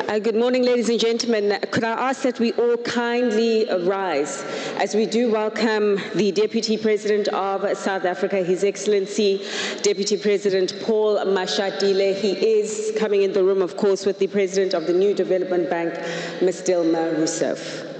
Good morning, ladies and gentlemen. Could I ask that we all kindly rise as we do welcome the Deputy President of South Africa, His Excellency Deputy President Paul Mashatile. He is coming in the room, of course, with the President of the New Development Bank, Ms. Dilma Rousseff.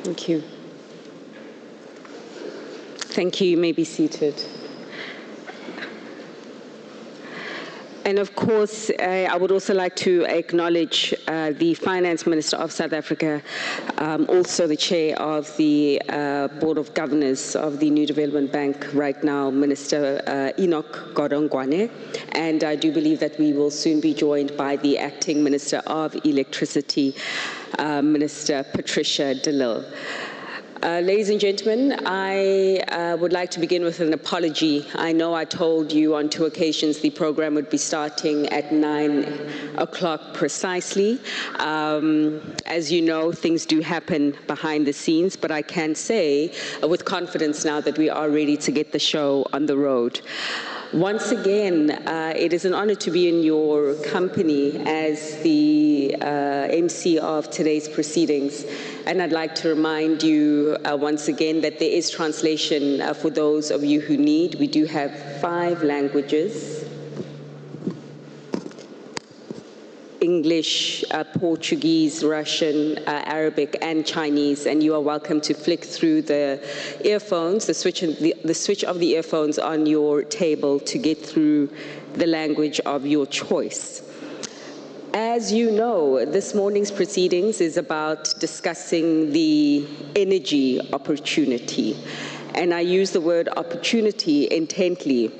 Thank you. Thank you. You may be seated. And of course, I would also like to acknowledge the Finance Minister of South Africa, also the Chair of the Board of Governors of the New Development Bank right now, Minister Enoch Godongwane. And I do believe that we will soon be joined by the Acting Minister of Electricity, Minister Patricia de Lille. Ladies and gentlemen, I would like to begin with an apology. I know I told you on 2 occasions the program would be starting at 9 o'clock precisely. As you know, things do happen behind the scenes, but I can say with confidence now that we are ready to get the show on the road. Once again, it is an honor to be in your company as the MC of today's proceedings. And I'd like to remind you once again that there is translation for those of you who need. We do have 5 languages: English, Portuguese, Russian, Arabic, and Chinese. And you are welcome to flick through the earphones, the switch of the earphones on your table to get through the language of your choice. As you know, this morning's proceedings is about discussing the energy opportunity. And I use the word opportunity intently,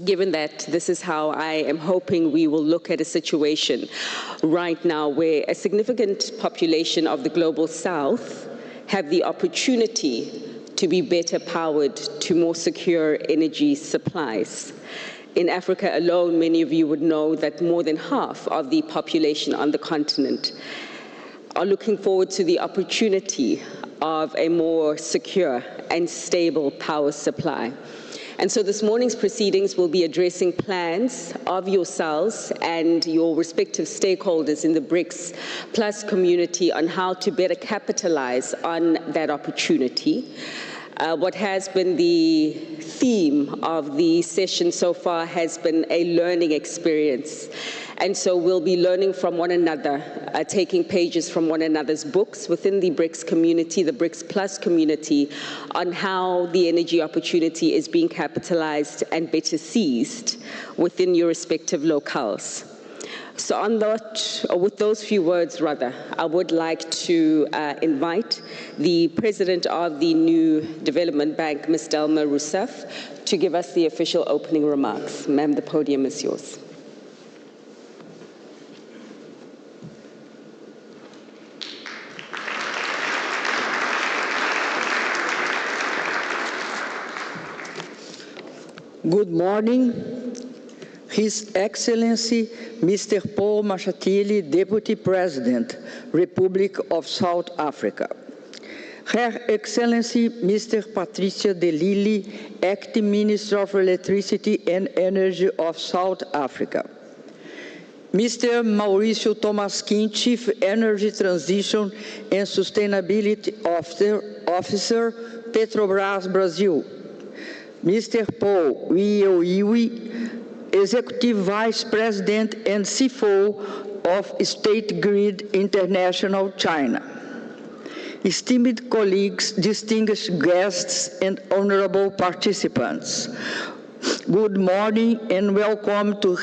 given that this is how I am hoping we will look at a situation right now where a significant population of the global south have the opportunity to be better powered to more secure energy supplies. In Africa alone, many of you would know that more than half of the population on the continent are looking forward to the opportunity of a more secure and stable power supply. And so this morning's proceedings will be addressing plans of yourselves and your respective stakeholders in the BRICS Plus community on how to better capitalize on that opportunity. What has been the theme of the session so far has been a learning experience. And so we'll be learning from one another, taking pages from one another's books within the BRICS community, the BRICS Plus community, on how the energy opportunity is being capitalized and better seized within your respective locales. So on that, or with those few words rather, I would like to invite the President of the New Development Bank, Ms. Dilma Rousseff, to give us the official opening remarks. Ma'am, the podium is yours. Good morning. His Excellency, Mr. Paul Mashatile, Deputy President, Republic of South Africa. Her Excellency, Mr. Patricia de Lille, Acting Minister of Electricity and Energy of South Africa. Mr. Mauricio Tomaskin, Chief Energy Transition and Sustainability Officer, Petrobras Brazil. Mr. Paul Ioiwi, Executive Vice President and CFO of State Grid International China. Esteemed colleagues, distinguished guests, and honorable participants, good morning and welcome to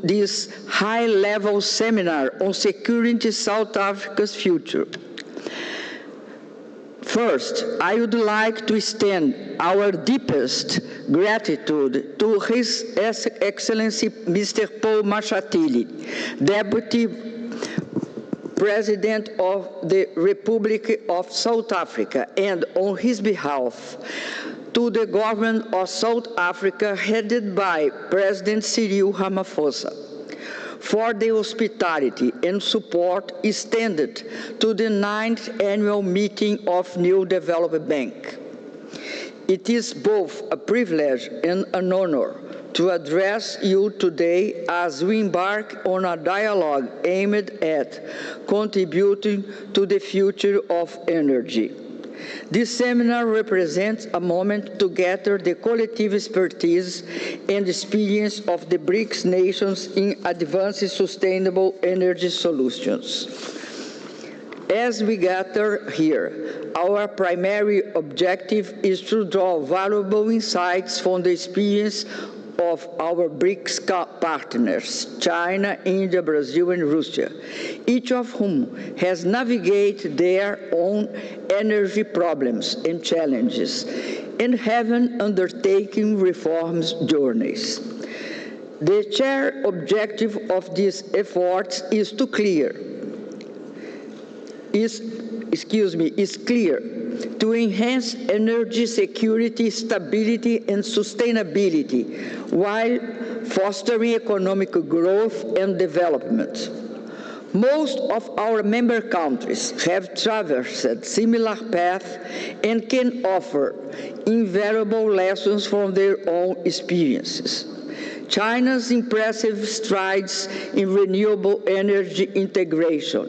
this high-level seminar on securing South Africa's future. First, I would like to extend our deepest gratitude to His Excellency Mr. Paul Mashatile, Deputy President of the Republic of South Africa, and on his behalf, to the government of South Africa headed by President Cyril Ramaphosa, for the hospitality and support extended to the 9th annual meeting of New Development Bank. It is both a privilege and an honor to address you today as we embark on a dialogue aimed at contributing to the future of energy. This seminar represents a moment to gather the collective expertise and experience of the BRICS nations in advancing sustainable energy solutions. As we gather here, our primary objective is to draw valuable insights from the experience of our BRICS partners, China, India, Brazil, and Russia, each of whom has navigated their own energy problems and challenges and have undertaken reforms journeys. The shared objective of these efforts is clear, to enhance energy security, stability, and sustainability while fostering economic growth and development. Most of our member countries have traversed similar paths and can offer invaluable lessons from their own experiences. China's impressive strides in renewable energy integration,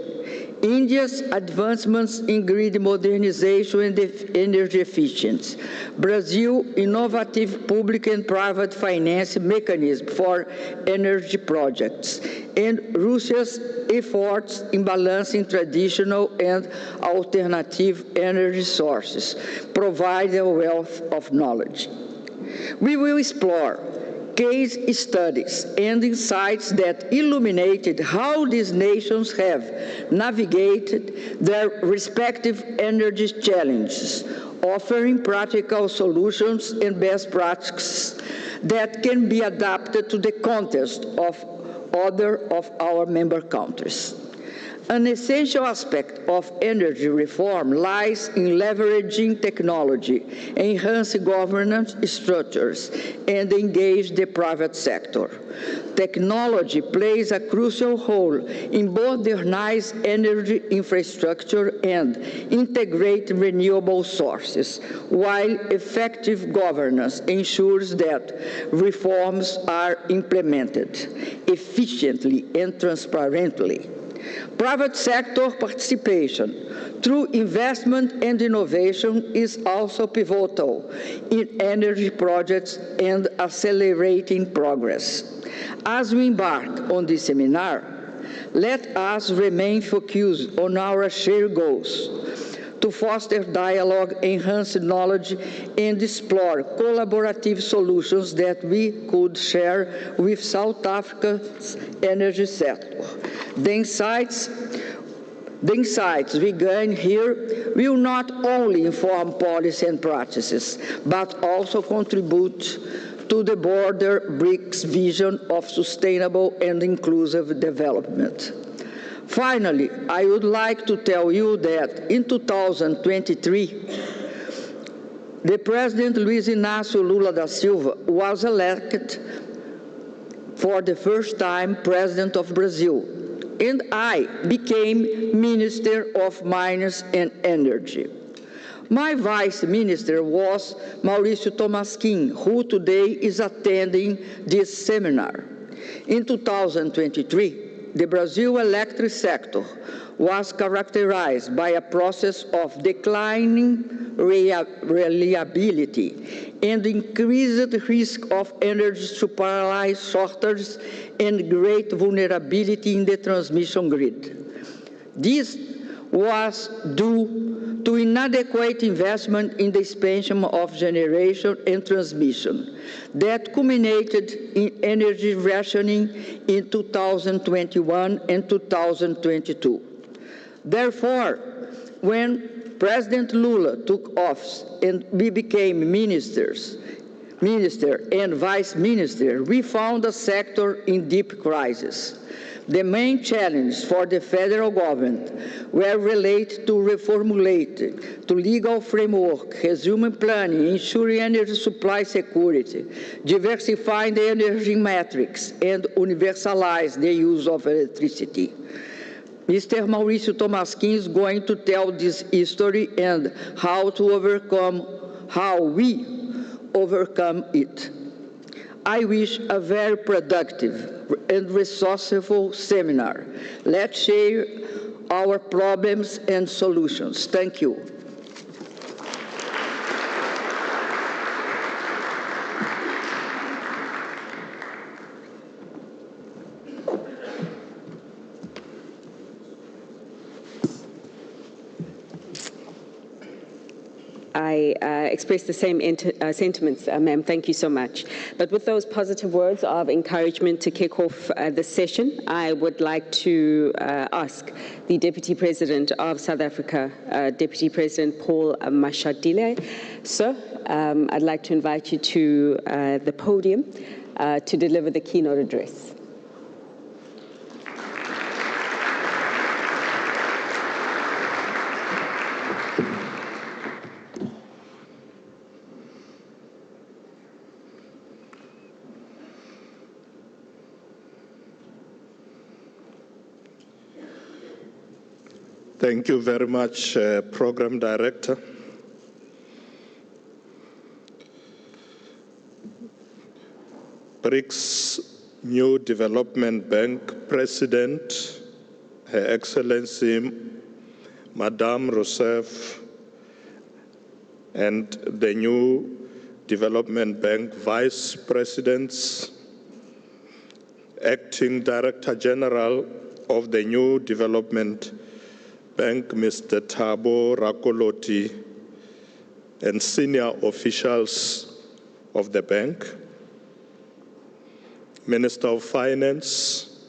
India's advancements in grid modernization and energy efficiency, Brazil's innovative public and private finance mechanism for energy projects, and Russia's efforts in balancing traditional and alternative energy sources provide a wealth of knowledge. We will explore case studies and insights that illuminated how these nations have navigated their respective energy challenges, offering practical solutions and best practices that can be adapted to the context of other of our member countries. An essential aspect of energy reform lies in leveraging technology, enhancing governance structures, and engage the private sector. Technology plays a crucial role in both modernize energy infrastructure and integrate renewable sources, while effective governance ensures that reforms are implemented efficiently and transparently. Private sector participation through investment and innovation is also pivotal in energy projects and accelerating progress. As we embark on this seminar, let us remain focused on our shared goals to foster dialogue, enhance knowledge, and explore collaborative solutions that we could share with South Africa's energy sector. The insights we gain here will not only inform policy and practices, but also contribute to the broader BRICS vision of sustainable and inclusive development. Finally, I would like to tell you that in 2023, the President Luiz Inácio Lula da Silva was elected for the first time President of Brazil, and I became Minister of Mines and Energy. My Vice Minister was Mauricio Tomasquim, who today is attending this seminar. In 2023, the Brazil electric sector was characterized by a process of declining reliability and increased risk of energy supply shortages and great vulnerability in the transmission grid. This was due to inadequate investment in the expansion of generation and transmission that culminated in energy rationing in 2021 and 2022. Therefore, when President Lula took office and we became minister and vice minister, we found the sector in deep crisis. The main challenges for the federal government were related to reformulating the legal framework, resuming planning, ensuring energy supply security, diversifying the energy matrix, and universalize the use of electricity. Mr. Mauricio Tomasquim is going to tell this history and how we overcome it. I wish a very productive and resourceful seminar. Let's share our problems and solutions. Thank you. I express the same sentiments, ma'am. Thank you so much. But with those positive words of encouragement to kick off the session, I would like to ask the Deputy President of South Africa, Deputy President Paul Mashatile. Sir, I'd like to invite you to the podium to deliver the keynote address. Thank you very much, Program Director. BRICS New Development Bank President, Her Excellency Madame Rousseff, and the New Development Bank Vice Presidents, Acting Director General of the New Development Bank, Mr. Thabo Rakoloti, and senior officials of the bank, Minister of Finance,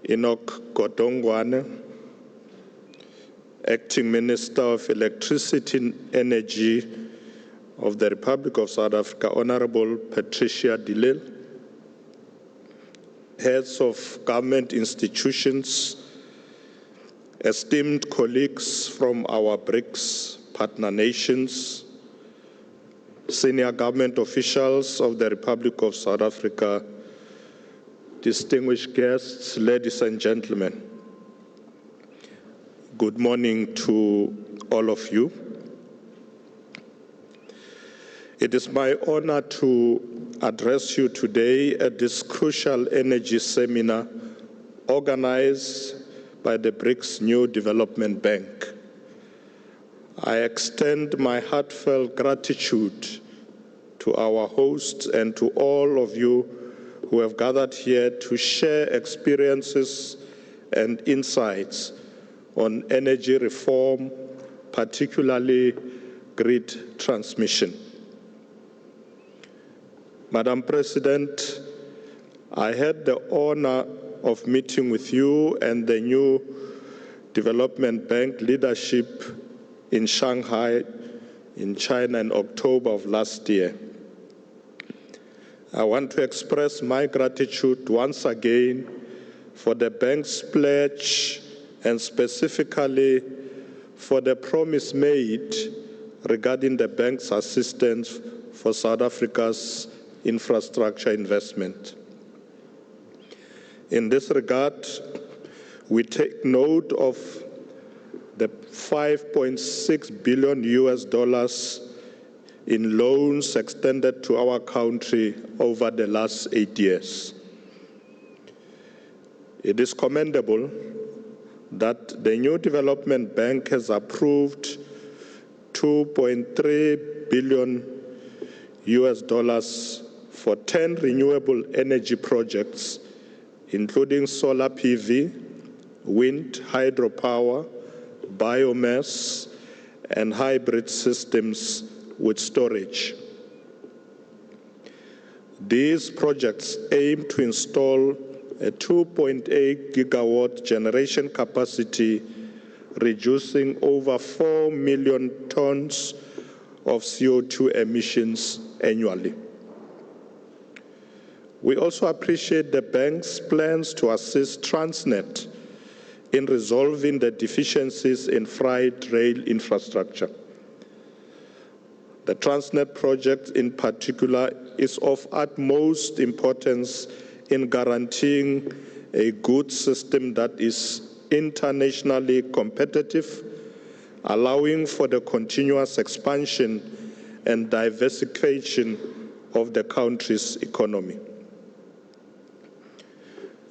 Enoch Godongwane, Acting Minister of Electricity and Energy of the Republic of South Africa, Honorable Patricia de Lille, heads of government institutions, esteemed colleagues from our BRICS partner nations, senior government officials of the Republic of South Africa, distinguished guests, ladies and gentlemen, good morning to all of you. It is my honor to address you today at this crucial energy seminar organized by the BRICS New Development Bank. I extend my heartfelt gratitude to our hosts and to all of you who have gathered here to share experiences and insights on energy reform, particularly grid transmission. Madam President, I had the honor of meeting with you and the New Development Bank leadership in Shanghai, in China, in October of last year. I want to express my gratitude once again for the bank's pledge and specifically for the promise made regarding the bank's assistance for South Africa's infrastructure investment. In this regard, we take note of the $5.6 billion in loans extended to our country over the last 8 years. It is commendable that the new development bank has approved $2.3 billion for 10 renewable energy projects, including solar PV, wind, hydropower, biomass, and hybrid systems with storage. These projects aim to install a 2.8 gigawatt generation capacity, reducing over 4 million tons of CO2 emissions annually. We also appreciate the bank's plans to assist Transnet in resolving the deficiencies in freight rail infrastructure. The Transnet project in particular is of utmost importance in guaranteeing a good system that is internationally competitive, allowing for the continuous expansion and diversification of the country's economy.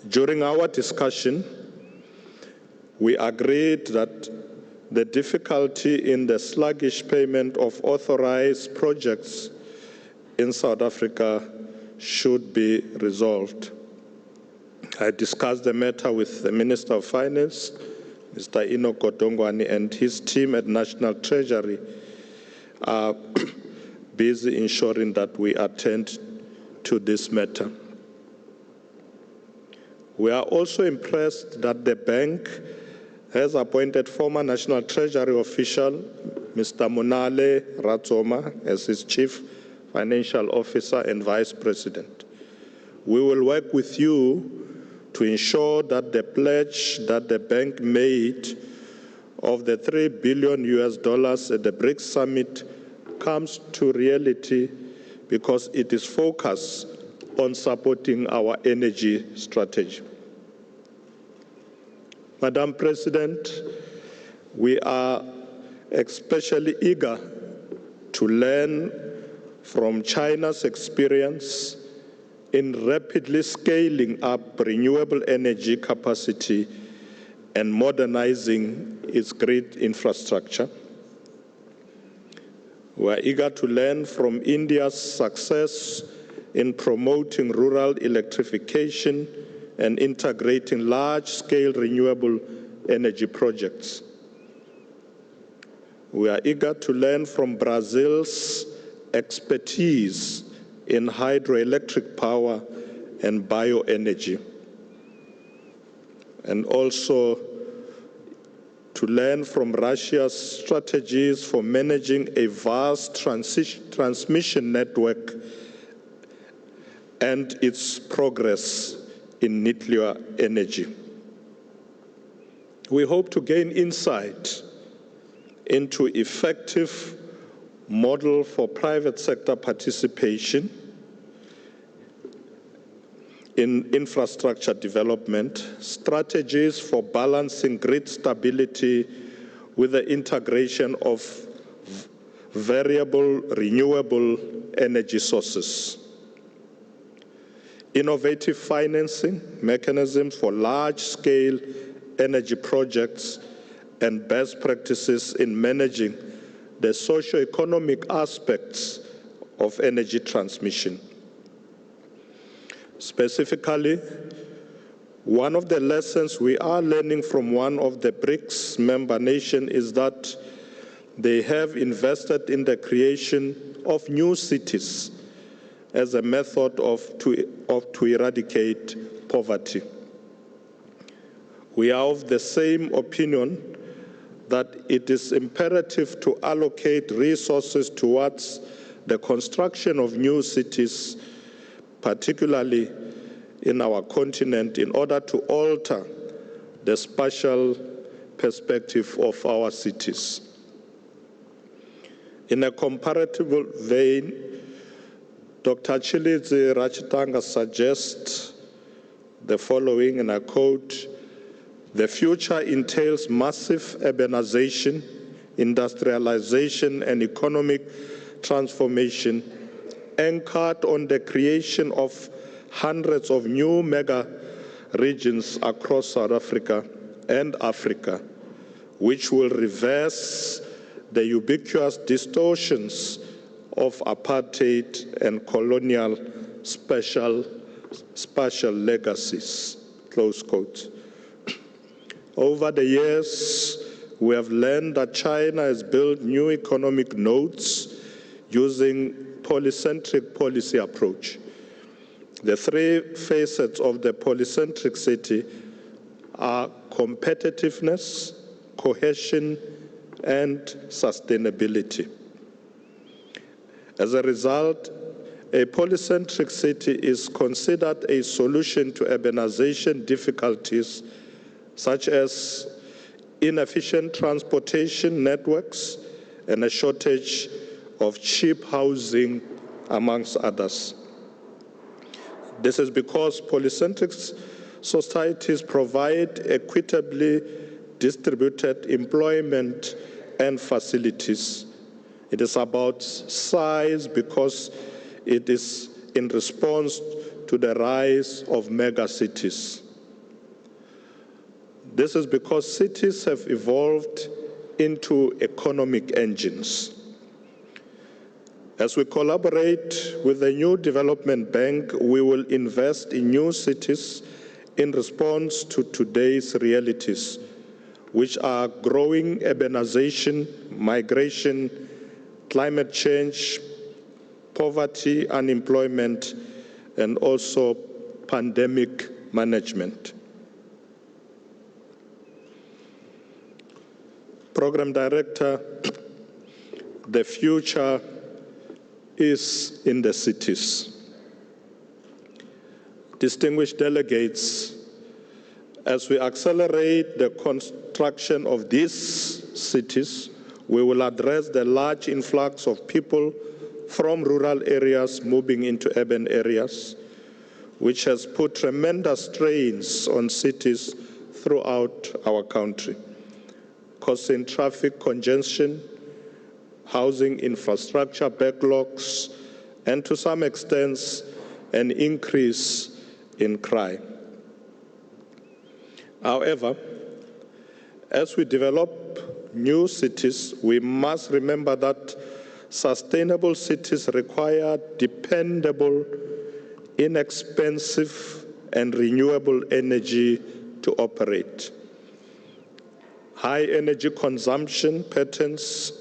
During our discussion, we agreed that the difficulty in the sluggish payment of authorized projects in South Africa should be resolved. I discussed the matter with the Minister of Finance, Mr. Enoch Godongwane, and his team at National Treasury are busy ensuring that we attend to this matter. We are also impressed that the bank has appointed former National Treasury official, Mr. Monale Ratsoma, as its Chief Financial Officer and Vice President. We will work with you to ensure that the pledge that the bank made of the $3 billion at the BRICS summit comes to reality, because it is focused on supporting our energy strategy. Madam President, we are especially eager to learn from China's experience in rapidly scaling up renewable energy capacity and modernizing its grid infrastructure. We are eager to learn from India's success in promoting rural electrification and integrating large-scale renewable energy projects. We are eager to learn from Brazil's expertise in hydroelectric power and bioenergy, and also to learn from Russia's strategies for managing a vast transmission network and its progress in nuclear energy. We hope to gain insight into effective model for private sector participation in infrastructure development, strategies for balancing grid stability with the integration of variable renewable energy sources, innovative financing mechanisms for large-scale energy projects, and best practices in managing the socio-economic aspects of energy transmission. Specifically, one of the lessons we are learning from one of the BRICS member nations is that they have invested in the creation of new cities as a method to eradicate poverty. We are of the same opinion that it is imperative to allocate resources towards the construction of new cities, particularly in our continent, in order to alter the spatial perspective of our cities. In a comparable vein, Dr. Chilizi Rachitanga suggests the following, and I quote: "The future entails massive urbanization, industrialization, and economic transformation anchored on the creation of hundreds of new mega regions across South Africa and Africa, which will reverse the ubiquitous distortions of apartheid and colonial spatial legacies, close quote. Over the years, we have learned that China has built new economic nodes using polycentric policy approach. The three facets of the polycentric city are competitiveness, cohesion, and sustainability. As a result, a polycentric city is considered a solution to urbanization difficulties such as inefficient transportation networks and a shortage of cheap housing, amongst others. This is because polycentric societies provide equitably distributed employment and facilities. It is about size because it is in response to the rise of megacities. This is because cities have evolved into economic engines. As we collaborate with the New Development Bank, we will invest in new cities in response to today's realities, which are growing urbanization, migration, climate change, poverty, unemployment, and also pandemic management. Program Director, the future is in the cities. Distinguished delegates, as we accelerate the construction of these cities, we will address the large influx of people from rural areas moving into urban areas, which has put tremendous strains on cities throughout our country, causing traffic congestion, housing infrastructure backlogs, and to some extent, an increase in crime. However, as we develop new cities, we must remember that sustainable cities require dependable, inexpensive, and renewable energy to operate. High energy consumption patterns,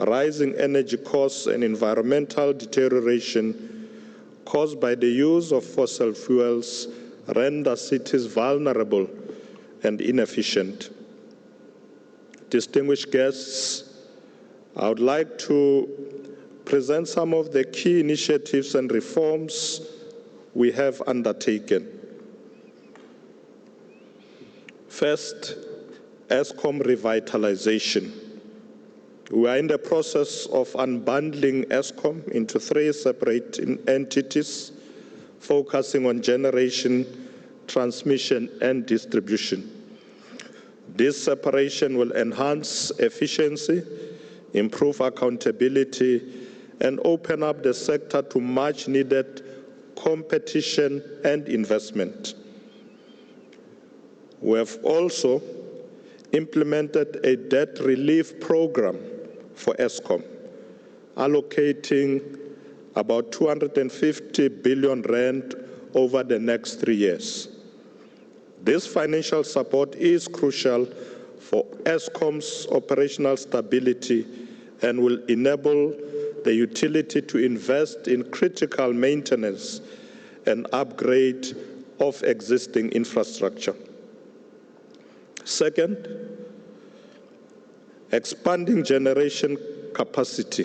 rising energy costs, and environmental deterioration caused by the use of fossil fuels render cities vulnerable and inefficient. Distinguished guests, I would like to present some of the key initiatives and reforms we have undertaken. First, Eskom revitalization. We are in the process of unbundling Eskom into 3 separate entities, focusing on generation, transmission, and distribution. This separation will enhance efficiency, improve accountability, and open up the sector to much-needed competition and investment. We have also implemented a debt relief program for Eskom, allocating about 250 billion rand over the next 3 years. This financial support is crucial for Eskom's operational stability and will enable the utility to invest in critical maintenance and upgrade of existing infrastructure. Second, expanding generation capacity.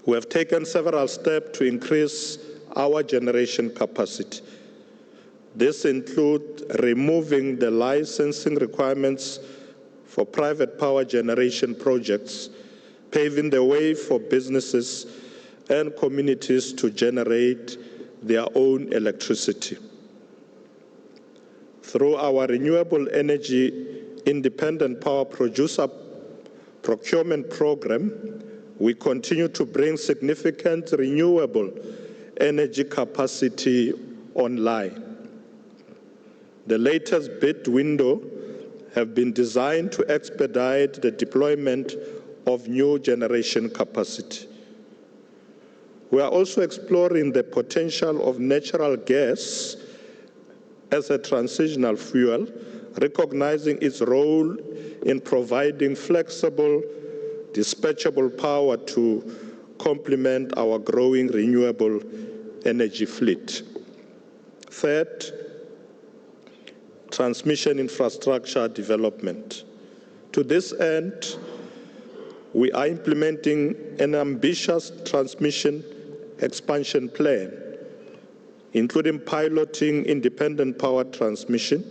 We have taken several steps to increase our generation capacity. This includes removing the licensing requirements for private power generation projects, paving the way for businesses and communities to generate their own electricity. Through our renewable energy independent power producer procurement program, we continue to bring significant renewable energy capacity online. The latest bid window have been designed to expedite the deployment of new generation capacity. We are also exploring the potential of natural gas as a transitional fuel, recognizing its role in providing flexible, dispatchable power to complement our growing renewable energy fleet. Third, transmission infrastructure development. To this end, we are implementing an ambitious transmission expansion plan, including piloting independent power transmission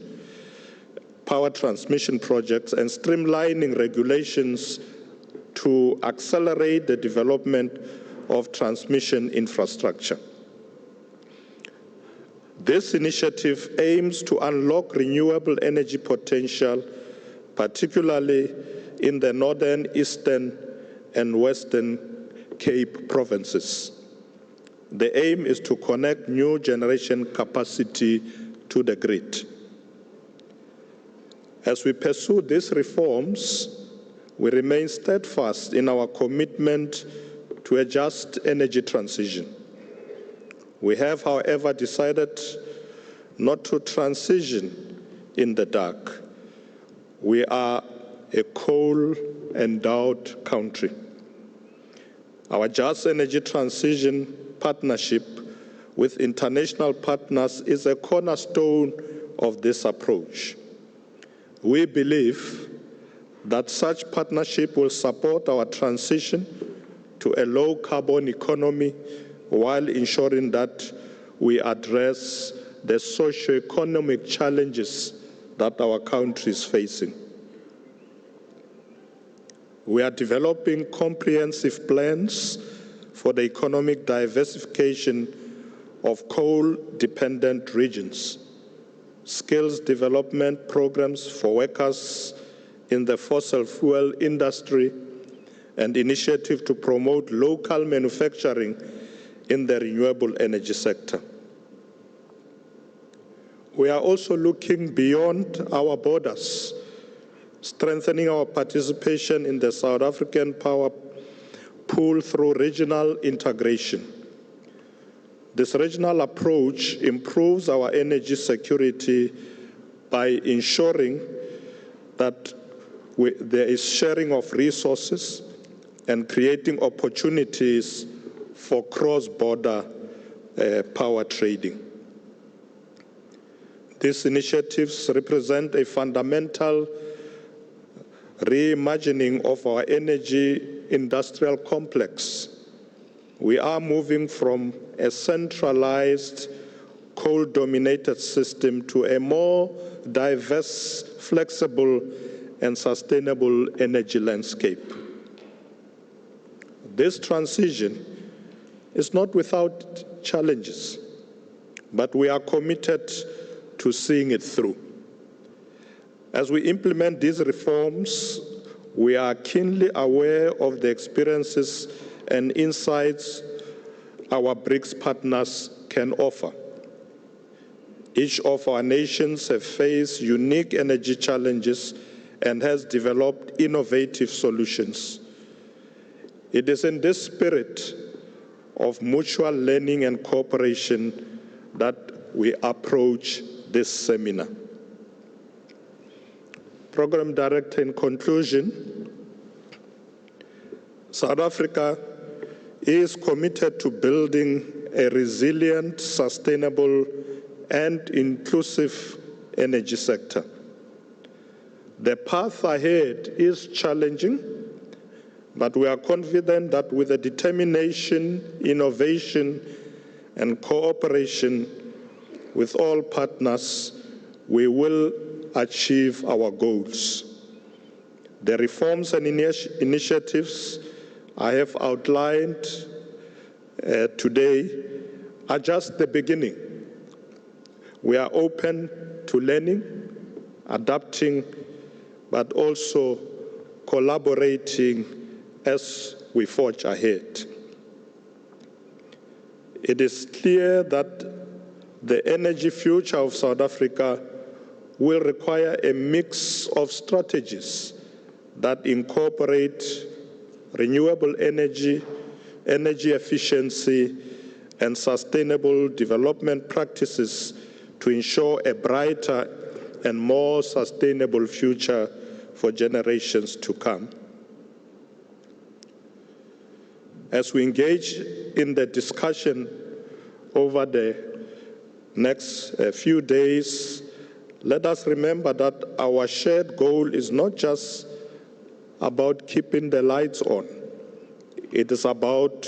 projects and streamlining regulations to accelerate the development of transmission infrastructure. This initiative aims to unlock renewable energy potential, particularly in the northern, eastern, and western Cape provinces. The aim is to connect new generation capacity to the grid. As we pursue these reforms, we remain steadfast in our commitment to a just energy transition. We have, however, decided not to transition in the dark. We are a coal-endowed country. Our just energy transition partnership with international partners is a cornerstone of this approach. We believe that such partnership will support our transition to a low-carbon economy while ensuring that we address the socio-economic challenges that our country is facing. We are developing comprehensive plans for the economic diversification of coal-dependent regions, skills development programs for workers in the fossil fuel industry, and initiative to promote local manufacturing in the renewable energy sector. We are also looking beyond our borders, strengthening our participation in the South African power pool through regional integration. This regional approach improves our energy security by ensuring that there is sharing of resources and creating opportunities for cross-border power trading. These initiatives represent a fundamental reimagining of our energy industrial complex. We are moving from a centralized, coal-dominated system to a more diverse, flexible, and sustainable energy landscape. This transition is not without challenges, but we are committed to seeing it through. As we implement these reforms, we are keenly aware of the experiences and insights our BRICS partners can offer. Each of our nations have faced unique energy challenges and has developed innovative solutions. It is in this spirit of mutual learning and cooperation that we approach this seminar. Program Director, in conclusion, South Africa is committed to building a resilient, sustainable, and inclusive energy sector. The path ahead is challenging, but we are confident that with the determination, innovation, and cooperation with all partners, we will achieve our goals. The reforms and initiatives I have outlined today are just the beginning. We are open to learning, adapting, but also collaborating as we forge ahead. It is clear that the energy future of South Africa will require a mix of strategies that incorporate renewable energy, energy efficiency, and sustainable development practices to ensure a brighter and more sustainable future for generations to come. As we engage in the discussion over the next few days, let us remember that our shared goal is not just about keeping the lights on. It is about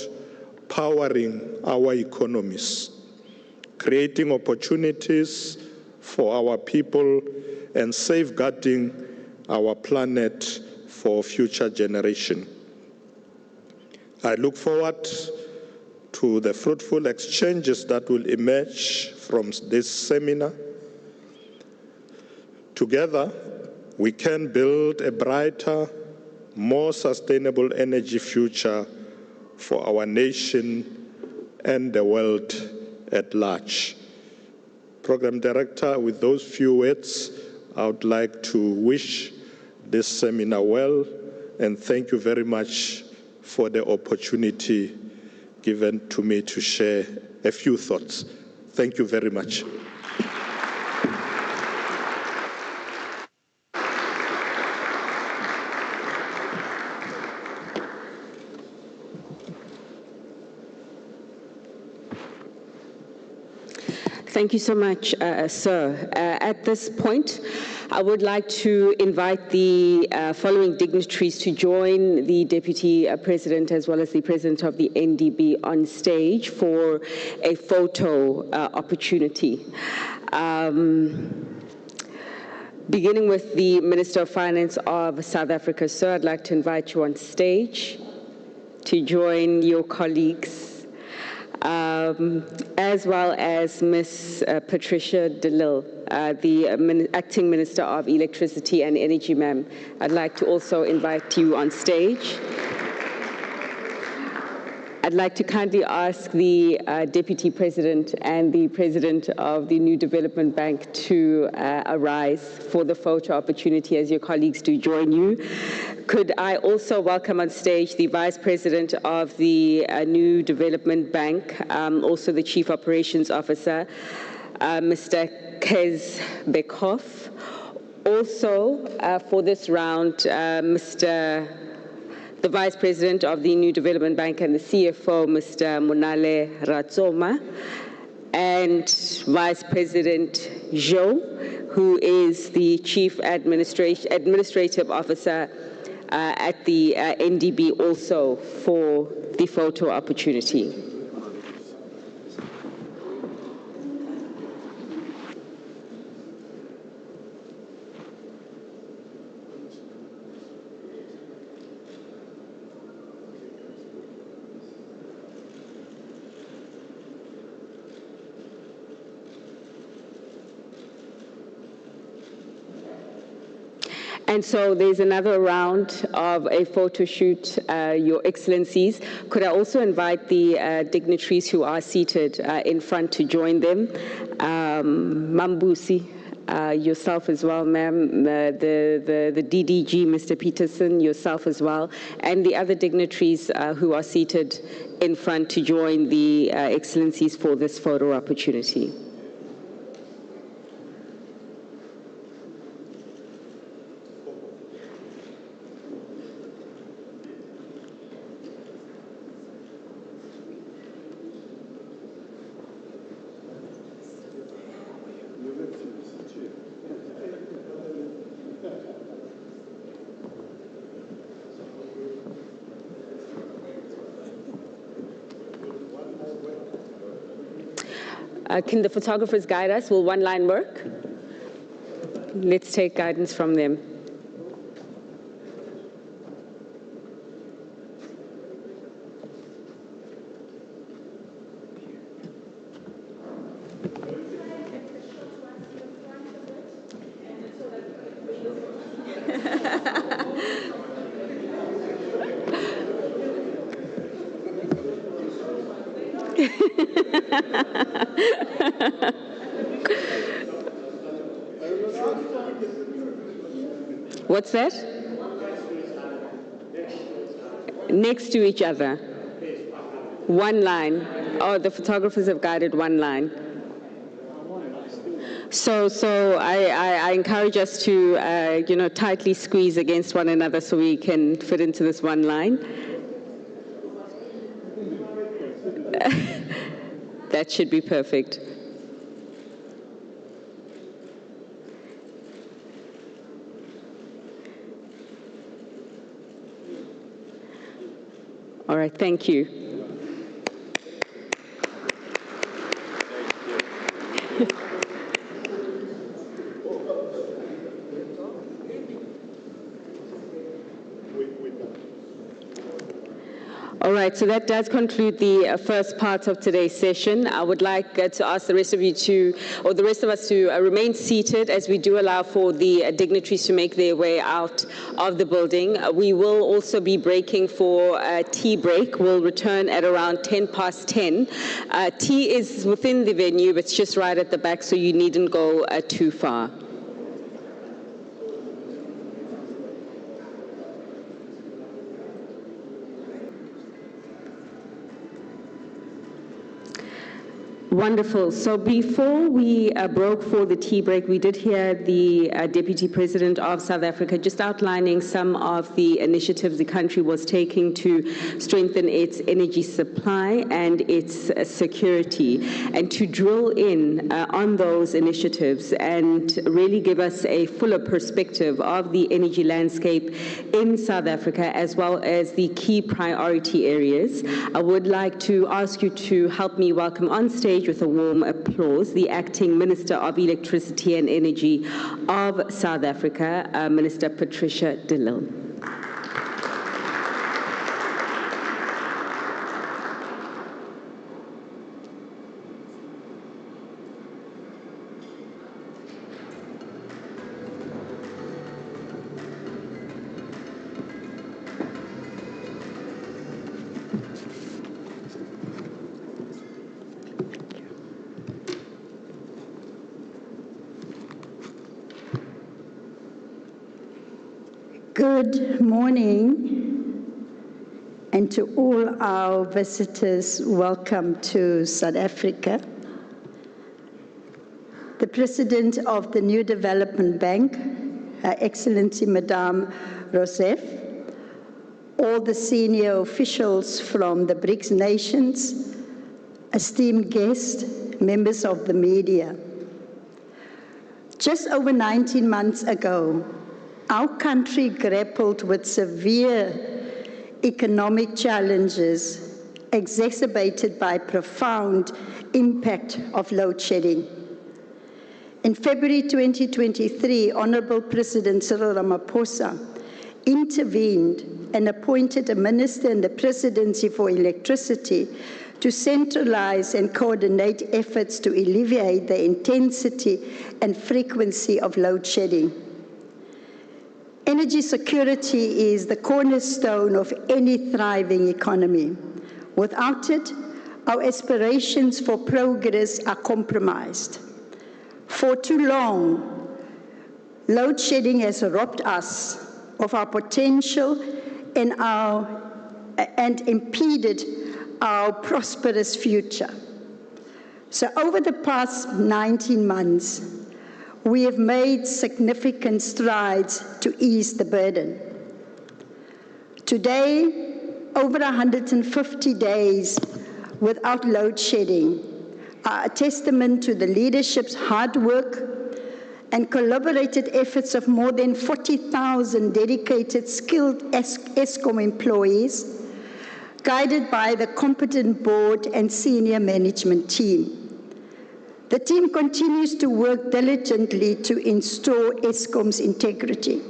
powering our economies, creating opportunities for our people, and safeguarding our planet for future generations. I look forward to the fruitful exchanges that will emerge from this seminar. Together, we can build a brighter, more sustainable energy future for our nation and the world at large. Program Director, with those few words, I would like to wish this seminar well, and thank you very much for the opportunity given to me to share a few thoughts. Thank you very much. Thank you so much, sir. At this point, I would like to invite the following dignitaries to join the Deputy President as well as the President of the NDB on stage for a photo opportunity. Beginning with the Minister of Finance of South Africa, sir, I'd like to invite you on stage to join your colleagues. As well as Ms. Patricia de Lille, the Acting Minister of Electricity and Energy, ma'am. I'd like to also invite you on stage. I'd like to kindly ask the Deputy President and the President of the New Development Bank to arise for the photo opportunity as your colleagues do join you. Could I also welcome on stage the Vice President of the New Development Bank, also the Chief Operations Officer, Mr. Kez Bekhoff. Also, for this round, the Vice President of the New Development Bank and the CFO, Mr. Monale Ratsoma, and Vice President Zhou, who is the Chief Administrative Officer at the NDB, also for the photo opportunity. And so there's another round of a photo shoot, Your Excellencies. Could I also invite the dignitaries who are seated in front to join them? Mambusi, yourself as well, ma'am, the DDG, Mr. Peterson, yourself as well, and the other dignitaries who are seated in front to join the Excellencies for this photo opportunity. Can the photographers guide us? Will one line work? Let's take guidance from them. What's that? Next to each other. One line. Oh, the photographers have guided one line. So I encourage us to, tightly squeeze against one another so we can fit into this one line. That should be perfect. All right, thank you. All right, so that does conclude the first part of today's session. I would like to ask the rest of you the rest of us to remain seated as we do allow for the dignitaries to make their way out of the building. We will also be breaking for a tea break. We'll return at around 10:10. Tea is within the venue, but it's just right at the back, so you needn't go too far. Wonderful. So before we broke for the tea break, we did hear the Deputy President of South Africa just outlining some of the initiatives the country was taking to strengthen its energy supply and its security, and to drill in on those initiatives and really give us a fuller perspective of the energy landscape in South Africa, as well as the key priority areas. I would like to ask you to help me welcome on stage with a warm applause the Acting Minister of Electricity and Energy of South Africa, Minister Patricia de Lille. Good morning, and to all our visitors, welcome to South Africa. The President of the New Development Bank, Her Excellency Madame Rousseff, all the senior officials from the BRICS nations, esteemed guests, members of the media. Just over 19 months ago, our country grappled with severe economic challenges exacerbated by profound impact of load shedding. In February 2023, Honorable President Cyril Ramaphosa intervened and appointed a minister in the Presidency for Electricity to centralize and coordinate efforts to alleviate the intensity and frequency of load shedding. Energy security is the cornerstone of any thriving economy. Without it, our aspirations for progress are compromised. For too long, load shedding has robbed us of our potential and impeded our prosperous future. So over the past 19 months, we have made significant strides to ease the burden. Today, over 150 days without load shedding are a testament to the leadership's hard work and collaborated efforts of more than 40,000 dedicated, skilled ESCOM employees, guided by the competent board and senior management team. The team continues to work diligently to ensure ESCOM's integrity.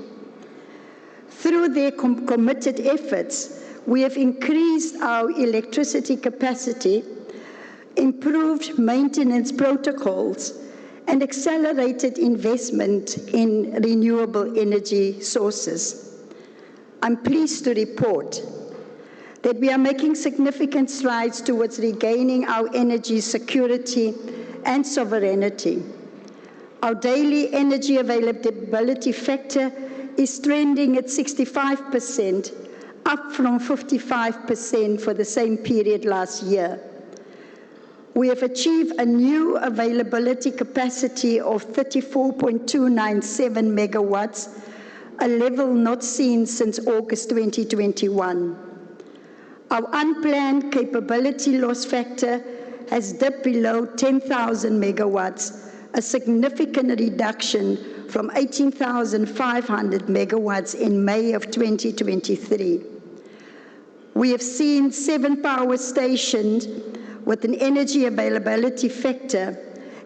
Through their committed efforts, we have increased our electricity capacity, improved maintenance protocols, and accelerated investment in renewable energy sources. I'm pleased to report that we are making significant strides towards regaining our energy security and sovereignty. Our daily energy availability factor is trending at 65%, up from 55% for the same period last year. We have achieved a new availability capacity of 34.297 megawatts, a level not seen since August 2021. Our unplanned capability loss factor has dipped below 10,000 megawatts, a significant reduction from 18,500 megawatts in May of 2023. We have seen 7 power stations with an energy availability factor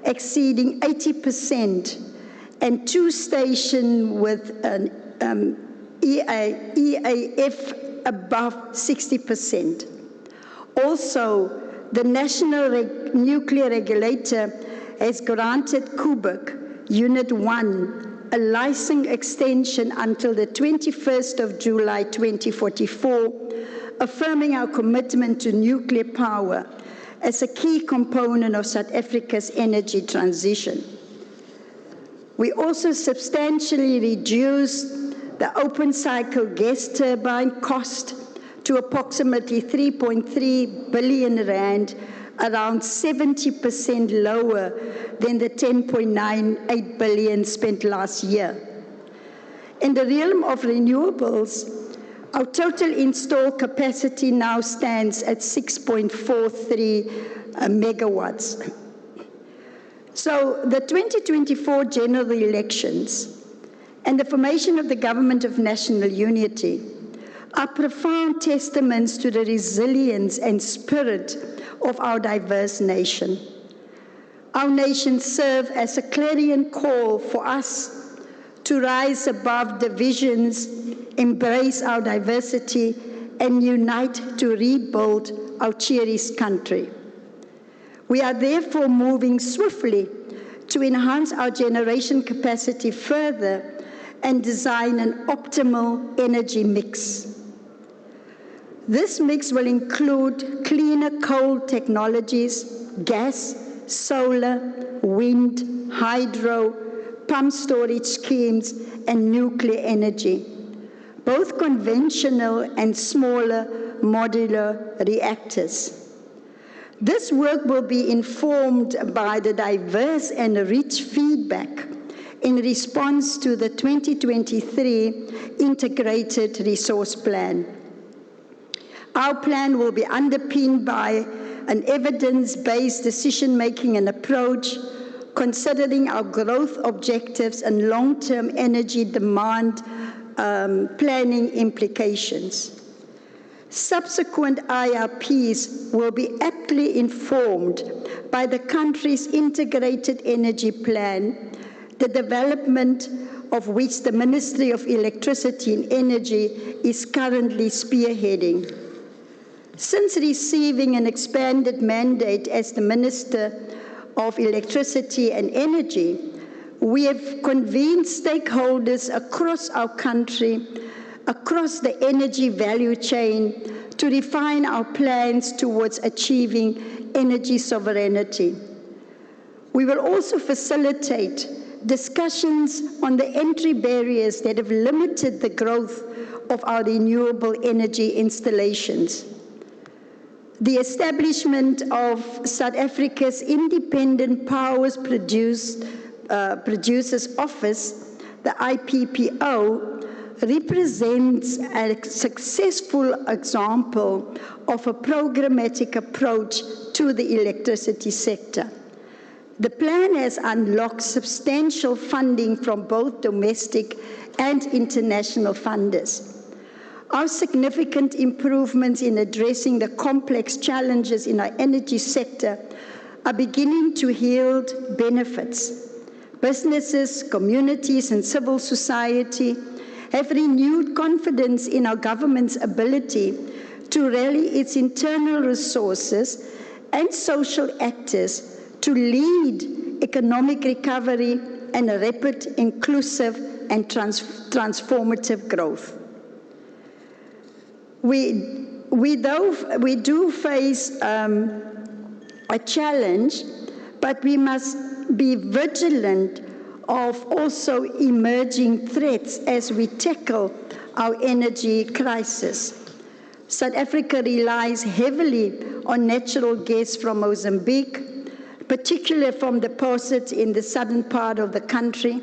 exceeding 80% and 2 stations with an EAF above 60%. Also, the National Nuclear Regulator has granted Kubik Unit 1 a license extension until the 21st of July 2044, affirming our commitment to nuclear power as a key component of South Africa's energy transition. We also substantially reduced the open cycle gas turbine cost to approximately 3.3 billion rand, around 70% lower than the 10.98 billion spent last year. In the realm of renewables, our total installed capacity now stands at 6.43 megawatts. So the 2024 general elections and the formation of the Government of National Unity are profound testaments to the resilience and spirit of our diverse nation. Our nation serves as a clarion call for us to rise above divisions, embrace our diversity, and unite to rebuild our cherished country. We are therefore moving swiftly to enhance our generation capacity further and design an optimal energy mix. This mix will include cleaner coal technologies, gas, solar, wind, hydro, pump storage schemes, and nuclear energy, both conventional and smaller modular reactors. This work will be informed by the diverse and rich feedback in response to the 2023 Integrated Resource Plan. Our plan will be underpinned by an evidence-based decision-making and approach, considering our growth objectives and long-term energy demand planning implications. Subsequent IRPs will be aptly informed by the country's integrated energy plan, the development of which the Ministry of Electricity and Energy is currently spearheading. Since receiving an expanded mandate as the Minister of Electricity and Energy, we have convened stakeholders across our country, across the energy value chain, to refine our plans towards achieving energy sovereignty. We will also facilitate discussions on the entry barriers that have limited the growth of our renewable energy installations. The establishment of South Africa's Independent Powers Producers Office, the IPPO, represents a successful example of a programmatic approach to the electricity sector. The plan has unlocked substantial funding from both domestic and international funders. Our significant improvements in addressing the complex challenges in our energy sector are beginning to yield benefits. Businesses, communities, and civil society have renewed confidence in our government's ability to rally its internal resources and social actors to lead economic recovery and a rapid, inclusive, and transformative growth. We do face a challenge, but we must be vigilant of also emerging threats as we tackle our energy crisis. South Africa relies heavily on natural gas from Mozambique, particularly from deposits in the southern part of the country.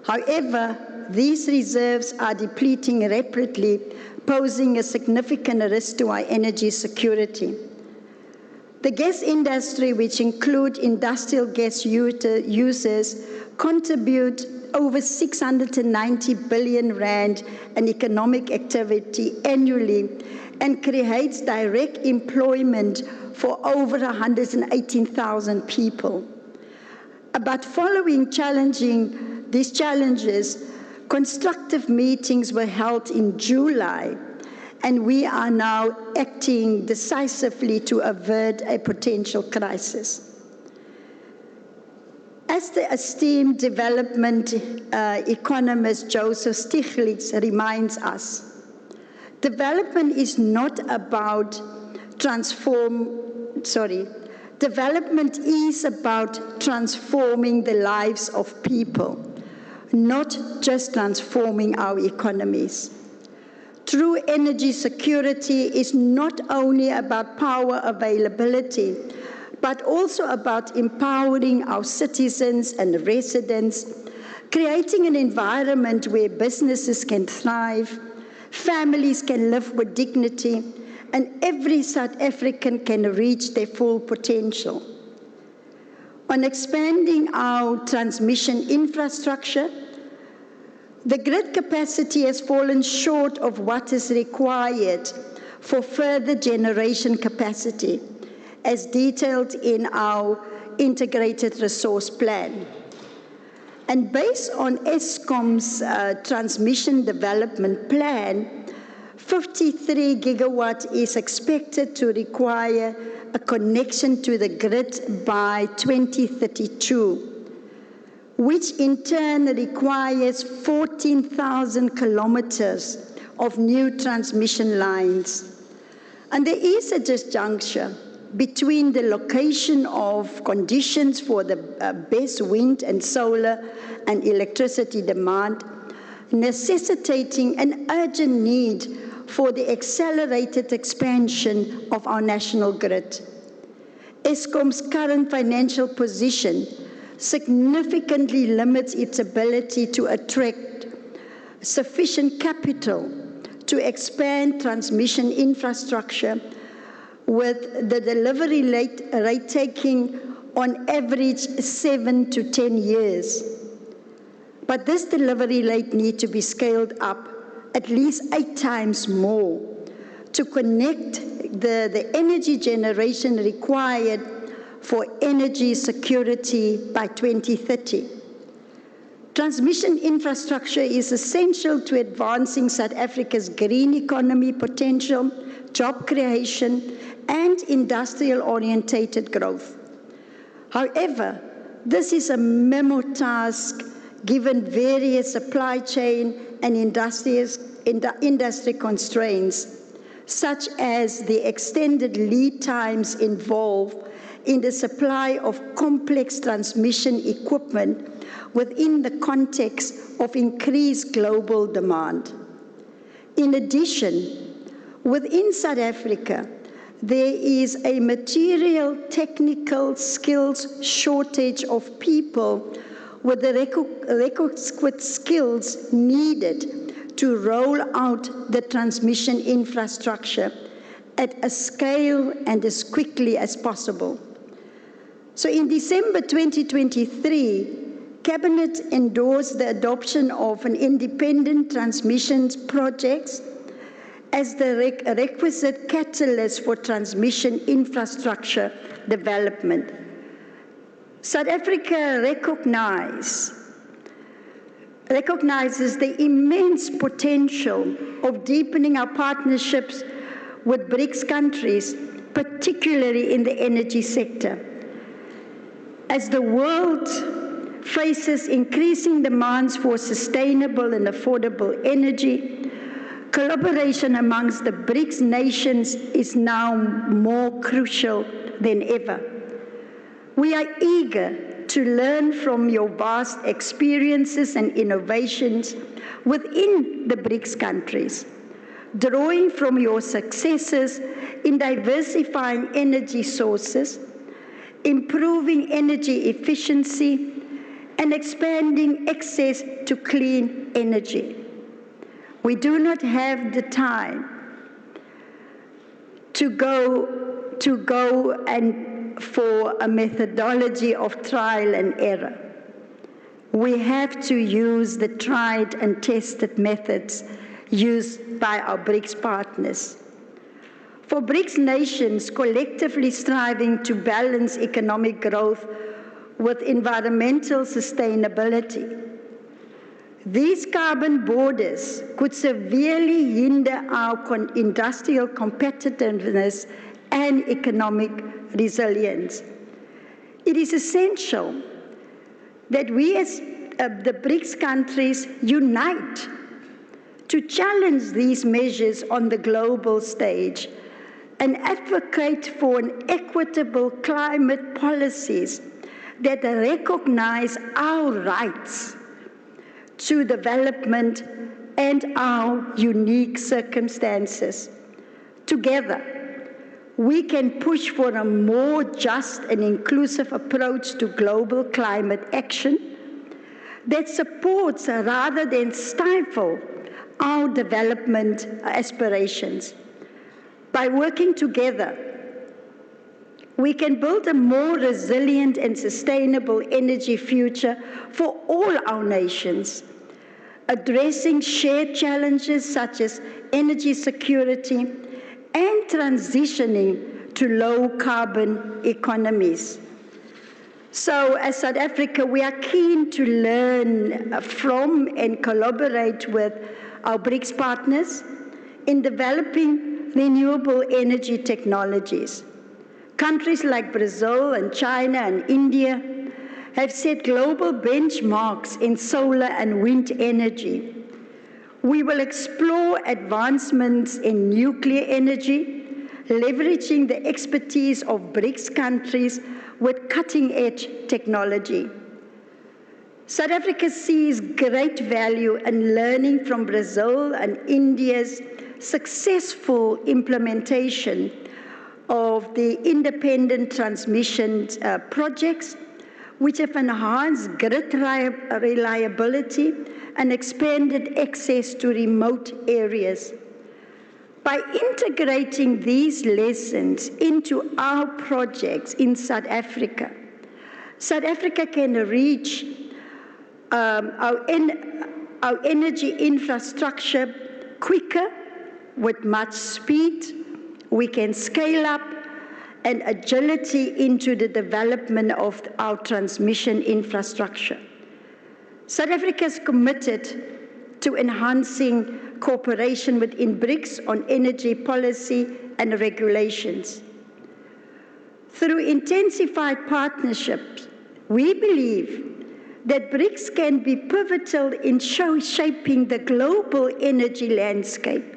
However, these reserves are depleting rapidly, posing a significant risk to our energy security. The gas industry, which include industrial gas users, contribute over 690 billion rand in economic activity annually and creates direct employment for over 118,000 people. But following these challenges, constructive meetings were held in July, and we are now acting decisively to avert a potential crisis. As the esteemed development economist Joseph Stiglitz reminds us, development is not about development is about transforming the lives of people, not just transforming our economies. True energy security is not only about power availability, but also about empowering our citizens and residents, creating an environment where businesses can thrive, families can live with dignity, and every South African can reach their full potential. On expanding our transmission infrastructure, the grid capacity has fallen short of what is required for further generation capacity, as detailed in our integrated resource plan. And based on Eskom's transmission development plan, 53 gigawatt is expected to require a connection to the grid by 2032. Which in turn requires 14,000 kilometers of new transmission lines. And there is a disjuncture between the location of conditions for the best wind and solar and electricity demand, necessitating an urgent need for the accelerated expansion of our national grid. Eskom's current financial position significantly limits its ability to attract sufficient capital to expand transmission infrastructure, with the delivery rate taking on average 7 to 10 years. But this delivery rate needs to be scaled up at least 8 times more to connect the energy generation required for energy security by 2030. Transmission infrastructure is essential to advancing South Africa's green economy potential, job creation, and industrial-orientated growth. However, this is a memo task given various supply chain and industry constraints, such as the extended lead times involved in the supply of complex transmission equipment within the context of increased global demand. In addition, within South Africa, there is a material technical skills shortage of people with the requisite skills needed to roll out the transmission infrastructure at a scale and as quickly as possible. So in December 2023, Cabinet endorsed the adoption of an independent transmissions project as the requisite catalyst for transmission infrastructure development. South Africa recognizes the immense potential of deepening our partnerships with BRICS countries, particularly in the energy sector. As the world faces increasing demands for sustainable and affordable energy, collaboration amongst the BRICS nations is now more crucial than ever. We are eager to learn from your vast experiences and innovations within the BRICS countries, drawing from your successes in diversifying energy sources, improving energy efficiency, and expanding access to clean energy. We do not have the time to go and for a methodology of trial and error. We have to use the tried and tested methods used by our BRICS partners. For BRICS nations collectively striving to balance economic growth with environmental sustainability, these carbon borders could severely hinder our industrial competitiveness and economic resilience. It is essential that we as the BRICS countries unite to challenge these measures on the global stage and advocate for an equitable climate policies that recognize our rights to development and our unique circumstances. Together, we can push for a more just and inclusive approach to global climate action that supports rather than stifle our development aspirations. By working together, we can build a more resilient and sustainable energy future for all our nations, addressing shared challenges such as energy security and transitioning to low-carbon economies. So, as South Africa, we are keen to learn from and collaborate with our BRICS partners in developing renewable energy technologies. Countries like Brazil and China and India have set global benchmarks in solar and wind energy. We will explore advancements in nuclear energy, leveraging the expertise of BRICS countries with cutting-edge technology. South Africa sees great value in learning from Brazil and India's successful implementation of the independent transmission projects, which have enhanced grid reliability and expanded access to remote areas. By integrating these lessons into our projects in South Africa can reach our energy infrastructure quicker with much speed. We can scale up and agility into the development of our transmission infrastructure. South Africa is committed to enhancing cooperation within BRICS on energy policy and regulations. Through intensified partnerships, we believe that BRICS can be pivotal in shaping the global energy landscape,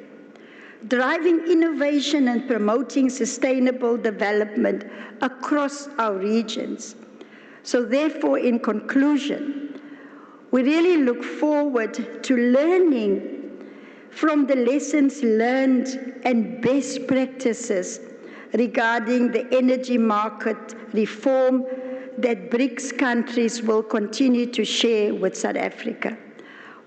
driving innovation and promoting sustainable development across our regions. So therefore, in conclusion, we really look forward to learning from the lessons learned and best practices regarding the energy market reform that BRICS countries will continue to share with South Africa.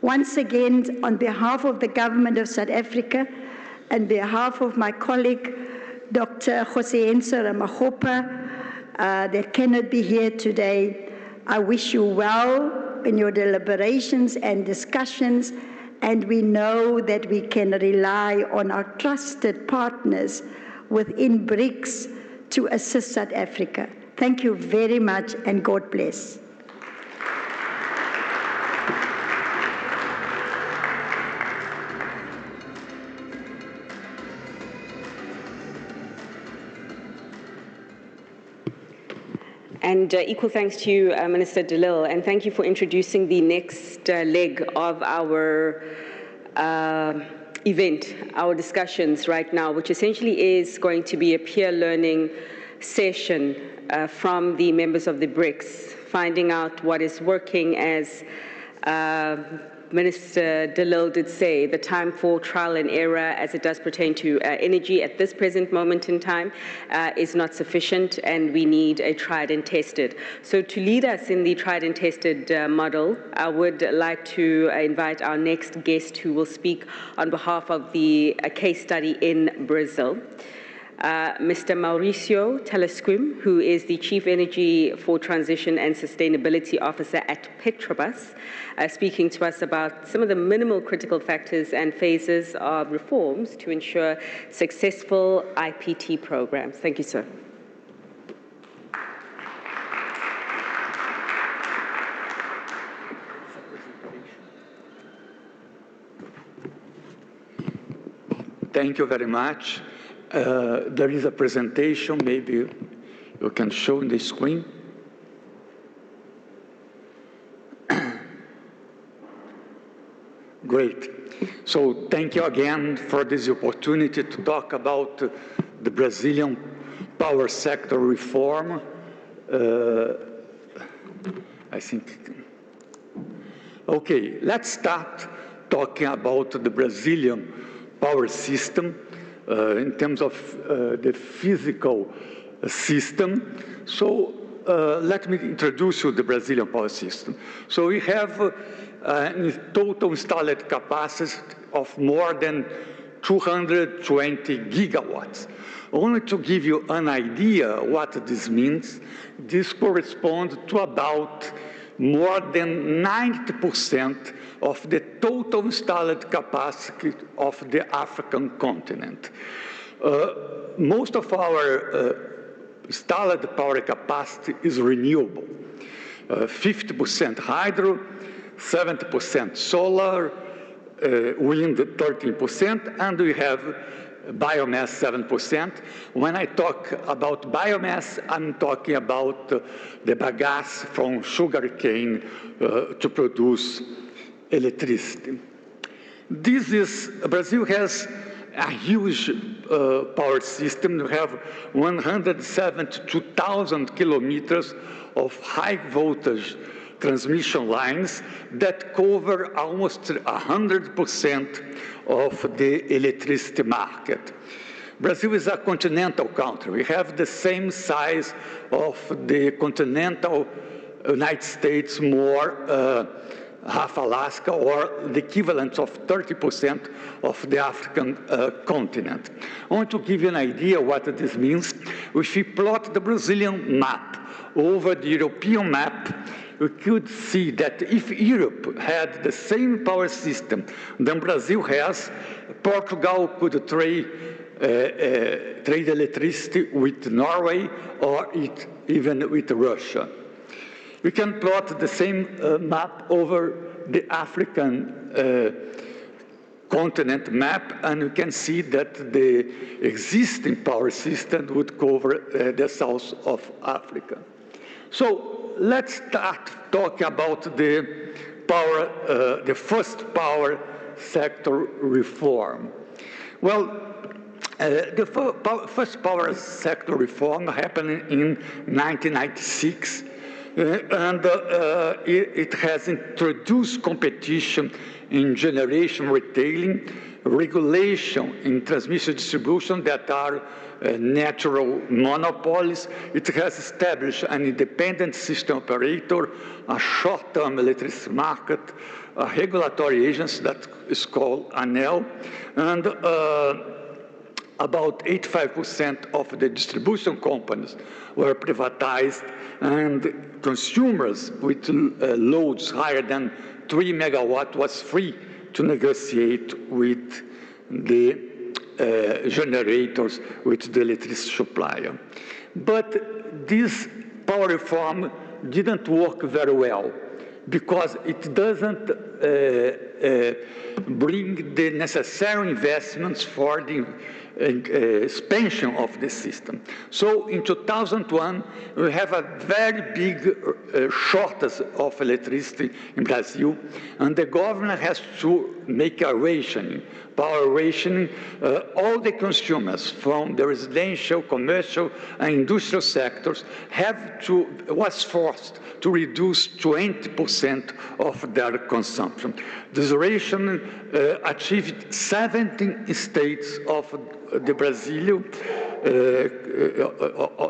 Once again, on behalf of the Government of South Africa, on behalf of my colleague, Dr. Joseenso Ramagopa, that cannot be here today, I wish you well in your deliberations and discussions, and we know that we can rely on our trusted partners within BRICS to assist South Africa. Thank you very much, and God bless. And equal thanks to you, Minister de Lille, and thank you for introducing the next leg of our event, our discussions right now, which essentially is going to be a peer learning session from the members of the BRICS finding out what is working, as Minister De Lille did say, the time for trial and error as it does pertain to energy at this present moment in time is not sufficient, and we need a tried and tested. So to lead us in the tried and tested model, I would like to invite our next guest who will speak on behalf of the case study in Brazil. Mr. Mauricio Telesquim, who is the Chief Energy for Transition and Sustainability Officer at Petrobras, speaking to us about some of the minimal critical factors and phases of reforms to ensure successful IPT programs. Thank you, sir. Thank you very much. There is a presentation, maybe you can show on the screen. Great. So thank you again for this opportunity to talk about the Brazilian power sector reform. I think. Okay, let's start talking about the Brazilian power system. In terms of the physical system. So let me introduce you the Brazilian power system. So we have a total installed capacity of more than 220 gigawatts. Only to give you an idea what this means, this corresponds to about more than 90% of the total installed capacity of the African continent. Most of our installed power capacity is renewable. 50% hydro, 70% solar, wind 13%, and we have biomass 7%. When I talk about biomass, I'm talking about the bagasse from sugarcane to produce electricity. Brazil has a huge power system. We have 172,000 kilometers of high voltage transmission lines that cover almost 100% of the electricity market. Brazil is a continental country. We have the same size of the continental United States, more half Alaska, or the equivalent of 30% of the African continent. I want to give you an idea what this means. If we plot the Brazilian map over the European map, we could see that if Europe had the same power system than Brazil has, Portugal could trade electricity with Norway or even with Russia. We can plot the same map over the African continent map, and you can see that the existing power system would cover the south of Africa. So let's start talking about the first power sector reform. Well, the first power sector reform happened in 1996. And it has introduced competition in generation retailing, regulation in transmission distribution that are natural monopolies. It has established an independent system operator, a short-term electricity market, a regulatory agency that is called ANEL, and about 85% of the distribution companies were privatized, and consumers with loads higher than 3 megawatt was free to negotiate with the generators, with the electricity supplier. But this power reform didn't work very well because it doesn't bring the necessary investments for the expansion of the system. So in 2001, we have a very big shortage of electricity in Brazil, and the government has to make a rationing, power rationing. All the consumers from the residential, commercial, and industrial sectors was forced to reduce 20% of their consumption. This rationing achieved 17 states of the Brazilian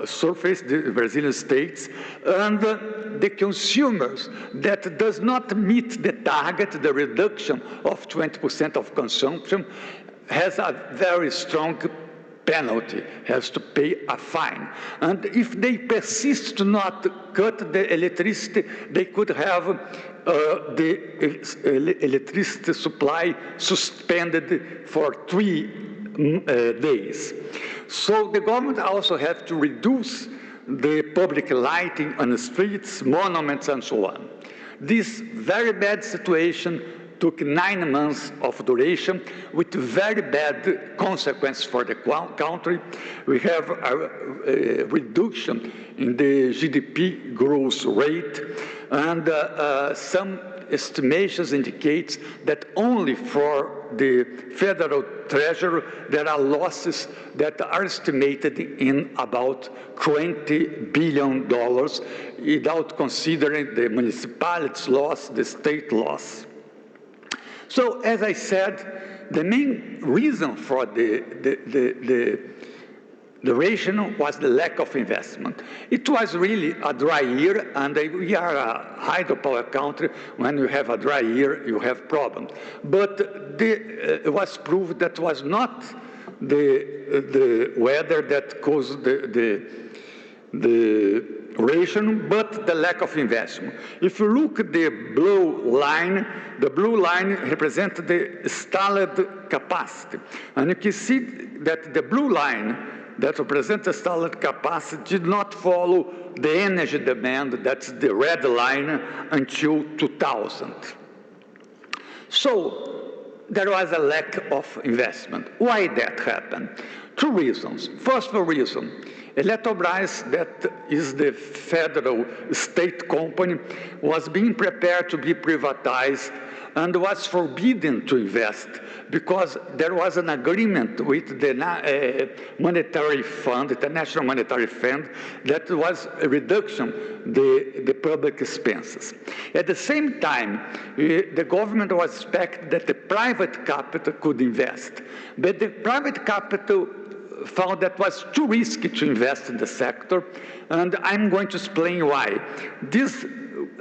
surface, the Brazilian states, and the consumers that does not meet the target, the reduction of 20% of consumption, has a very strong penalty, has to pay a fine. And if they persist to not cut the electricity, they could have the electricity supply suspended for 3 days. So the government also has to reduce the public lighting on the streets, monuments, and so on. This very bad situation took 9 months of duration with very bad consequences for the country. We have a reduction in the GDP growth rate, and some estimations indicate that only for the federal treasury there are losses that are estimated in about $20 billion without considering the municipalities' loss, the state loss. So, as I said, the main reason for the rationing was the lack of investment. It was really a dry year, and we are a hydropower country. When you have a dry year, you have problems. But it was proved that was not the weather that caused the rationing, but the lack of investment. If you look at the blue line represents the installed capacity. And you can see that the blue line that represents the installed capacity did not follow the energy demand, that's the red line, until 2000. So there was a lack of investment. Why that happened? 2 reasons. First reason, Eletrobras, that is the federal state company, was being prepared to be privatized and was forbidden to invest because there was an agreement with the monetary fund, the National Monetary Fund, that was a reduction the public expenses. At the same time, the government was expecting that the private capital could invest, but the private capital found that was too risky to invest in the sector, and I'm going to explain why. This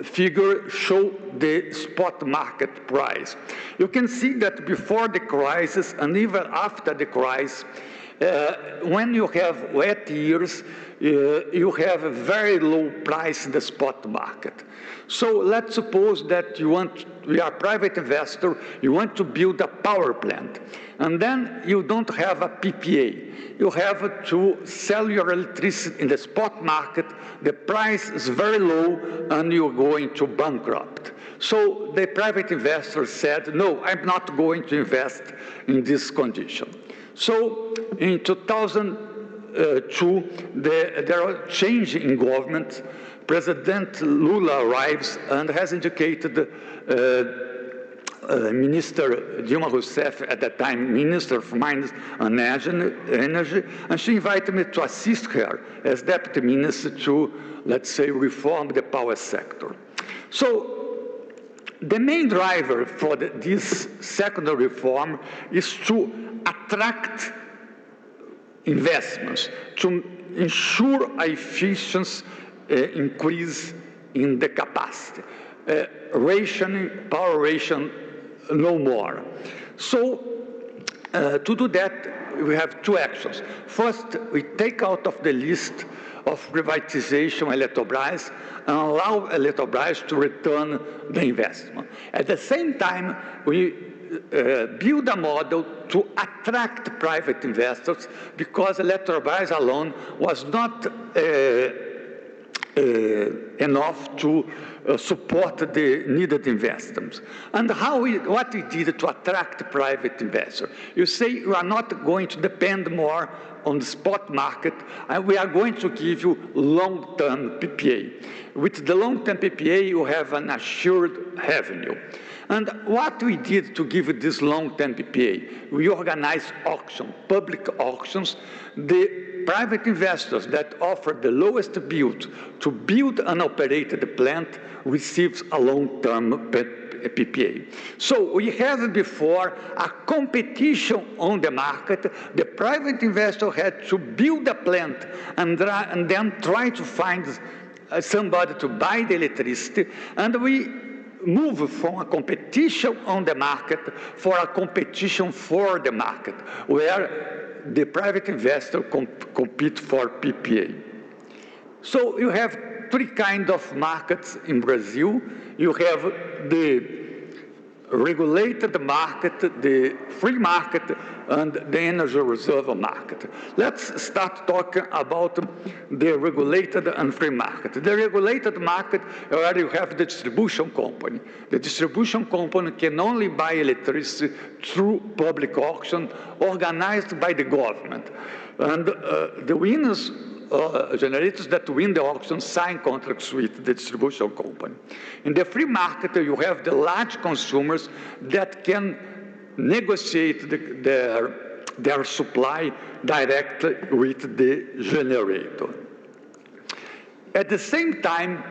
figure shows the spot market price. You can see that before the crisis and even after the crisis, when you have wet years, you have a very low price in the spot market. So let's suppose that you are a private investor, you want to build a power plant, and then you don't have a PPA. You have to sell your electricity in the spot market, the price is very low, and you're going to bankrupt. So the private investor said, no, I'm not going to invest in this condition. So in 2002, there was a change in government. President Lula arrives and has indicated Minister Dilma Rousseff, at that time Minister of Mines and Energy, and she invited me to assist her as Deputy Minister to, let's say, reform the power sector. So the main driver for this secondary reform is to attract investments, to ensure efficiency increase in the capacity. Rationing, power ration, no more. So to do that, we have 2 actions. First, we take out of the list of privatization Eletrobras and allow Eletrobras to return the investment. At the same time, we build a model to attract private investors because Eletrobras alone was not enough to support the needed investments. And what we did to attract private investors. You say we are not going to depend more on the spot market, and we are going to give you long-term PPA. With the long-term PPA, you have an assured revenue. And what we did to give this long-term PPA, we organized auctions, public auctions. The private investors that offer the lowest bid to build and operate the plant receives a long-term PPA. So we have before a competition on the market. The private investor had to build a plant and then try to find somebody to buy the electricity, and we move from a competition on the market for a competition for the market, where the private investor compete for PPA. So you have three kinds of markets in Brazil. You have the regulated market, the free market, and the energy reserve market. Let's start talking about the regulated and free market. The regulated market, where you have the distribution company. The distribution company can only buy electricity through public auction organized by the government. And the winners, generators that win the auction sign contracts with the distribution company. In the free market, you have the large consumers that can negotiate their supply directly with the generator. At the same time,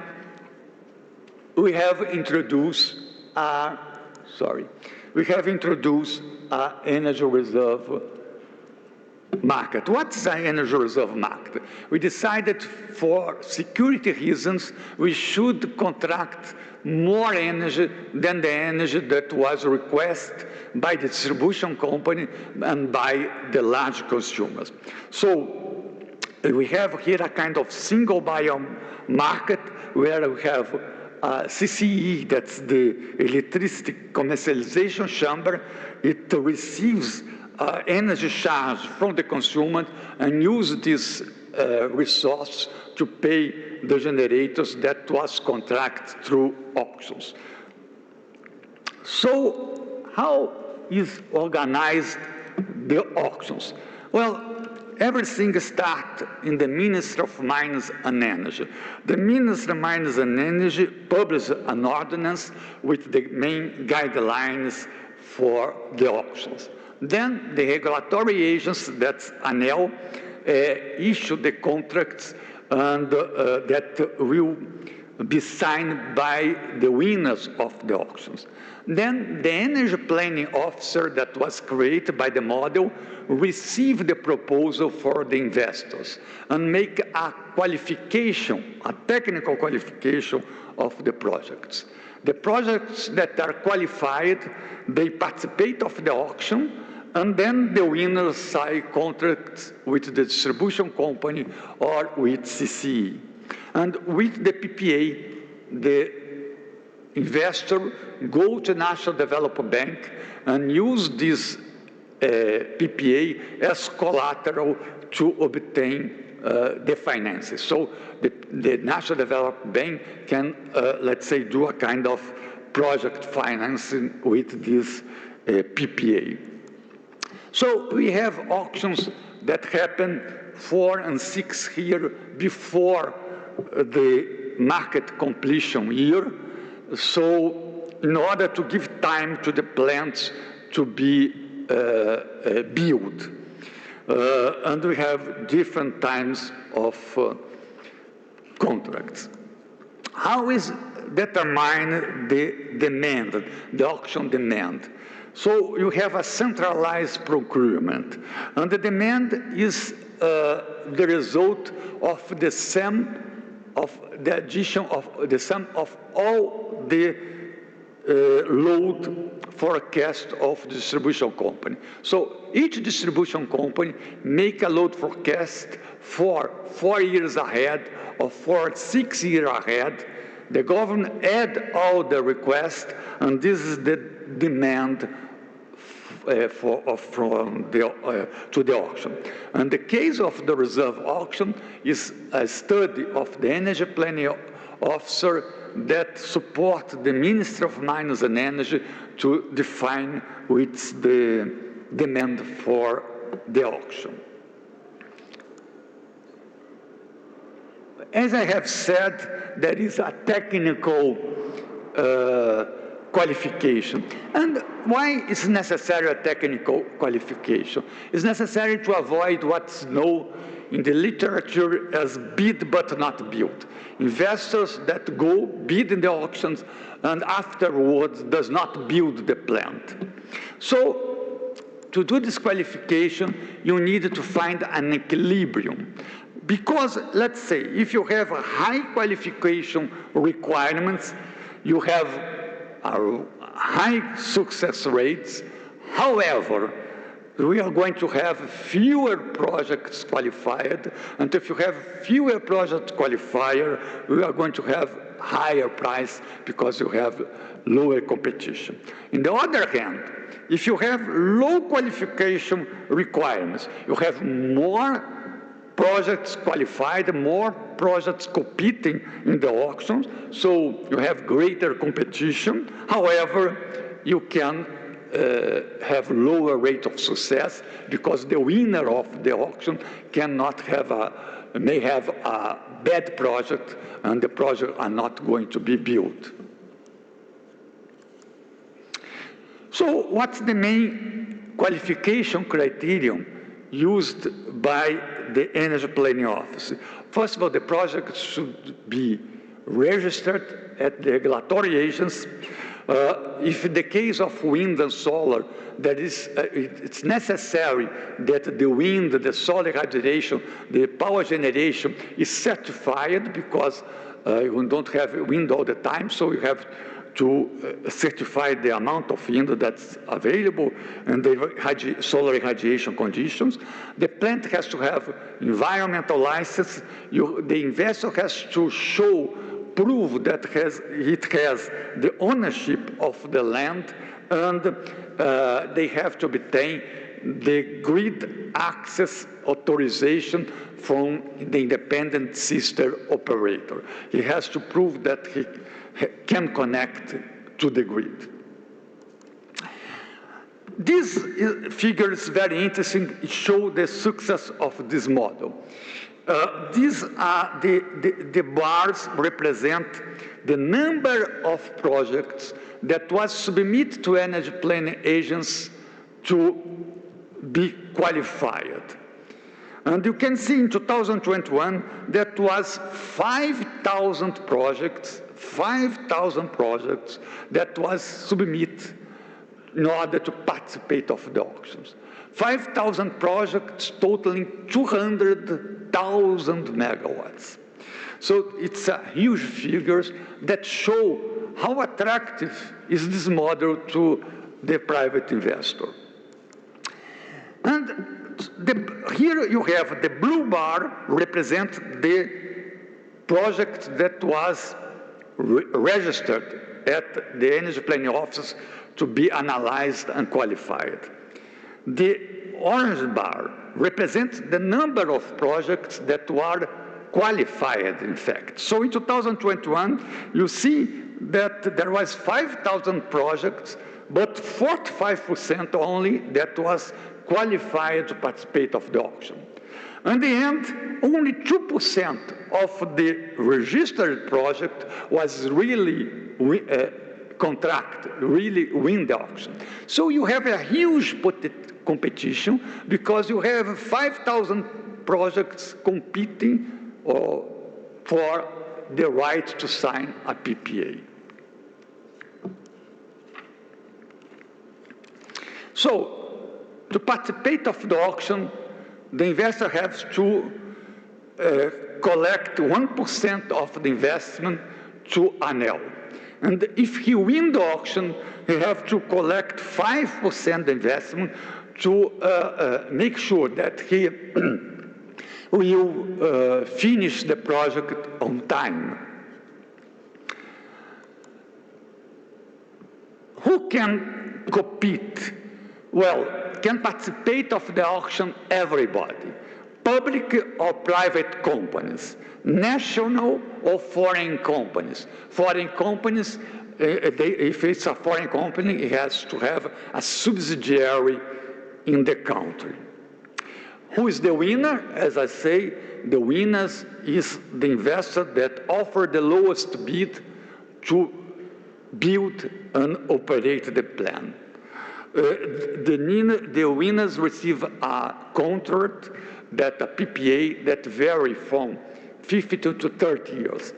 we have introduced energy reserve market. What's an energy reserve market? We decided for security reasons we should contract more energy than the energy that was requested by the distribution company and by the large consumers. So we have here a kind of single buyer market where we have CCE, that's the electricity commercialization chamber. It receives energy charge from the consumer and use this resource to pay the generators that was contracted through auctions. So how is organized the auctions? Well, everything starts in the Ministry of Mines and Energy. The Ministry of Mines and Energy published an ordinance with the main guidelines for the auctions. Then the regulatory agents, that's ANEEL, issue the contracts and that will be signed by the winners of the auctions. Then the energy planning officer that was created by the model receive the proposal for the investors and make a qualification, a technical qualification of the projects. The projects that are qualified, they participate of the auction, and then the winners sign contracts with the distribution company or with CCE. And with the PPA, the investor go to National Development Bank and use this PPA as collateral to obtain the finances. So the National Development Bank can, let's say, do a kind of project financing with this PPA. So we have auctions that happen 4 and 6 years before the market completion year. So in order to give time to the plants to be built. And we have different times of contracts. How is determined the demand, the auction demand? So you have a centralized procurement, and the demand is the result of the sum of the addition of the sum of all the load forecast of the distribution company. So each distribution company make a load forecast for 4 years ahead or for 6 years ahead. The government add all the requests, and this is the demand to the auction. And the case of the reserve auction is a study of the energy planning officer that support the Ministry of Mines and Energy to define what's the demand for the auction. As I have said, there is a technical qualification. And why is necessary a technical qualification? It's necessary to avoid what's known in the literature as bid but not build. Investors that go bid in the auctions and afterwards does not build the plant. So to do this qualification, you need to find an equilibrium. Because let's say if you have a high qualification requirements, you have high success rates. However, we are going to have fewer projects qualified, and if you have fewer projects qualified, we are going to have higher price because you have lower competition. On the other hand, if you have low qualification requirements, you have more projects qualified, more projects competing in the auctions, so you have greater competition. However, you can have lower rate of success because the winner of the auction may have a bad project and the project are not going to be built. So what's the main qualification criterion used by the Energy Planning Office? First of all, the project should be registered at the regulatory agencies. If in the case of wind and solar, it's necessary that the wind, the solar radiation, the power generation is certified because you don't have wind all the time, so you have to certify the amount of wind that's available and the solar irradiation conditions. The plant has to have environmental license. The investor has to prove that it has the ownership of the land, and they have to obtain the grid access authorization from the independent sister operator. He has to prove that he can connect to the grid. This figure is very interesting. It shows the success of this model. These are the bars represent the number of projects that was submitted to energy planning agents to be qualified. And you can see in 2021, that was 5,000 projects that was submitted in order to participate of the auctions. 5,000 projects totaling 200,000 megawatts. So it's a huge figures that show how attractive is this model to the private investor. And here you have the blue bar represent the project that was registered at the Energy Planning Office to be analyzed and qualified. The orange bar represents the number of projects that were qualified, in fact. So in 2021, you see that there was 5,000 projects, but 45% only that was qualified to participate of the auction. In the end, only 2% of the registered project was really really win the auction. So you have a huge competition because you have 5,000 projects competing for the right to sign a PPA. So to participate of the auction, the investor has to collect 1% of the investment to ANEL. And if he wins the auction, he has to collect 5% investment to make sure that he will finish the project on time. Who can compete Well, can participate of the auction everybody, public or private companies, national or foreign companies. Foreign companies, if it's a foreign company, it has to have a subsidiary in the country. Who is the winner? As I say, the winner is the investor that offered the lowest bid to build and operate the plant. The winners receive a contract, that a PPA that vary from 15 to 30 years.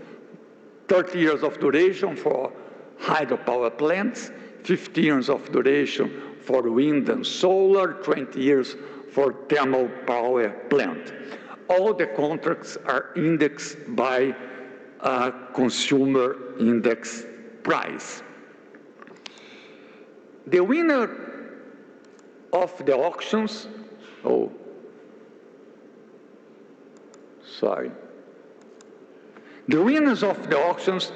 30 years of duration for hydropower plants, 15 years of duration for wind and solar, 20 years for thermal power plant. All the contracts are indexed by a consumer index price. The winner of the auctions, the winners of the auctions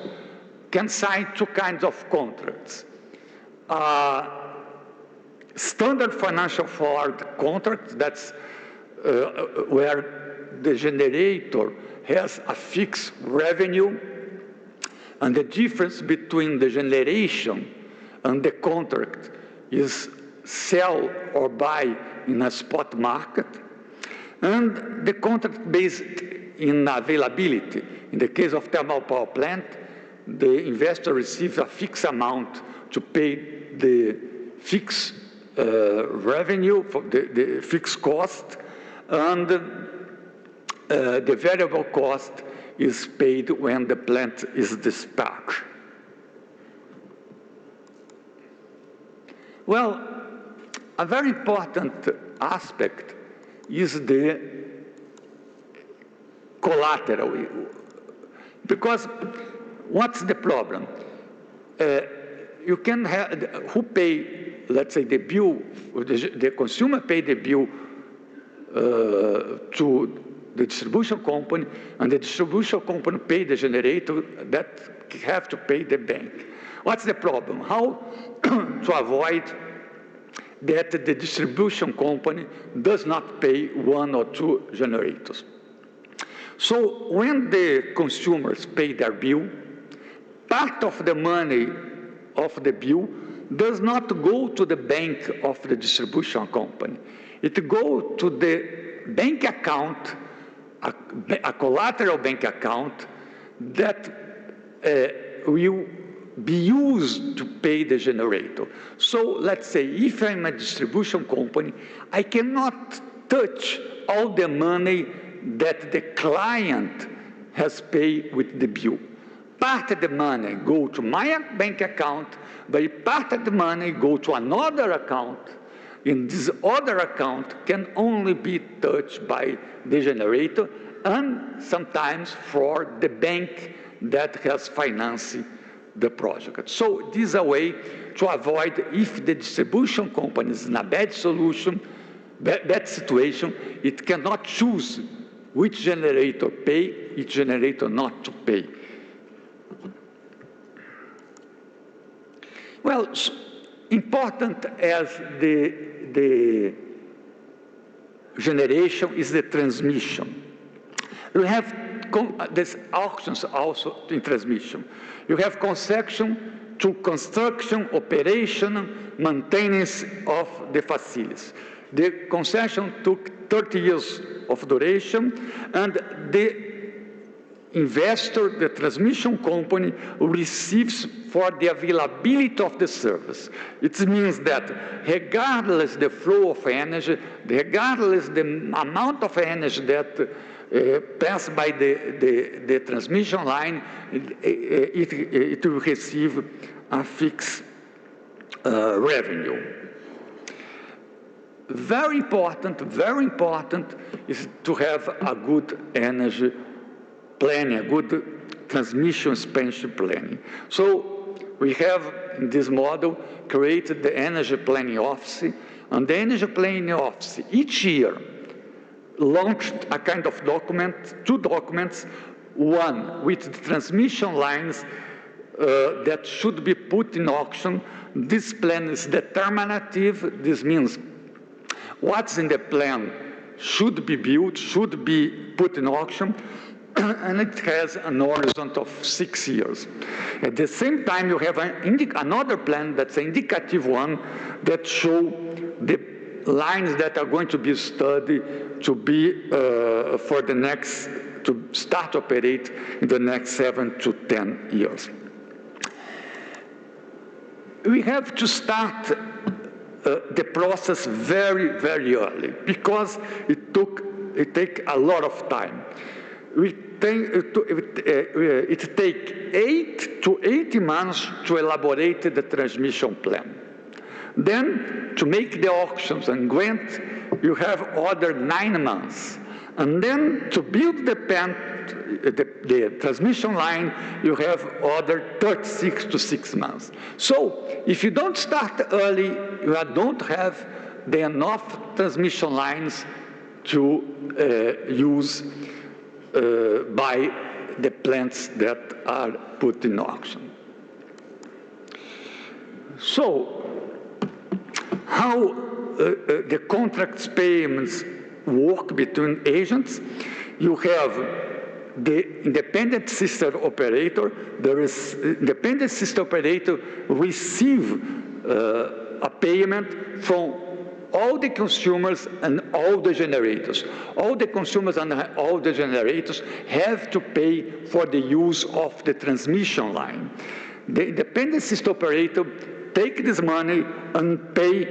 can sign two kinds of contracts. Standard financial forward contract, that's where the generator has a fixed revenue, and the difference between the generation and the contract is sell or buy in a spot market, and the contract based in availability. In the case of thermal power plant, the investor receives a fixed amount to pay the fixed revenue, for the fixed cost, and the variable cost is paid when the plant is dispatched. Well, a very important aspect is the collateral. Because what's the problem? You can have, who pay, let's say, the bill, the consumer pay the bill to the distribution company, and the distribution company pay the generator that have to pay the bank. What's the problem? How to avoid that the distribution company does not pay one or two generators? So when the consumers pay their bill, part of the money of the bill does not go to the bank of the distribution company. It goes to the bank account, a collateral bank account that will be used to pay the generator. So let's say if I'm a distribution company, I cannot touch all the money that the client has paid with the bill. Part of the money go to my bank account, but part of the money go to another account, and this other account can only be touched by the generator and sometimes for the bank that has financed the project. So this is a way to avoid, if the distribution company is in a bad situation, it cannot choose which generator pay, which generator not to pay. Well, important as the generation is the transmission. We have these auctions also in transmission. You have concession to construction, operation, maintenance of the facilities. The concession took 30 years of duration, and the investor, the transmission company, receives for the availability of the service. It means that regardless the flow of energy, regardless the amount of energy that passed by the transmission line, it will receive a fixed revenue. Very important is to have a good energy planning, a good transmission expansion planning. So we have, in this model, created the Energy Planning Office, and the Energy Planning Office each year launched a kind of document, two documents, one with the transmission lines that should be put in auction. This plan is determinative. This means what's in the plan should be built, should be put in auction, and it has an horizon of 6 years. At the same time, you have another plan that's an indicative one that show the lines that are going to be studied to be for the next, to start operate in the next 7 to 10 years. We have to start the process very, very early because it takes a lot of time. It takes 8 to 18 months to elaborate the transmission plan. Then, to make the auctions and grant, you have other 9 months. And then, to build the transmission line, you have other 36 to 6 months. So, if you don't start early, you don't have enough transmission lines to use by the plants that are put in auction. So, how the contracts payments work between agents? You have the independent system operator. The independent system operator receive a payment from all the consumers and all the generators. All the consumers and all the generators have to pay for the use of the transmission line. The independent system operator take this money and pay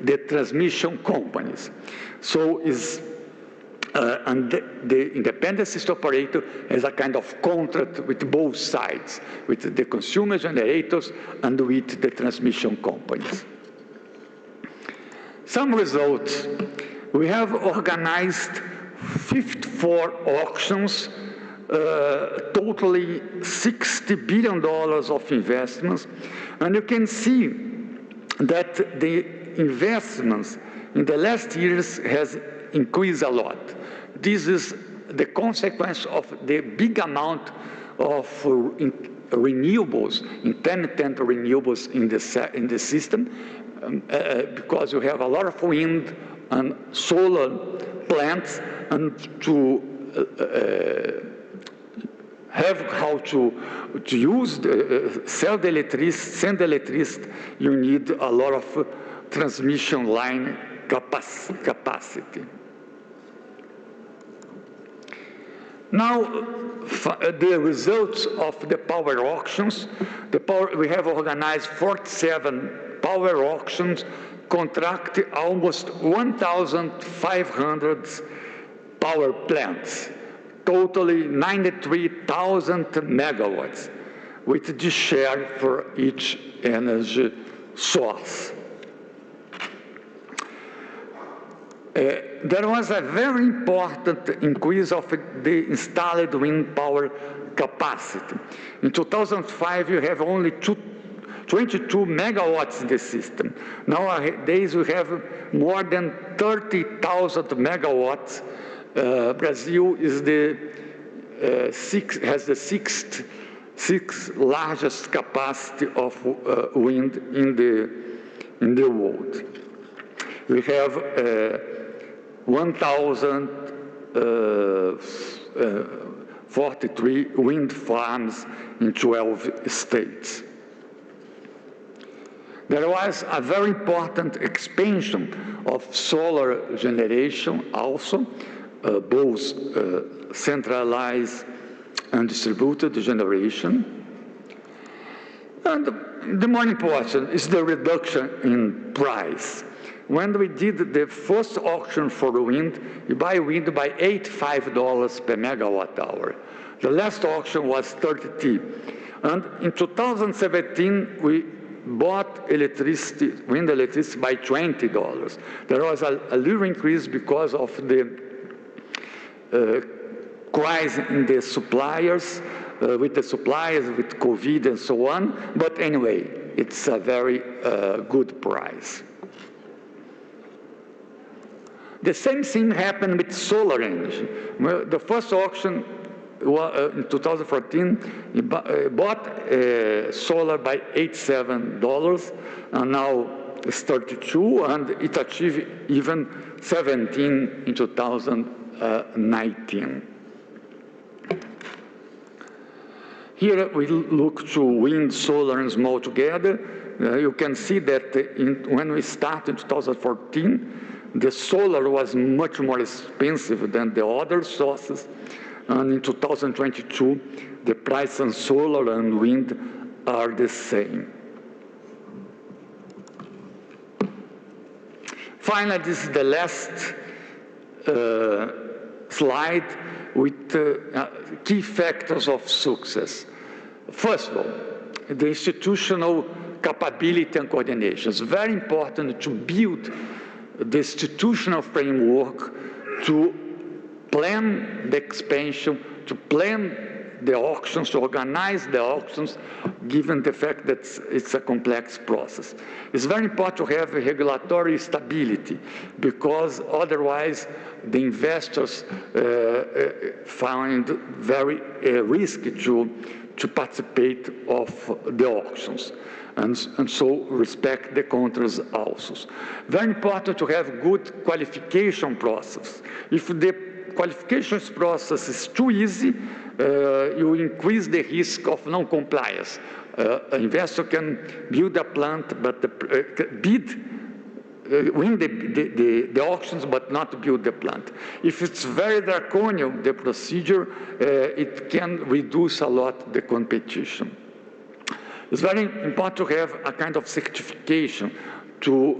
the transmission companies. So and the independent system operator has a kind of contract with both sides, with the consumer generators and with the transmission companies. Some results. We have organized 54 auctions, totally $60 billion of investments. And you can see that the investments in the last years has increased a lot. This is the consequence of the big amount of renewables, intermittent renewables in the system, because you have a lot of wind and solar plants, and to have how to use send the electricity, you need a lot of transmission line capacity. Now, the results of the power auctions. We have organized 47 power auctions, contract almost 1,500 power plants, totally 93,000 megawatts, with the share for each energy source. There was a very important increase of the installed wind power capacity. In 2005, you have only 22 megawatts in the system. Nowadays, we have more than 30,000 megawatts. Brazil is has the sixth largest capacity of wind in the world. We have 1,043 wind farms in 12 states. There was a very important expansion of solar generation also, both centralized and distributed generation. And the more important is the reduction in price. When we did the first auction for wind, you buy wind by $85 per megawatt hour. The last auction was $32. And in 2017, we bought wind electricity by $20. There was a little increase because of the crisis in the suppliers, with COVID and so on. But anyway, it's a very good price. The same thing happened with solar energy. The first auction in 2014, he bought solar by $87, and now it's 32, and it achieved even 17 in 2019. Here we look to wind, solar, and small together. You can see that when we started in 2014, the solar was much more expensive than the other sources. And in 2022, the price on solar and wind are the same. Finally, this is the last slide with key factors of success. First of all, the institutional capability and coordination. It's very important to build the institutional framework to plan the expansion, to plan the auctions, to organize the auctions, given the fact that it's a complex process. It's very important to have a regulatory stability, because otherwise the investors find very risky to participate of the auctions. And so respect the contracts also. Very important to have good qualification process. If the qualification process is too easy, you increase the risk of non-compliance. An investor can build a plant, but win the auctions, but not build the plant. If it's very draconian, the procedure, it can reduce a lot the competition. It's very important to have a kind of certification to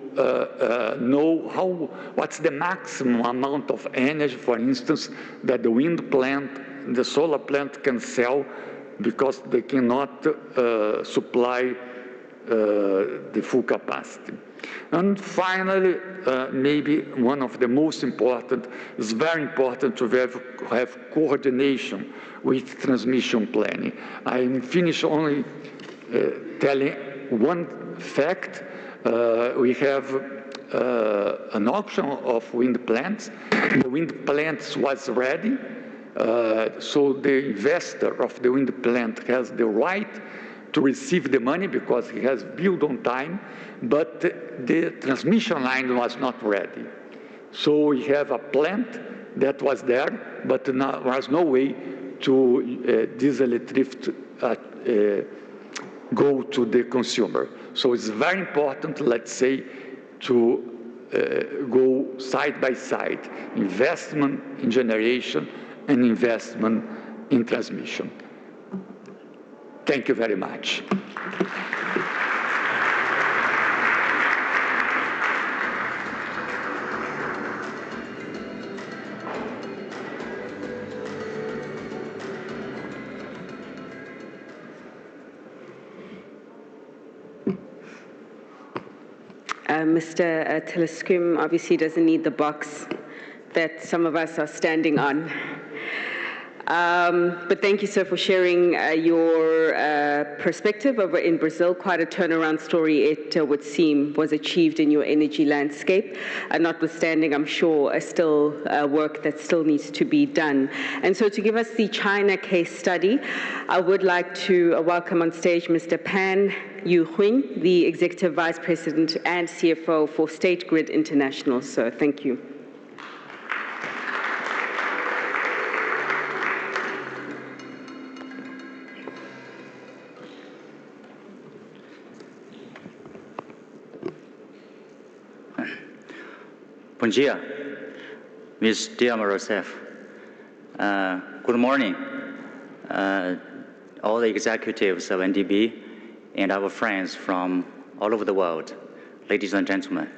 know what's the maximum amount of energy, for instance, that the wind plant, the solar plant can sell, because they cannot supply the full capacity. And finally, maybe one of the most important, it's very important to have coordination with transmission planning. I'm finished only telling one fact. We have an auction of wind plants. The wind plants was ready, so the investor of the wind plant has the right to receive the money because he has built on time, but the transmission line was not ready. So we have a plant that was there, but there was no way to diesel electricity go to the consumer. So it's very important, let's say, to go side by side, investment in generation and investment in transmission. Thank you very much. Mr. Telescrim obviously doesn't need the box that some of us are standing on. But thank you, sir, for sharing your perspective over in Brazil. Quite a turnaround story, it would seem, was achieved in your energy landscape, notwithstanding, I'm sure, still work that still needs to be done. And so to give us the China case study, I would like to welcome on stage Mr. Pan Yu-Huing, the Executive Vice President and CFO for State Grid International. Sir, thank you. Bom dia, Ms. Dilma Rousseff. Good morning, all the executives of NDB and our friends from all over the world, ladies and gentlemen.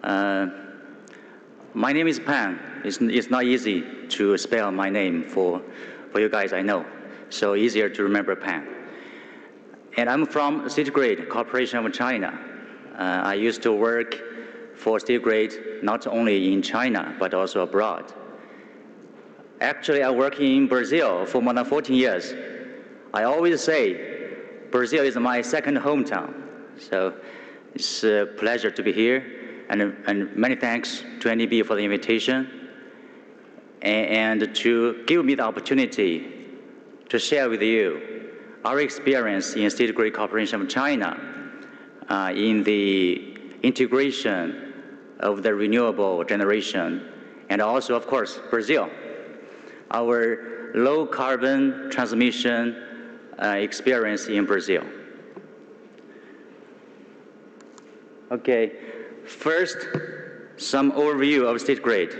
My name is Pan. It's not easy to spell my name for you guys, I know, so easier to remember Pan. And I'm from State Grid Corporation of China. I used to work for State Grid not only in China, but also abroad. Actually, I work in Brazil for more than 14 years. I always say Brazil is my second hometown. So it's a pleasure to be here, and many thanks to NEB for the invitation. and to give me the opportunity to share with you our experience in State Grid Corporation of China in the integration of the renewable generation, and also, of course, Brazil, our low carbon transmission experience in Brazil. Okay, first, some overview of State Grid.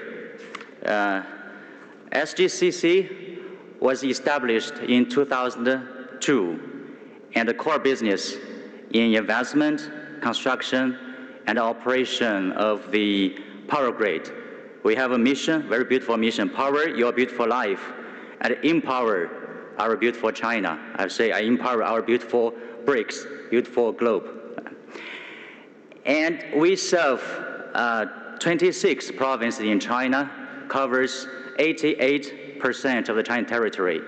SGCC was established in 2002, and the core business in investment, construction, and operation of the power grid. We have a mission, very beautiful mission: power your beautiful life, and empower our beautiful China. I say I empower our beautiful BRICS, beautiful globe. And we serve 26 provinces in China, covers 88% of the China territory,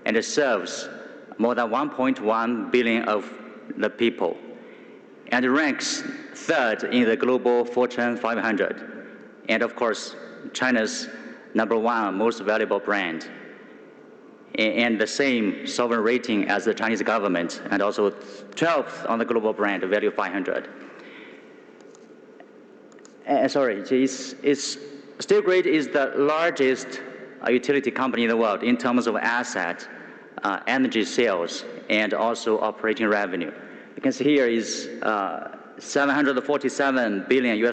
and it serves more than 1.1 billion of the people, and ranks third in the global Fortune 500. And of course, China's #1 most valuable brand, and the same sovereign rating as the Chinese government, and also 12th on the global brand value 500. State Grid is the largest utility company in the world in terms of asset, energy sales, and also operating revenue. You can see here is $747 billion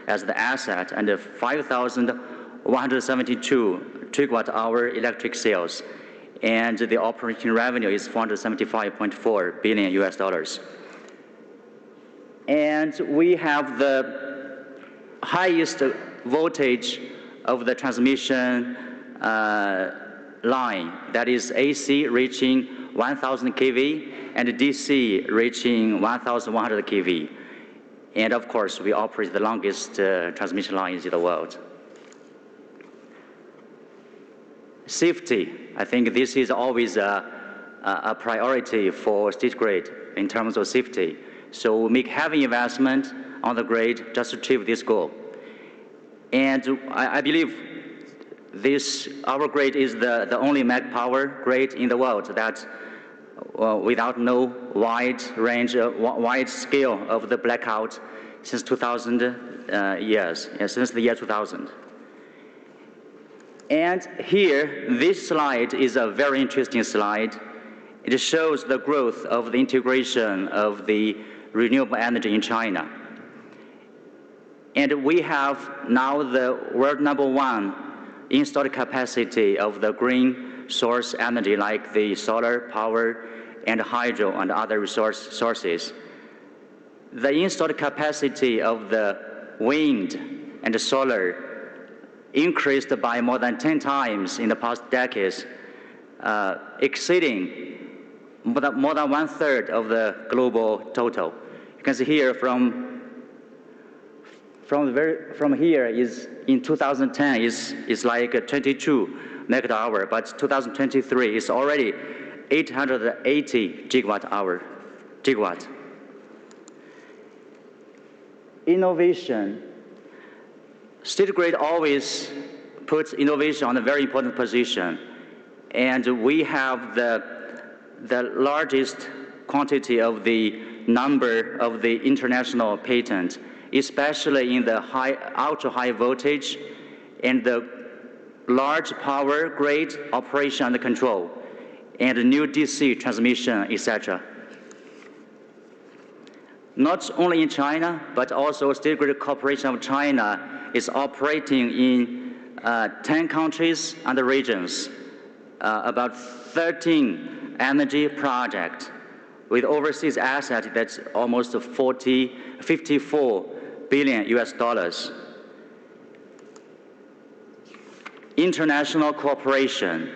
as the asset, and 5,172 gigawatt-hour electric sales, and the operating revenue is $475.4 billion. And we have the highest voltage of the transmission line, that is AC reaching 1,000 kV and DC reaching 1,100 kV. And of course, we operate the longest transmission lines in the world. Safety, I think this is always a priority for State Grid in terms of safety. So we make heavy investment on the grid just to achieve this goal. And I believe our grid is the only MAC power grid in the world that without no wide scale of the blackout since 2000 years, since the year 2000. And here, this slide is a very interesting slide. It shows the growth of the integration of the renewable energy in China. And we have now the world #1 installed capacity of the green source energy, like the solar power and hydro and other sources. The installed capacity of the wind and the solar increased by more than 10 times in the past decades, exceeding more than 1/3 of the global total. You can see here from here is in 2010 is like 22 megawatt hour, but 2023 is already 880 gigawatt. Innovation. State Grid always puts innovation on a very important position, and we have the largest quantity of the number of the international patents, especially in the ultra-high voltage and the large power grid operation and control, and new DC transmission, etc. Not only in China, but also State Grid Corporation of China is operating in 10 countries and regions, about 13 energy projects with overseas assets that's almost 54 billion US dollars. International cooperation.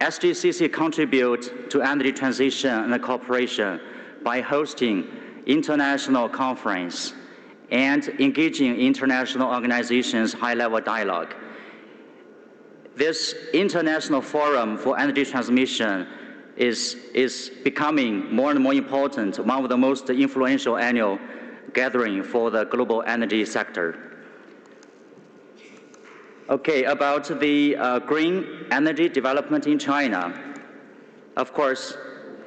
SGCC contributes to energy transition and cooperation by hosting international conference and engaging international organizations' high-level dialogue. This international forum for energy transmission is becoming more and more important, one of the most influential annual gathering for the global energy sector. Okay, about the green energy development in China. Of course,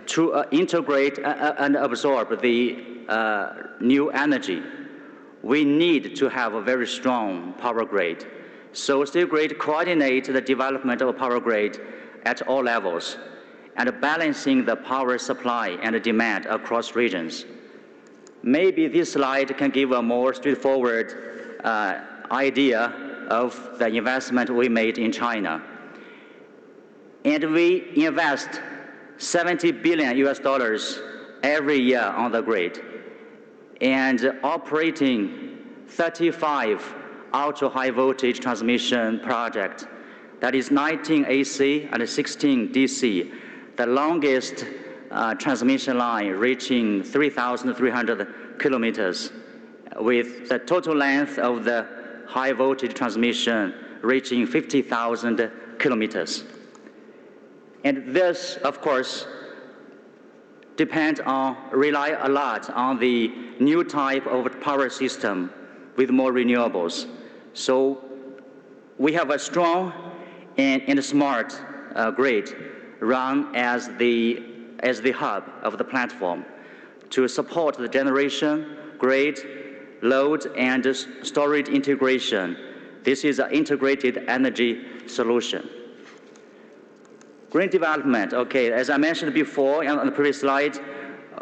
to integrate and absorb the new energy, we need to have a very strong power grid. So State Grid coordinate the development of a power grid at all levels and balancing the power supply and demand across regions. Maybe this slide can give a more straightforward idea of the investment we made in China. And we invest $70 billion every year on the grid and operating 35 ultra-high voltage transmission projects. That is 19 AC and 16 DC, the longest transmission line reaching 3,300 kilometers, with the total length of the high voltage transmission reaching 50,000 kilometers. And this, of course, rely a lot on the new type of power system with more renewables. So we have a strong and smart grid run as the hub of the platform to support the generation, grid, load, and storage integration. This is an integrated energy solution. Green development, okay, as I mentioned before on the previous slide,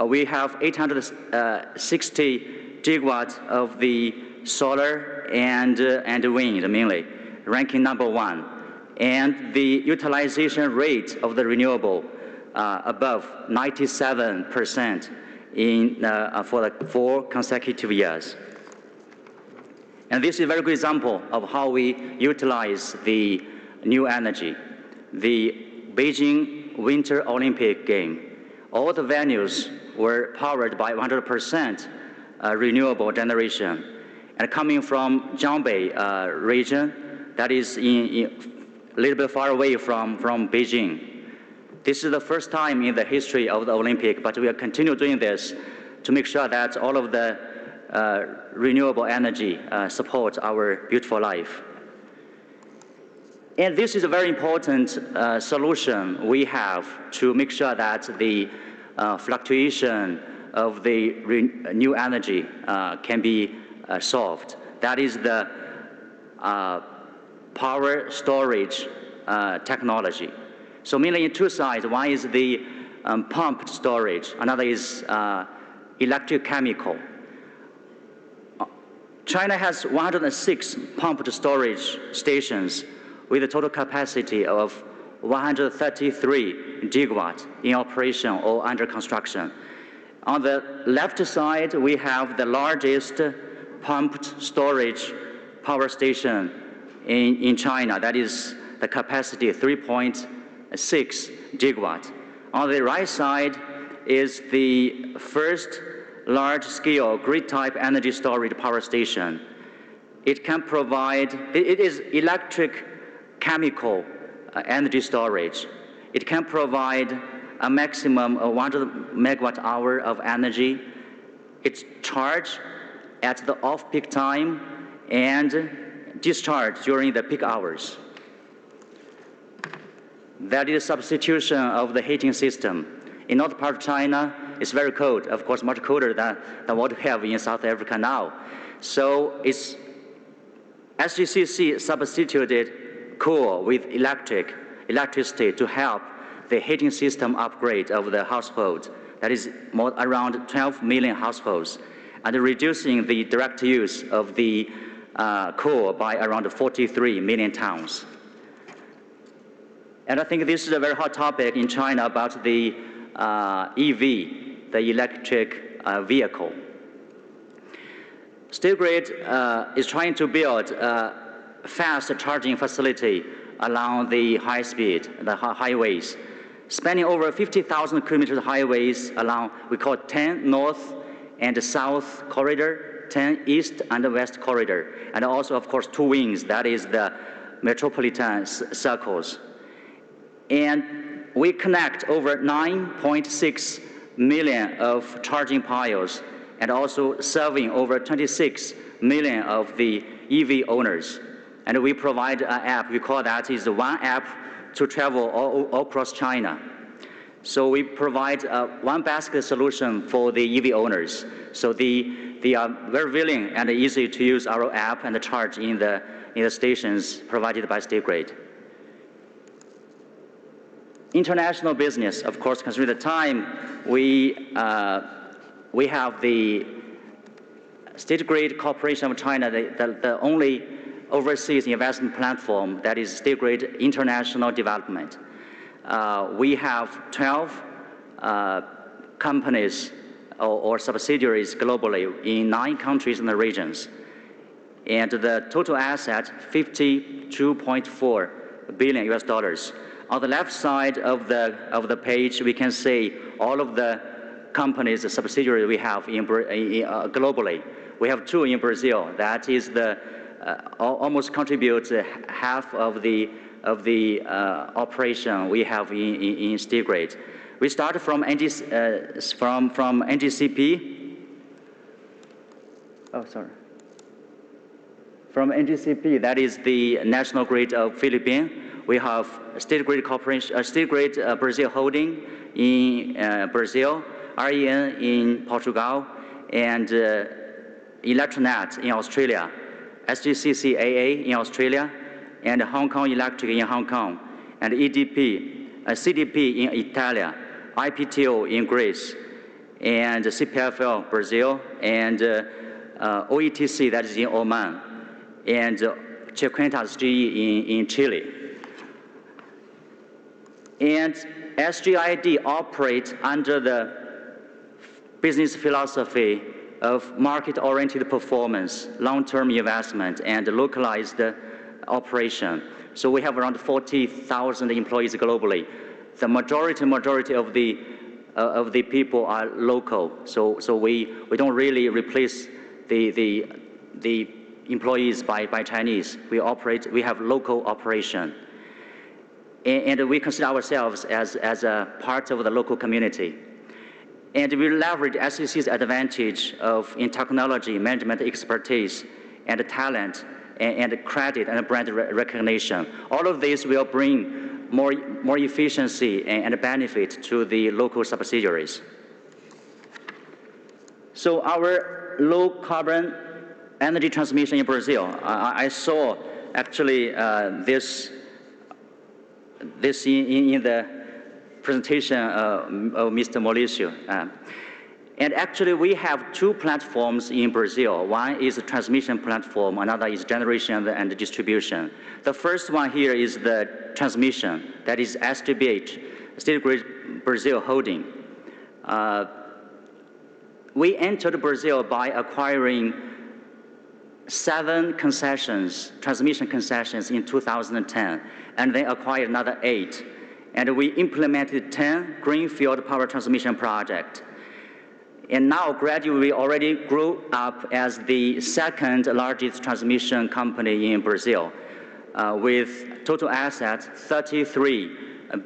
we have 860 gigawatts of the solar and wind mainly, ranking #1. And the utilization rate of the renewable above 97% for the 4 consecutive years. And this is a very good example of how we utilize the new energy. The Beijing Winter Olympic Game, all the venues were powered by 100% renewable generation. And coming from Jiangbei region, that is a little bit far away from Beijing. This is the first time in the history of the Olympic, but we will continue doing this to make sure that all of the renewable energy supports our beautiful life. And this is a very important solution we have to make sure that the fluctuation of the new energy can be solved. That is the power storage technology. So mainly in 2 sides. One is the pumped storage. Another is electrochemical. China has 106 pumped storage stations with a total capacity of 133 gigawatts in operation or under construction. On the left side, we have the largest pumped storage power station in China. That is the capacity 3.6 gigawatts. On the right side is the first large-scale grid-type energy storage power station. It can provide, it is electric chemical energy storage. It can provide a maximum of 100 megawatt hour of energy. It's charged at the off-peak time and discharged during the peak hours. That is substitution of the heating system. In north part of China, it's very cold, of course, much colder than what we have in South Africa now. So it's SGCC substituted coal with electricity to help the heating system upgrade of the household. That is around 12 million households, and reducing the direct use of the coal by around 43 million tons. And I think this is a very hot topic in China about the EV, the electric vehicle. State Grid is trying to build a fast charging facility along the highways, spanning over 50,000 kilometers of highways along, we call 10 north and south corridor, 10 east and west corridor, and also, of course, 2 wings, that is the metropolitan circles. And we connect over 9.6 million of charging piles and also serving over 26 million of the EV owners. And we provide an app, we call that is one app to travel all across China. So we provide one basket solution for the EV owners. So they are very willing and easy to use our app and charge in the stations provided by State Grid. International business, of course, considering the time, we have the State Grid Corporation of China, the only overseas investment platform that is State Grid International Development. We have 12 companies or subsidiaries globally in 9 countries and regions. And the total asset, $52.4 billion US dollars. On the left side of the page, we can see all of the companies, the subsidiaries we have globally. We have 2 in Brazil. That is almost contributes half of the operation we have in State Grid. We started from NGCP. Oh, sorry. From NGCP, that is the National Grid of Philippines. We have State Grid Corporation, State Grid Brazil Holding in Brazil, REN in Portugal, and Electronet in Australia, SGCCAA in Australia, and Hong Kong Electric in Hong Kong, and CDP in Italy, IPTO in Greece, and CPFL Brazil, and OETC that is in Oman, and Chiquentas GE in Chile. And SGID operates under the business philosophy of market-oriented performance, long-term investment, and localized operation. So we have around 40,000 employees globally. The majority of the people are local. So we don't really replace the employees by Chinese. We have local operation. And we consider ourselves as a part of the local community. And we leverage SEC's advantage in technology, management expertise, and talent, and credit and brand recognition. All of this will bring more efficiency and benefit to the local subsidiaries. So our low carbon energy transmission in Brazil, I saw actually this in the presentation of Mr. Mauricio. And actually, we have 2 platforms in Brazil. One is a transmission platform, another is generation and distribution. The first one here is the transmission, that is SGBH, State Grid Brazil Holding. We entered Brazil by acquiring 7 concessions, transmission concessions in 2010, and then acquired another 8. And we implemented 10 greenfield power transmission projects. And now, gradually, we already grew up as the 2nd largest transmission company in Brazil, with total assets 33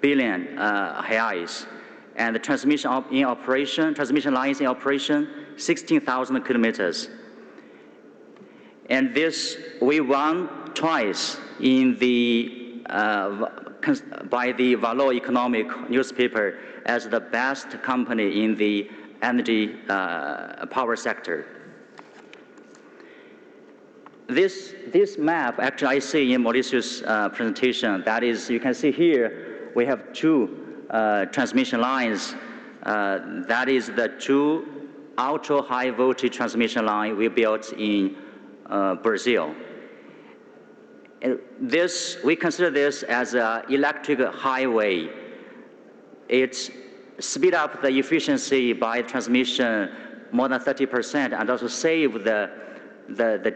billion reais, and the transmission lines in operation 16,000 kilometers. And this we won twice in by the Valor Economic newspaper as the best company in the energy power sector. This map, actually I see in Mauricio's presentation, that is, you can see here, we have 2 transmission lines. That is the 2 ultra high voltage transmission line we built in Brazil. We consider this as an electric highway. It speed up the efficiency by transmission more than 30%, and also save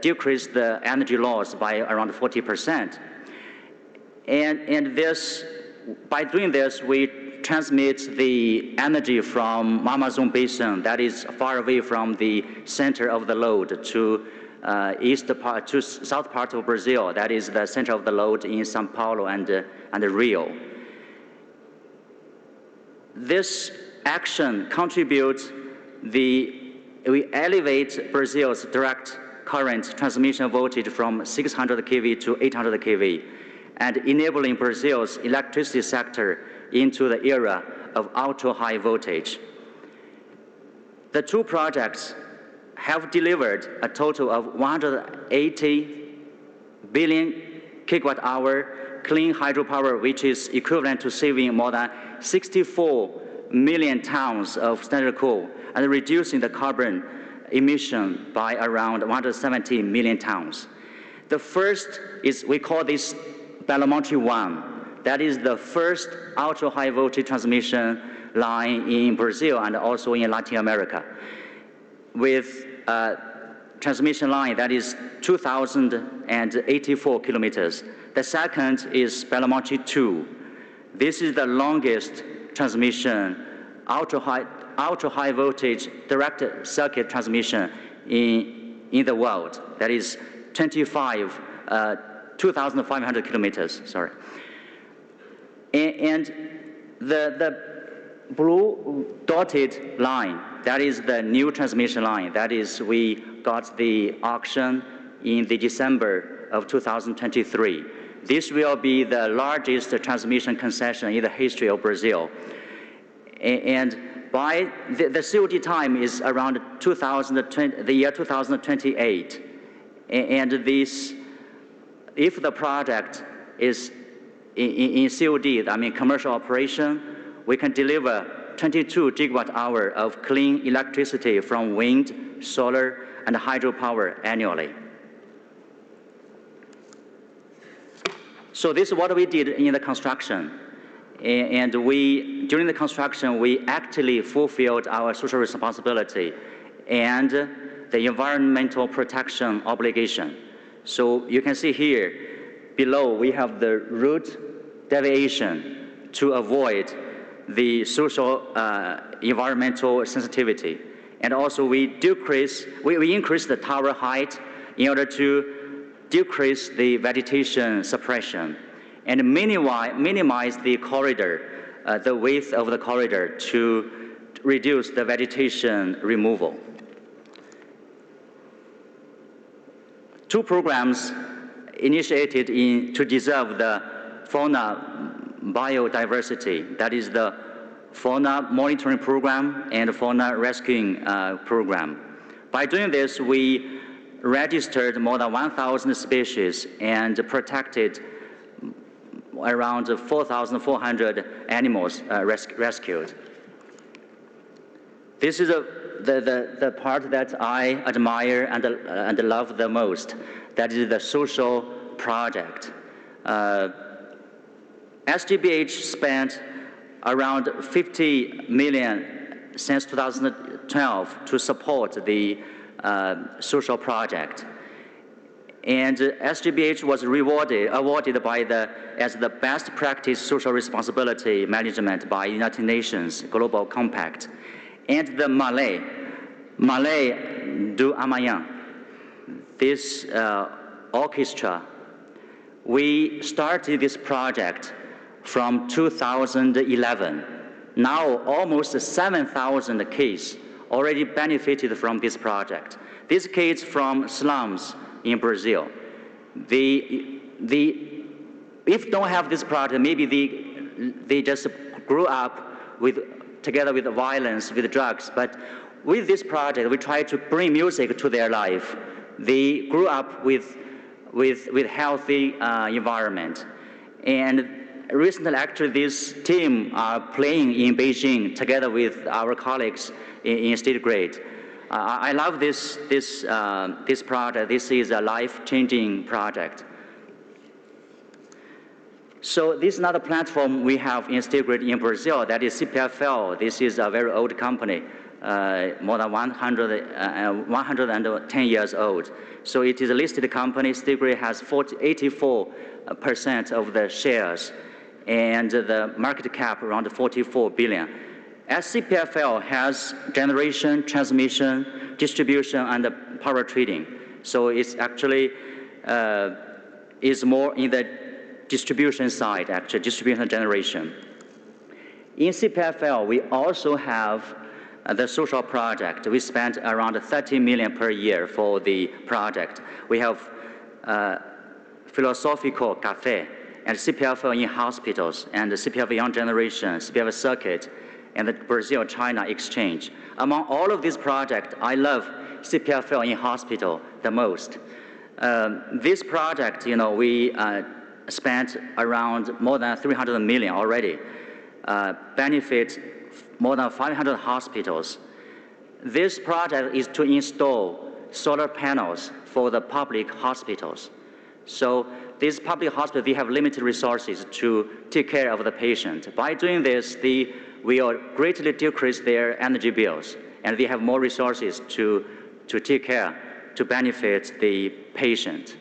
decrease the energy loss by around 40%. And by doing this, we transmit the energy from Amazon basin that is far away from the center of the load to south part of Brazil, that is the center of the load in São Paulo and Rio. This action contributes we elevate Brazil's direct current transmission voltage from 600 kV to 800 kV, and enabling Brazil's electricity sector into the era of ultra-high voltage. The two projects have delivered a total of 180 billion kilowatt-hour clean hydropower, which is equivalent to saving more than 64 million tons of standard coal and reducing the carbon emission by around 170 million tons. The first is, we call this Belo 1. That is the first ultra-high voltage transmission line in Brazil and also in Latin America, with a transmission line that is 2,084 kilometers. The second is Belo 2. This is the longest transmission, ultra-high voltage direct circuit transmission in the world. That is 2,500 kilometers, sorry. And the blue dotted line, that is the new transmission line. That is, we got the auction in the December of 2023. This will be the largest transmission concession in the history of Brazil. And by the COD time is around the year 2028. And this, if the project is in COD, I mean commercial operation, we can deliver 22 gigawatt-hour of clean electricity from wind, solar, and hydropower annually. So this is what we did in the construction. And during the construction, we actually fulfilled our social responsibility and the environmental protection obligation. So you can see here, below, we have the route deviation to avoid the social environmental sensitivity. And also we increase the tower height in order to decrease the vegetation suppression and minimize the corridor, the width of the corridor to reduce the vegetation removal. Two programs initiated to preserve the fauna biodiversity. That is the fauna monitoring program and fauna rescuing program. By doing this, we registered more than 1,000 species and protected around 4,400 animals rescued. This is the part that I admire and love the most. That is the social project. SGBH spent around 50 million since 2012 to support the social project. And SGBH was awarded as the best practice social responsibility management by United Nations Global Compact. And the Malay du Amayan, this orchestra, we started this project from 2011. Now almost 7,000 kids already benefited from this project. These kids from slums in Brazil, if don't have this project, maybe they just grew up together with violence, with drugs. But with this project, we try to bring music to their life. They grew up with healthy environment. And recently, actually, this team are playing in Beijing together with our colleagues in state grade. I love this project. This is a life-changing project. So this is another platform we have in state grade in Brazil. That is CPFL. This is a very old company, more than 110 years old. So it is a listed company. State grade has 84% of the shares, and the market cap around 44 billion. SCPFL has generation, transmission, distribution, and power trading. So it's actually is more in the distribution side, actually, distribution and generation. In CPFL, we also have the social project. We spent around 30 million per year for the project. We have philosophical cafe and CPF in hospitals and the CPF Young Generation, CPF Circuit, and the Brazil-China exchange. Among all of these projects, I love CPF in hospital the most. This project, we spent around more than 300 million already, benefits more than 500 hospitals. This project is to install solar panels for the public hospitals. So these public hospitals, they have limited resources to take care of the patient. By doing this, they will greatly decrease their energy bills, and they have more resources to take care, to benefit the patient.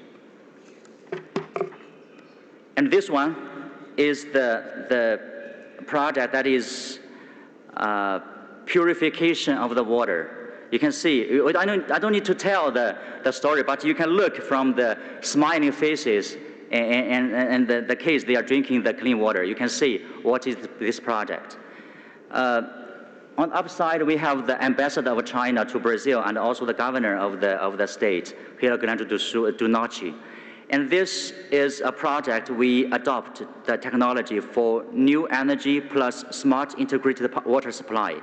And this one is the project that is purification of the water. You can see, I don't need to tell the story, but you can look from the smiling faces and the case they are drinking the clean water. You can see what is this project. On the upside, we have the ambassador of China to Brazil and also the governor of the state, Rio Grande do Norte. And this is a project we adopt the technology for new energy plus smart integrated water supply,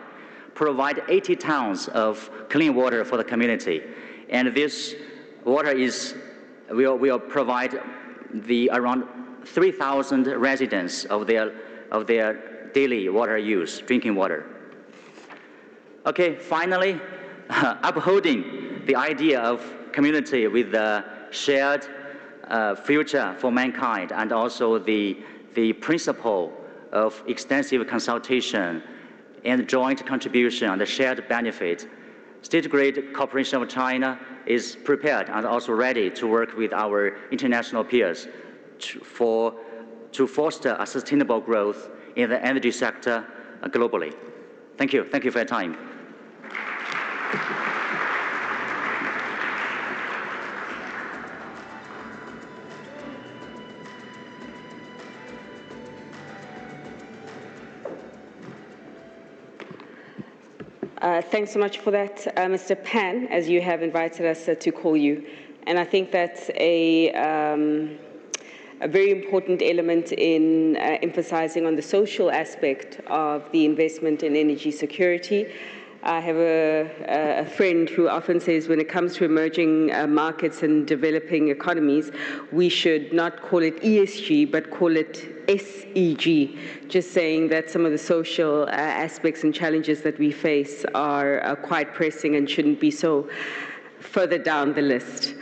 provide 80 tons of clean water for the community. And this water will provide around 3,000 residents of their daily water use, drinking water. Okay, finally, upholding the idea of community with the shared future for mankind, and also the principle of extensive consultation and joint contribution and the shared benefit. State-Grid Corporation of China is prepared and also ready to work with our international peers to foster a sustainable growth in the energy sector globally. Thank you. Thank you for your time. Thanks so much for that, Mr. Pan, as you have invited us to call you. And I think that's a very important element in emphasizing on the social aspect of the investment in energy security. I have a friend who often says when it comes to emerging markets and developing economies, we should not call it ESG, but call it SEG, just saying that some of the social aspects and challenges that we face are quite pressing and shouldn't be so further down the list.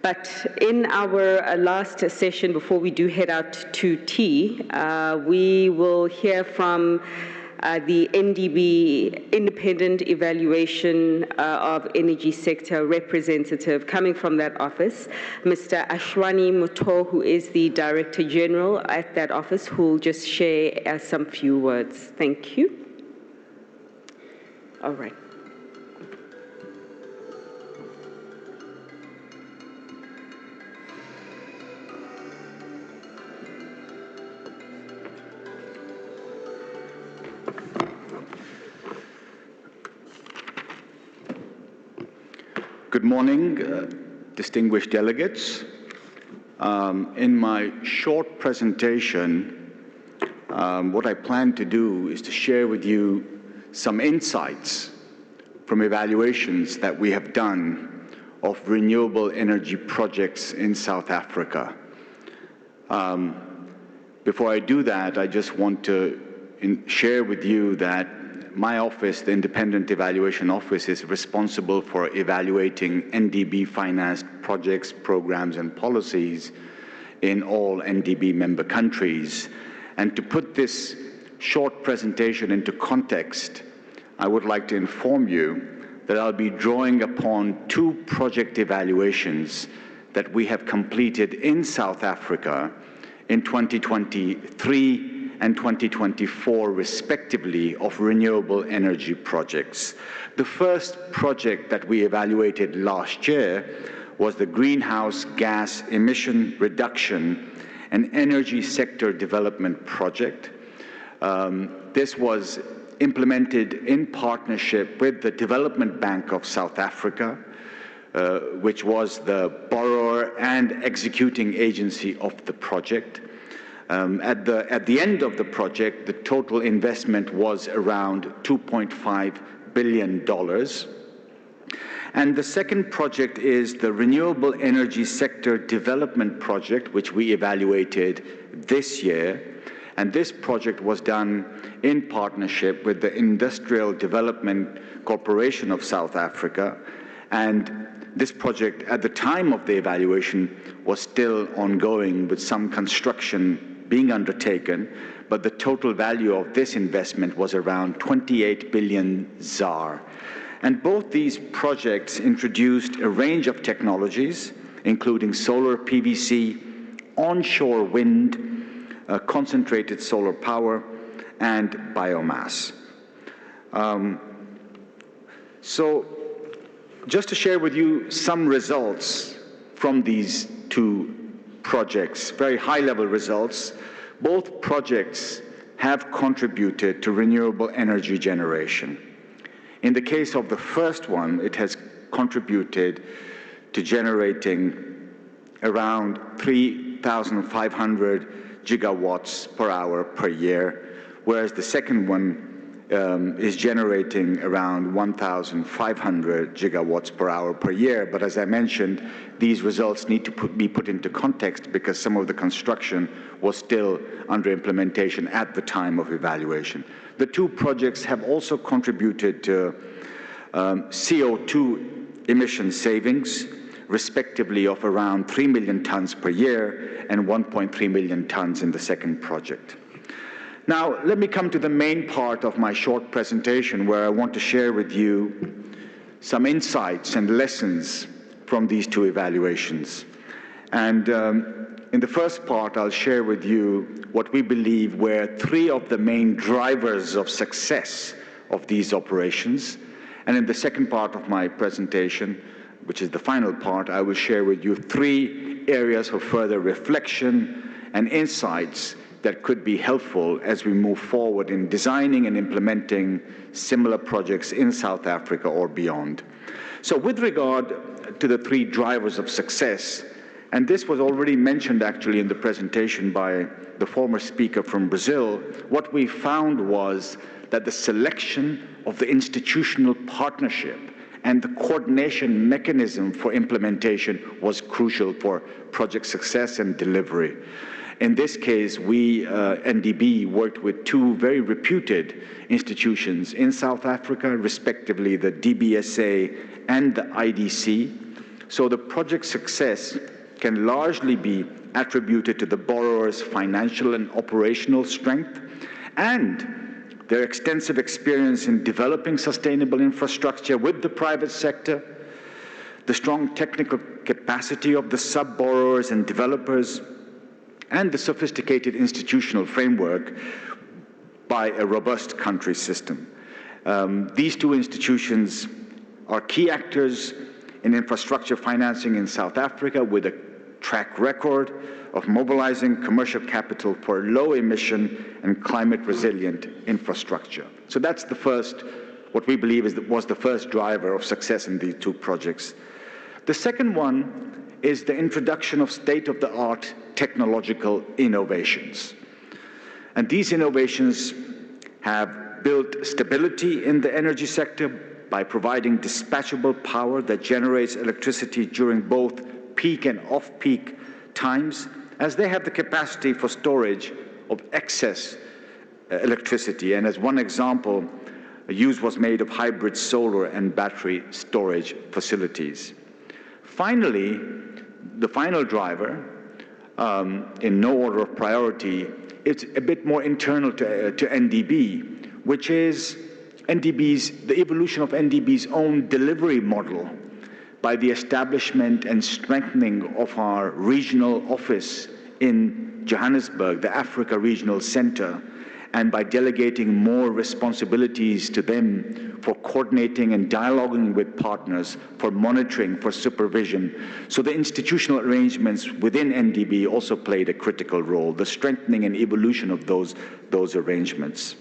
But in our last session, before we do head out to tea, we will hear from the NDB Independent Evaluation of Energy Sector representative coming from that office, Mr. Ashwani Muto, who is the Director General at that office, who will just share some few words. Thank you. All right. Good morning, distinguished delegates. In my short presentation, what I plan to do is to share with you some insights from evaluations that we have done of renewable energy projects in South Africa. Before I do that, I just want to share with you that my office, the Independent Evaluation Office, is responsible for evaluating NDB-financed projects, programs, and policies in all NDB member countries. And to put this short presentation into context, I would like to inform you that I'll be drawing upon 2 project evaluations that we have completed in South Africa in 2023 and 2024, respectively, of renewable energy projects. The first project that we evaluated last year was the Greenhouse Gas Emission Reduction and Energy Sector Development Project. This was implemented in partnership with the Development Bank of South Africa, which was the borrower and executing agency of the project. At the end of the project, the total investment was around $2.5 billion. And the second project is the Renewable Energy Sector Development Project, which we evaluated this year. And this project was done in partnership with the Industrial Development Corporation of South Africa. And this project, at the time of the evaluation, was still ongoing with some construction being undertaken, but the total value of this investment was around 28 billion ZAR. And both these projects introduced a range of technologies, including solar PVC, onshore wind, concentrated solar power, and biomass. So just to share with you some results from these two projects, very high-level results. Both projects have contributed to renewable energy generation. In the case of the first one, it has contributed to generating around 3,500 gigawatts per hour per year, whereas the second one is generating around 1,500 gigawatts per hour per year. But as I mentioned, these results need to be put into context because some of the construction was still under implementation at the time of evaluation. The two projects have also contributed to CO2 emission savings, respectively of around 3 million tons per year and 1.3 million tons in the second project. Now, let me come to the main part of my short presentation where I want to share with you some insights and lessons from these two evaluations. And in the first part, I'll share with you what we believe were three of the main drivers of success of these operations. And in the second part of my presentation, which is the final part, I will share with you three areas of further reflection and insights that could be helpful as we move forward in designing and implementing similar projects in South Africa or beyond. So with regard to the three drivers of success, and this was already mentioned actually in the presentation by the former speaker from Brazil, what we found was that the selection of the institutional partnership and the coordination mechanism for implementation was crucial for project success and delivery. In this case, we, NDB, worked with two very reputed institutions in South Africa, respectively the DBSA and the IDC. So the project success can largely be attributed to the borrower's financial and operational strength and their extensive experience in developing sustainable infrastructure with the private sector, the strong technical capacity of the sub-borrowers and developers, and the sophisticated institutional framework by a robust country system. These two institutions are key actors in infrastructure financing in South Africa with a track record of mobilizing commercial capital for low-emission and climate-resilient infrastructure. So that's the first, what we believe was the first driver of success in these two projects. The second one is the introduction of state-of-the-art technological innovations. And these innovations have built stability in the energy sector by providing dispatchable power that generates electricity during both peak and off-peak times, as they have the capacity for storage of excess electricity. And as one example, use was made of hybrid solar and battery storage facilities. Finally, the final driver, in no order of priority, it's a bit more internal to NDB, which is the evolution of NDB's own delivery model by the establishment and strengthening of our regional office in Johannesburg, the Africa Regional Center, and by delegating more responsibilities to them for coordinating and dialoguing with partners, for monitoring, for supervision. So the institutional arrangements within NDB also played a critical role, the strengthening and evolution of those arrangements.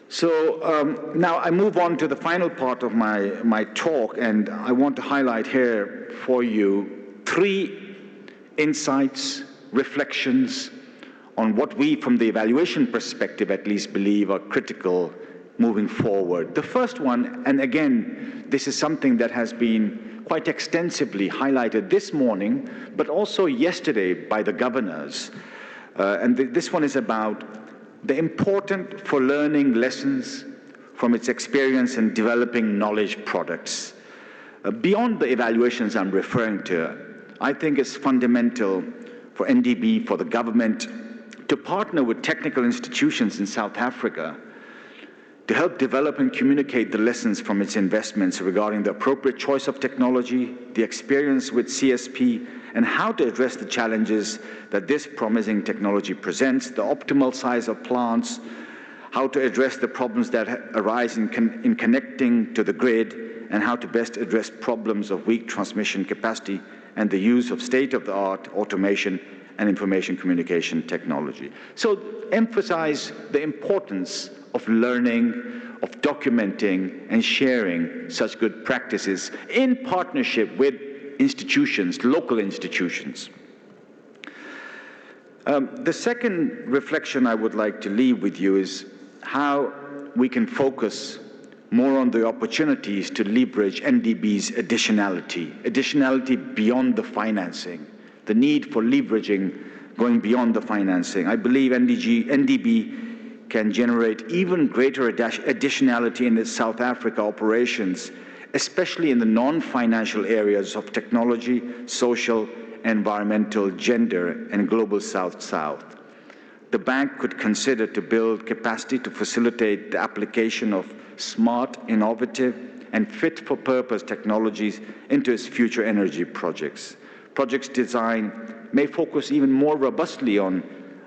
So now I move on to the final part of my talk, and I want to highlight here for you 3 insights, reflections on what we, from the evaluation perspective at least, believe are critical moving forward. The first one, and again, this is something that has been quite extensively highlighted this morning, but also yesterday by the governors, and this one is about the important for learning lessons from its experience in developing knowledge products. Beyond the evaluations I'm referring to, I think it's fundamental for NDB, for the government, to partner with technical institutions in South Africa to help develop and communicate the lessons from its investments regarding the appropriate choice of technology, the experience with CSP, and how to address the challenges that this promising technology presents, the optimal size of plants, how to address the problems that arise in connecting to the grid, and how to best address problems of weak transmission capacity and the use of state-of-the-art automation and information communication technology. So emphasize the importance of learning, of documenting and sharing such good practices in partnership with institutions, local institutions. The second reflection I would like to leave with you is how we can focus more on the opportunities to leverage NDB's additionality beyond the financing, the need for leveraging going beyond the financing. I believe NDB can generate even greater additionality in its South Africa operations, especially in the non-financial areas of technology, social, environmental, gender, and global South-South. The bank could consider to build capacity to facilitate the application of smart, innovative, and fit-for-purpose technologies into its future energy projects. Projects design may focus even more robustly on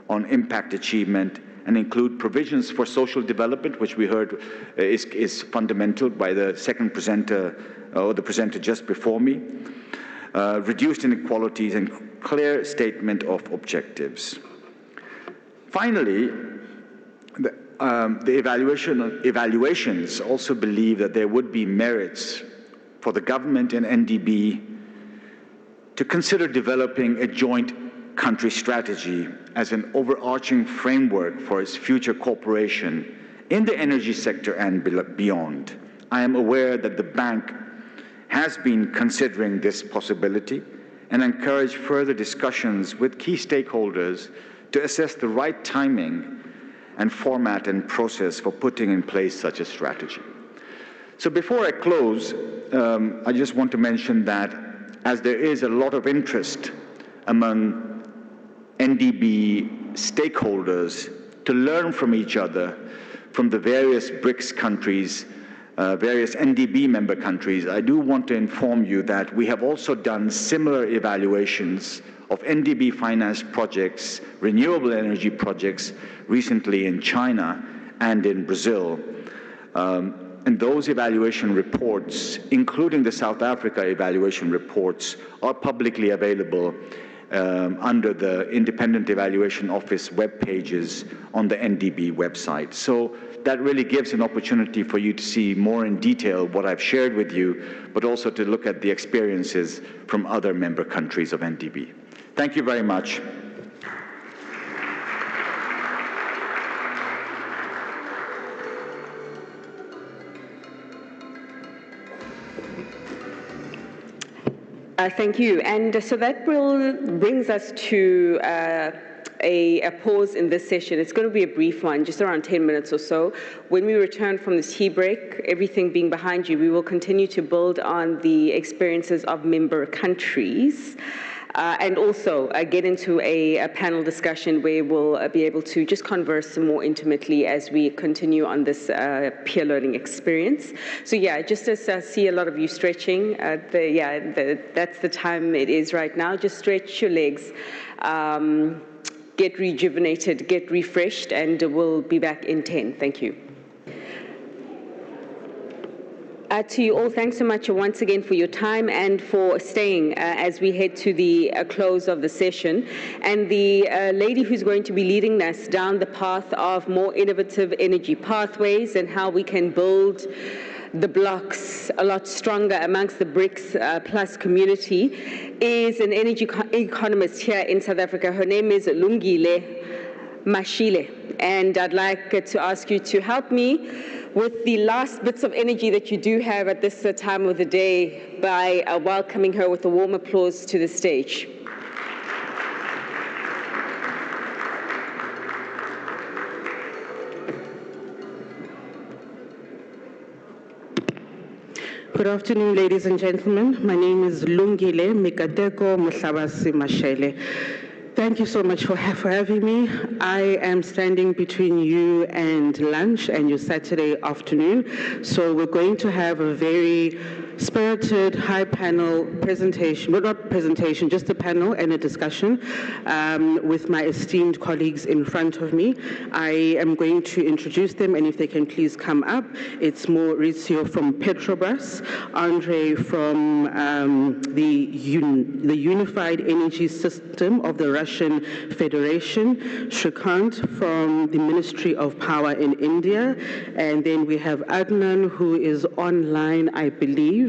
impact achievement and include provisions for social development, which we heard is fundamental by the second presenter, or the presenter just before me, reduced inequalities, and clear statement of objectives. Finally, the evaluations also believe that there would be merits for the government and NDB to consider developing a joint country strategy as an overarching framework for its future cooperation in the energy sector and beyond. I am aware that the bank has been considering this possibility and encourage further discussions with key stakeholders to assess the right timing and format and process for putting in place such a strategy. So before I close, I just want to mention that as there is a lot of interest among NDB stakeholders to learn from each other, from the various BRICS countries, various NDB member countries, I do want to inform you that we have also done similar evaluations of NDB financed projects, renewable energy projects, recently in China and in Brazil. And those evaluation reports, including the South Africa evaluation reports, are publicly available under the Independent Evaluation Office web pages on the NDB website. So that really gives an opportunity for you to see more in detail what I've shared with you, but also to look at the experiences from other member countries of NDB. Thank you very much. Thank you. And so that brings us to a pause in this session. It's going to be a brief one, just around 10 minutes or so. When we return from this tea break, everything being behind you, we will continue to build on the experiences of member countries. And also get into a panel discussion where we'll be able to just converse more intimately as we continue on this peer learning experience. So yeah, just as I see a lot of you stretching, that's the time it is right now. Just stretch your legs, get rejuvenated, get refreshed, and we'll be back in 10. Thank you. To you all, thanks so much once again for your time and for staying as we head to the close of the session. And the lady who's going to be leading us down the path of more innovative energy pathways and how we can build the blocks a lot stronger amongst the BRICS plus community is an energy economist here in South Africa. Her name is Lungile Mashatile. And I'd like to ask you to help me with the last bits of energy that you do have at this time of the day by welcoming her with a warm applause to the stage. Good afternoon, ladies and gentlemen. My name is Lungile Mikateko Musabasi Mashele. Thank you so much for having me. I am standing between you and lunch and your Saturday afternoon. So we're going to have a very spirited, high panel presentation, well, not presentation, just a panel and a discussion with my esteemed colleagues in front of me. I am going to introduce them, and if they can please come up. It's Maurizio from Petrobras, Andre from the Unified Energy System of the Russian Federation, Shrikant from the Ministry of Power in India, and then we have Adnan, who is online, I believe.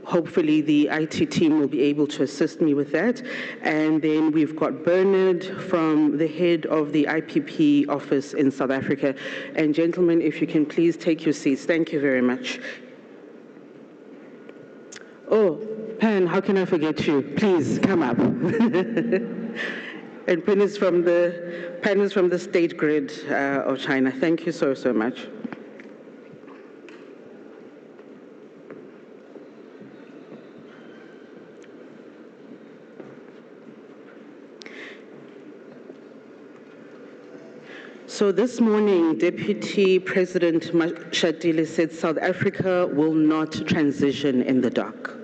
Hopefully the IT team will be able to assist me with that. And then we've got Bernard from the head of the IPP office in South Africa. And gentlemen, if you can please take your seats. Thank you very much. Oh, Pan, how can I forget you? Please come up. And Pan is from the State Grid of China. Thank you so much. So this morning, Deputy President Mashatile said South Africa will not transition in the dark.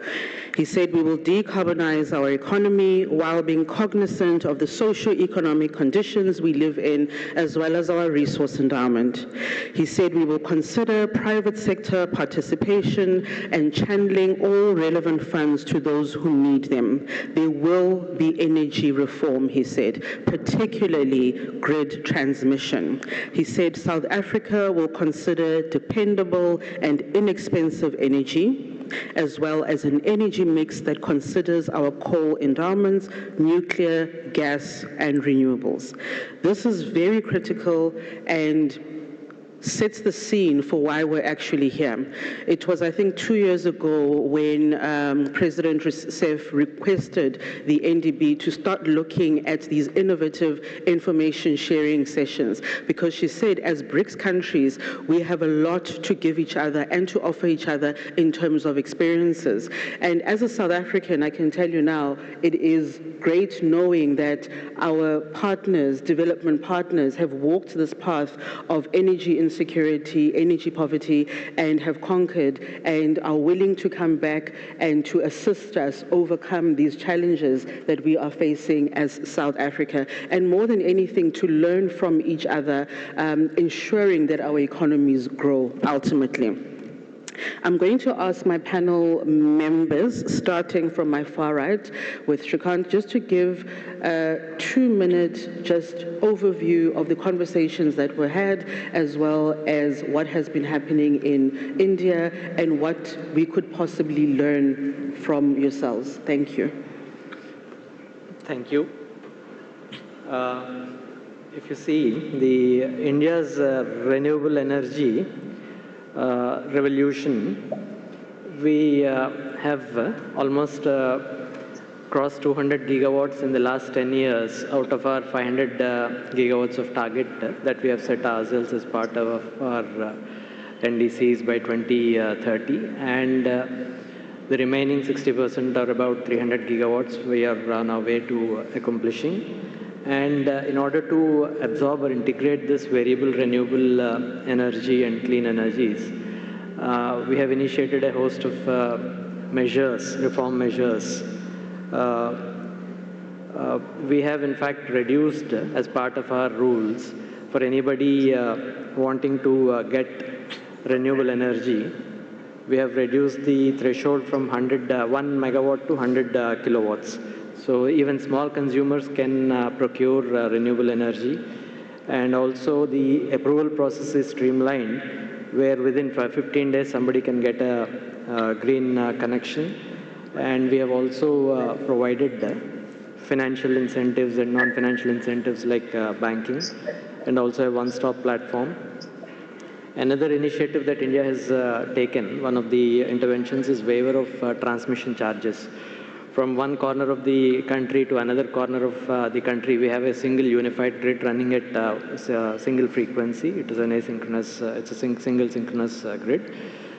He said we will decarbonize our economy while being cognizant of the socio-economic conditions we live in, as well as our resource endowment. He said we will consider private sector participation and channeling all relevant funds to those who need them. There will be energy reform, he said, particularly grid transmission. He said South Africa will consider dependable and inexpensive energy, as well as an energy mix that considers our coal endowments, nuclear, gas, and renewables. This is very critical and sets the scene for why we're actually here. It was, I think, 2 years ago when President Rousseff requested the NDB to start looking at these innovative information sharing sessions, because she said as BRICS countries, we have a lot to give each other and to offer each other in terms of experiences. And as a South African, I can tell you now, it is great knowing that our partners, development partners, have walked this path of energy insecurity, energy poverty, and have conquered and are willing to come back and to assist us overcome these challenges that we are facing as South Africa. And more than anything, to learn from each other, ensuring that our economies grow ultimately. I'm going to ask my panel members, starting from my far right with Shrikant, just to give a 2-minute just overview of the conversations that were had, as well as what has been happening in India and what we could possibly learn from yourselves. Thank you. Thank you. If you see, India's renewable energy revolution, we have almost crossed 200 gigawatts in the last 10 years out of our 500 gigawatts of target that we have set ourselves as part of our NDCs by 2030. And the remaining 60% or about 300 gigawatts we are on our way to accomplishing. And in order to absorb or integrate this variable renewable energy and clean energies, we have initiated a host of measures, reform measures. We have in fact reduced, as part of our rules, for anybody wanting to get renewable energy, we have reduced the threshold from 1 megawatt to 100 kilowatts. So even small consumers can procure renewable energy. And also the approval process is streamlined, where within 15 days somebody can get a green connection. And we have also provided financial incentives and non-financial incentives like banking, and also a one-stop platform. Another initiative that India has taken, one of the interventions, is waiver of transmission charges. From one corner of the country to another corner of the country, we have a single unified grid running at single frequency. It is an asynchronous, it's a single synchronous grid.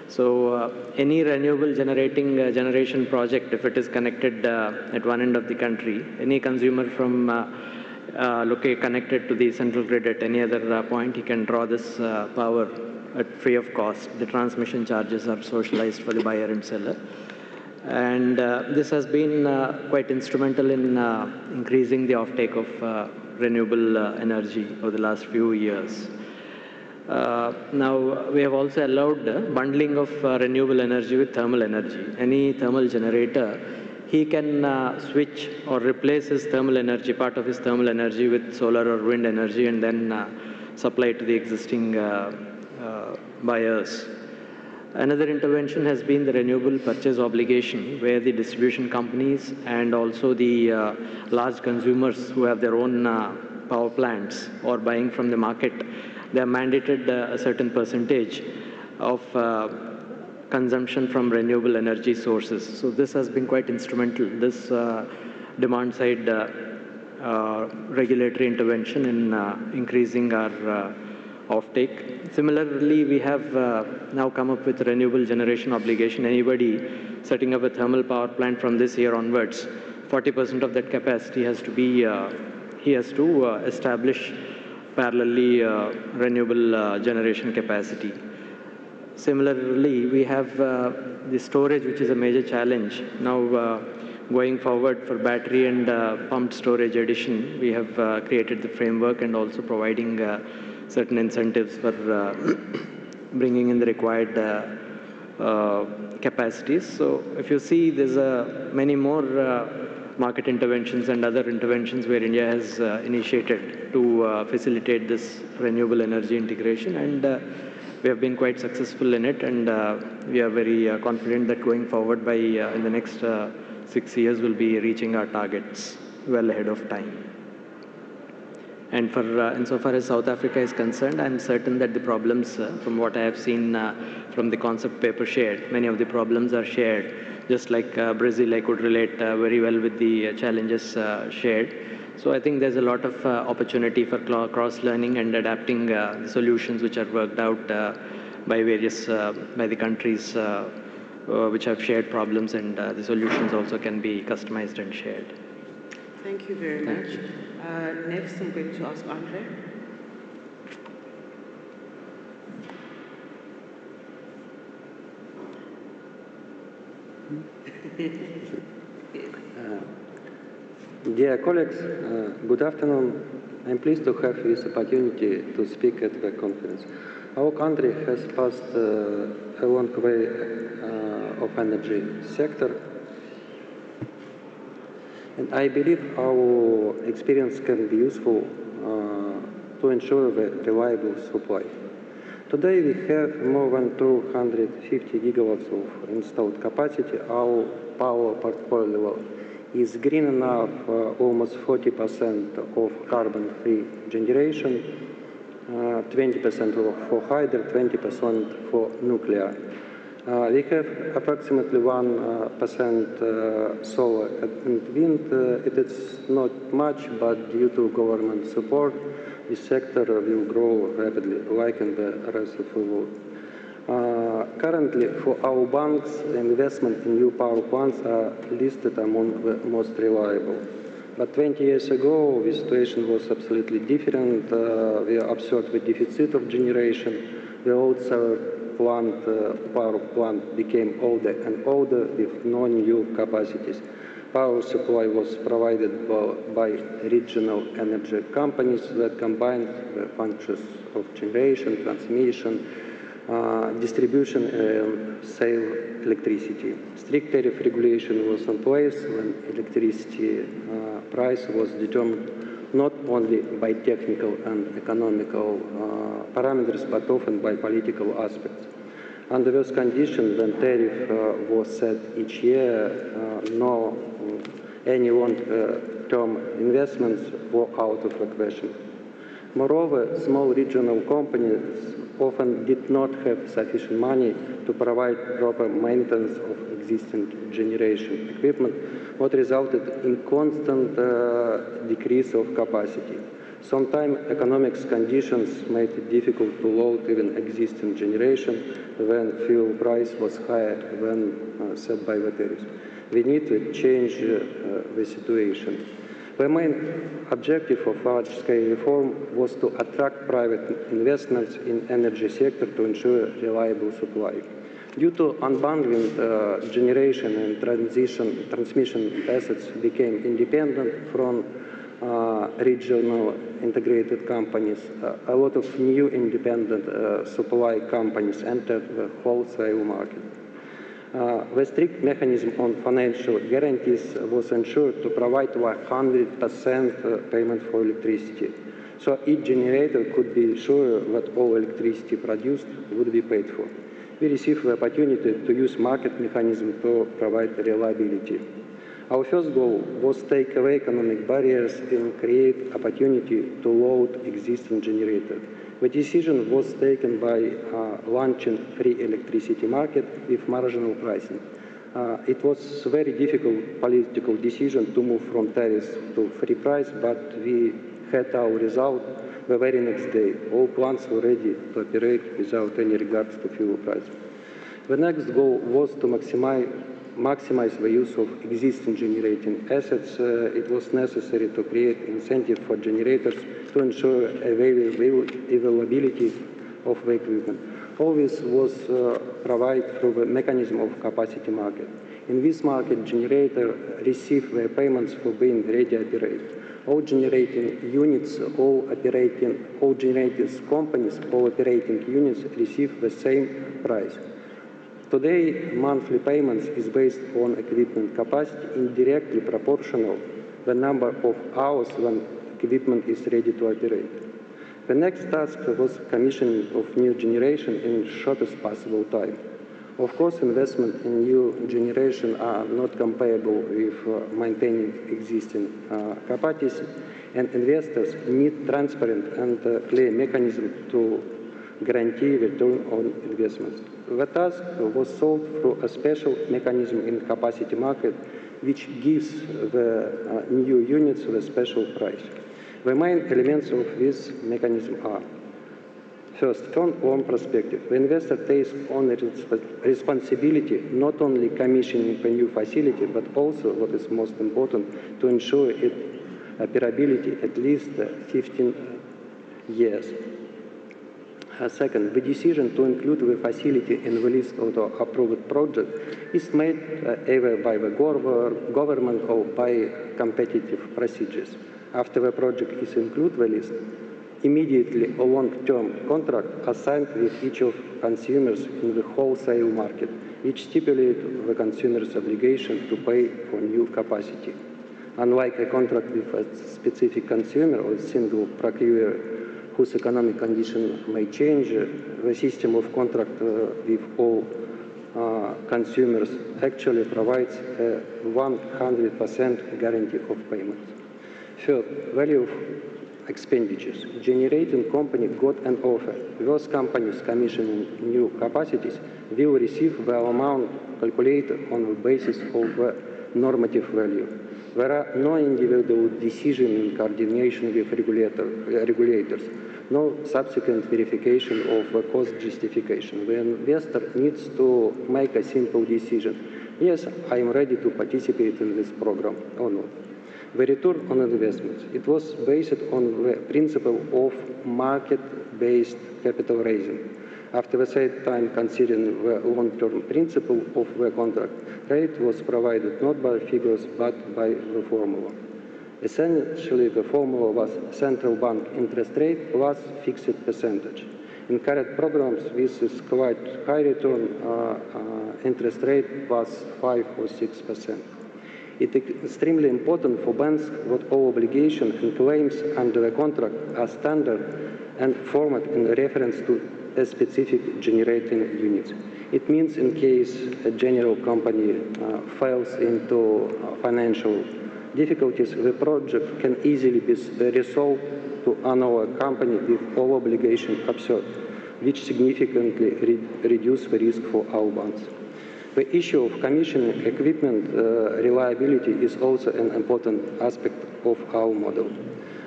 So any renewable generation project, if it is connected at one end of the country, any consumer from connected to the central grid at any other point, he can draw this power at free of cost. The transmission charges are socialized for the buyer and seller. And this has been quite instrumental in increasing the offtake of renewable energy over the last few years. Now, we have also allowed bundling of renewable energy with thermal energy. Any thermal generator, he can switch or replace his thermal energy, part of his thermal energy, with solar or wind energy, and then supply it to the existing buyers. Another intervention has been the renewable purchase obligation, where the distribution companies and also the large consumers who have their own power plants or buying from the market, they are mandated a certain percentage of consumption from renewable energy sources. So this has been quite instrumental, this demand side regulatory intervention in increasing our offtake. Similarly, we have now come up with renewable generation obligation. Anybody setting up a thermal power plant from this year onwards, 40% of that capacity has to be, he has to establish parallelly renewable generation capacity. Similarly, we have the storage, which is a major challenge. Now, going forward for battery and pumped storage addition, we have created the framework and also providing certain incentives for bringing in the required capacities. So if you see, there's many more market interventions and other interventions where India has initiated to facilitate this renewable energy integration, and we have been quite successful in it, and we are very confident that going forward by in the next 6 years we'll be reaching our targets well ahead of time. And for insofar as South Africa is concerned, I'm certain that the problems, from what I have seen from the concept paper shared, many of the problems are shared. Just like Brazil, I could relate very well with the challenges shared. So I think there's a lot of opportunity for cross-learning and adapting the solutions which are worked out by various, by the countries which have shared problems, and the solutions also can be customized and shared. Thank you very much. Next, I'm going to ask Andre. Dear colleagues, good afternoon. I'm pleased to have this opportunity to speak at the conference. Our country has passed a long way of energy sector, and I believe our experience can be useful to ensure the reliable supply. Today we have more than 250 gigawatts of installed capacity. Our power portfolio is green enough, almost 40% of carbon-free generation, 20% for hydro, 20% for nuclear. We have approximately 1% solar and wind. It is not much, but due to government support, this sector will grow rapidly, like in the rest of the world. Currently, for our banks, investment in new power plants are listed among the most reliable. But 20 years ago, the situation was absolutely different. We observed the deficit of generation. The old solar power plant became older and older with no new capacities. Power supply was provided by regional energy companies that combined the functions of generation, transmission, distribution and sale electricity. Strict tariff regulation was in place when electricity price was determined not only by technical and economical parameters, but often by political aspects. Under those conditions, when tariff was set each year, any long-term investments were out of the question. Moreover, small regional companies often did not have sufficient money to provide proper maintenance of existing generation equipment, what resulted in constant decrease of capacity. Sometimes economic conditions made it difficult to load even existing generation when fuel price was higher than set by the tariffs. We need to change the situation. The main objective of large-scale reform was to attract private investments in energy sector to ensure reliable supply. Due to unbundling, generation and transmission assets became independent from regional integrated companies. A lot of new independent supply companies entered the wholesale market. The strict mechanism on financial guarantees was ensured to provide 100% payment for electricity. So each generator could be sure that all electricity produced would be paid for. We received the opportunity to use market mechanism to provide reliability. Our first goal was to take away economic barriers and create opportunity to load existing generators. The decision was taken by launching free electricity market with marginal pricing. It was a very difficult political decision to move from tariffs to free price, but we had our result the very next day. All plants were ready to operate without any regards to fuel price. The next goal was to maximize the use of existing generating assets. It was necessary to create incentive for generators to ensure availability of the equipment. All this was provided through the mechanism of capacity market. In this market, generator receive their payments for being ready to operate. All generating units, all generating companies, all operating units receive the same price. Today, monthly payments is based on equipment capacity indirectly proportional the number of hours when equipment is ready to operate. The next task was commissioning of new generation in shortest possible time. Of course, investment in new generation are not comparable with maintaining existing capacities, and investors need transparent and clear mechanism to guarantee return on investments. The task was solved through a special mechanism in capacity market, which gives the new units the special price. The main elements of this mechanism are: first, turn-on perspective. The investor takes on responsibility not only commissioning a new facility, but also, what is most important, to ensure its operability at least 15 years. Second, the decision to include the facility in the list of the approved project is made either by the government or by competitive procedures. After the project is included in the list, immediately a long-term contract assigned with each of consumers in the wholesale market, which stipulates the consumer's obligation to pay for new capacity. Unlike a contract with a specific consumer or a single procurer whose economic condition may change, the system of contract with all consumers actually provides a 100% guarantee of payments. Third, value of expenditures. Generating company got an offer. Those companies commissioning new capacities will receive the amount calculated on the basis of the normative value. There are no individual decision in coordination with regulators, no subsequent verification of the cost justification. The investor needs to make a simple decision. Yes, I am ready to participate in this program or not. The return on investments. It was based on the principle of market-based capital raising. After the same time, considering the long-term principle of the contract, rate was provided not by figures but by the formula. Essentially, the formula was central bank interest rate plus fixed percentage. In current programs, this is quite high return interest rate plus 5 or 6%. It is extremely important for banks that all obligations and claims under the contract are standard and format in reference to a specific generating unit. It means in case a general company falls into financial difficulties, the project can easily be resolved to another company with all obligations absorbed, which significantly reduce the risk for our banks. The issue of commissioning equipment reliability is also an important aspect of our model.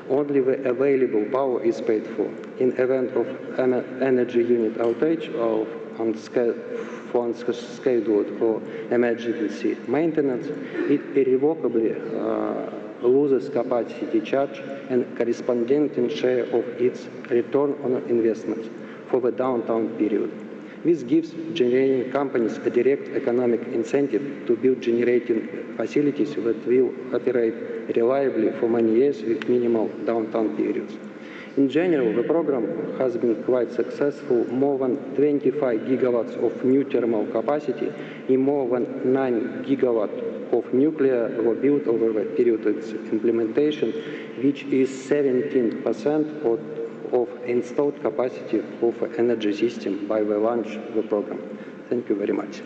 Only the available power is paid for. In event of an energy unit outage or unscheduled or emergency maintenance, it irrevocably loses capacity charge and corresponding share of its return on investment for the downtime period. This gives generating companies a direct economic incentive to build generating facilities that will operate reliably for many years with minimal downtime periods. In general, the program has been quite successful. More than 25 gigawatts of new thermal capacity and more than 9 gigawatts of nuclear were built over the period of its implementation, which is 17% of installed capacity of the energy system by the launch of the program. Thank you very much.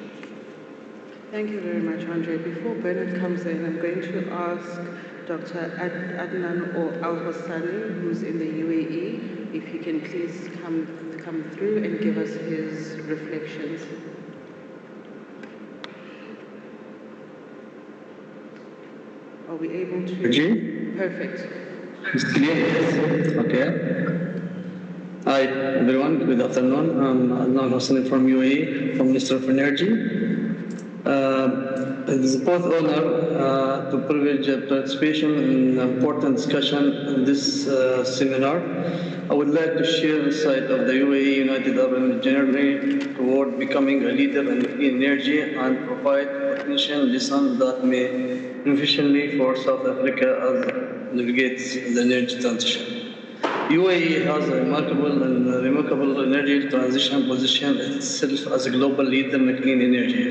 Thank you very much, Andre. Before Bernard comes in, I'm going to ask Dr. Adnan or Al-Hassani, who's in the UAE, if he can please come through and give us his reflections. Are we able to? Perfect. It's clear? Okay. Hi, everyone. Good afternoon. I'm Adnan Hassani from UAE, from Minister of Energy. It is both honor to privilege participation in an important discussion in this seminar. I would like to share the side of the UAE United Arab Emirates journey toward becoming a leader in clean energy and provide potential lessons that may efficiently for South Africa as navigates the energy transition. UAE has a remarkable energy transition position itself as a global leader in clean energy.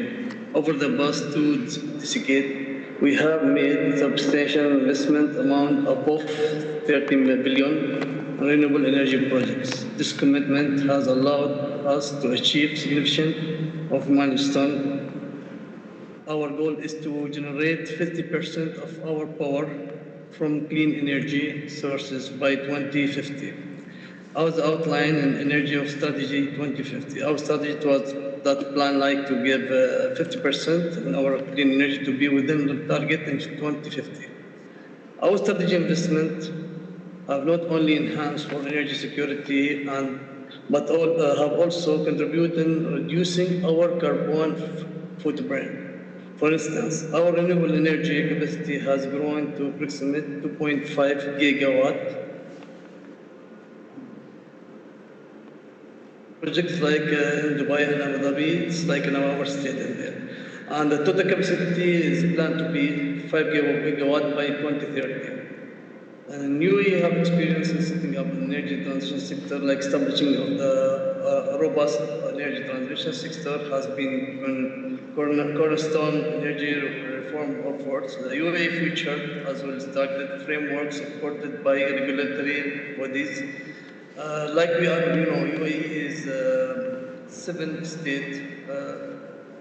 Over the past 2 decades, we have made substantial investment amount above 13 billion in renewable energy projects. This commitment has allowed us to achieve significant of milestone. Our goal is to generate 50% of our power from clean energy sources by 2050. As outlined in Energy of Strategy 2050, our strategy was that plan like to give 50% in our clean energy to be within the target in 2050. Our strategy investment have not only enhanced for energy security but have also contributed in reducing our carbon footprint. For instance, our renewable energy capacity has grown to approximately 2.5 gigawatt. Projects like in Dubai and Abu Dhabi, it's like in our state in there. And the total capacity is planned to be 5 gigawatt by 2030. And UAE have experience in setting up an energy transition sector, like establishing of the robust energy transition sector has been cornerstone energy reform efforts. The UAE future as well started framework supported by regulatory bodies. Like we are, UAE is 7 states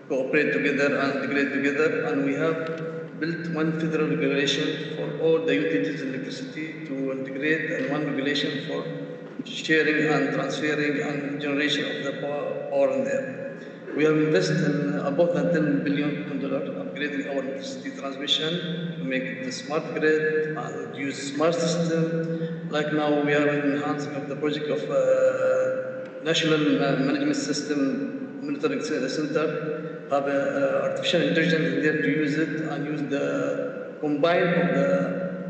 cooperate together and integrate together, and we have built one federal regulation for all the utilities electricity to integrate, and one regulation for sharing and transferring and generation of the power in there. We have invested in about $10 billion upgrading our electricity transmission to make it a smart grid and use smart system. Like now we are enhancing of the project of National Management System Monitoring Center, have artificial intelligence there to use it and use the combine of the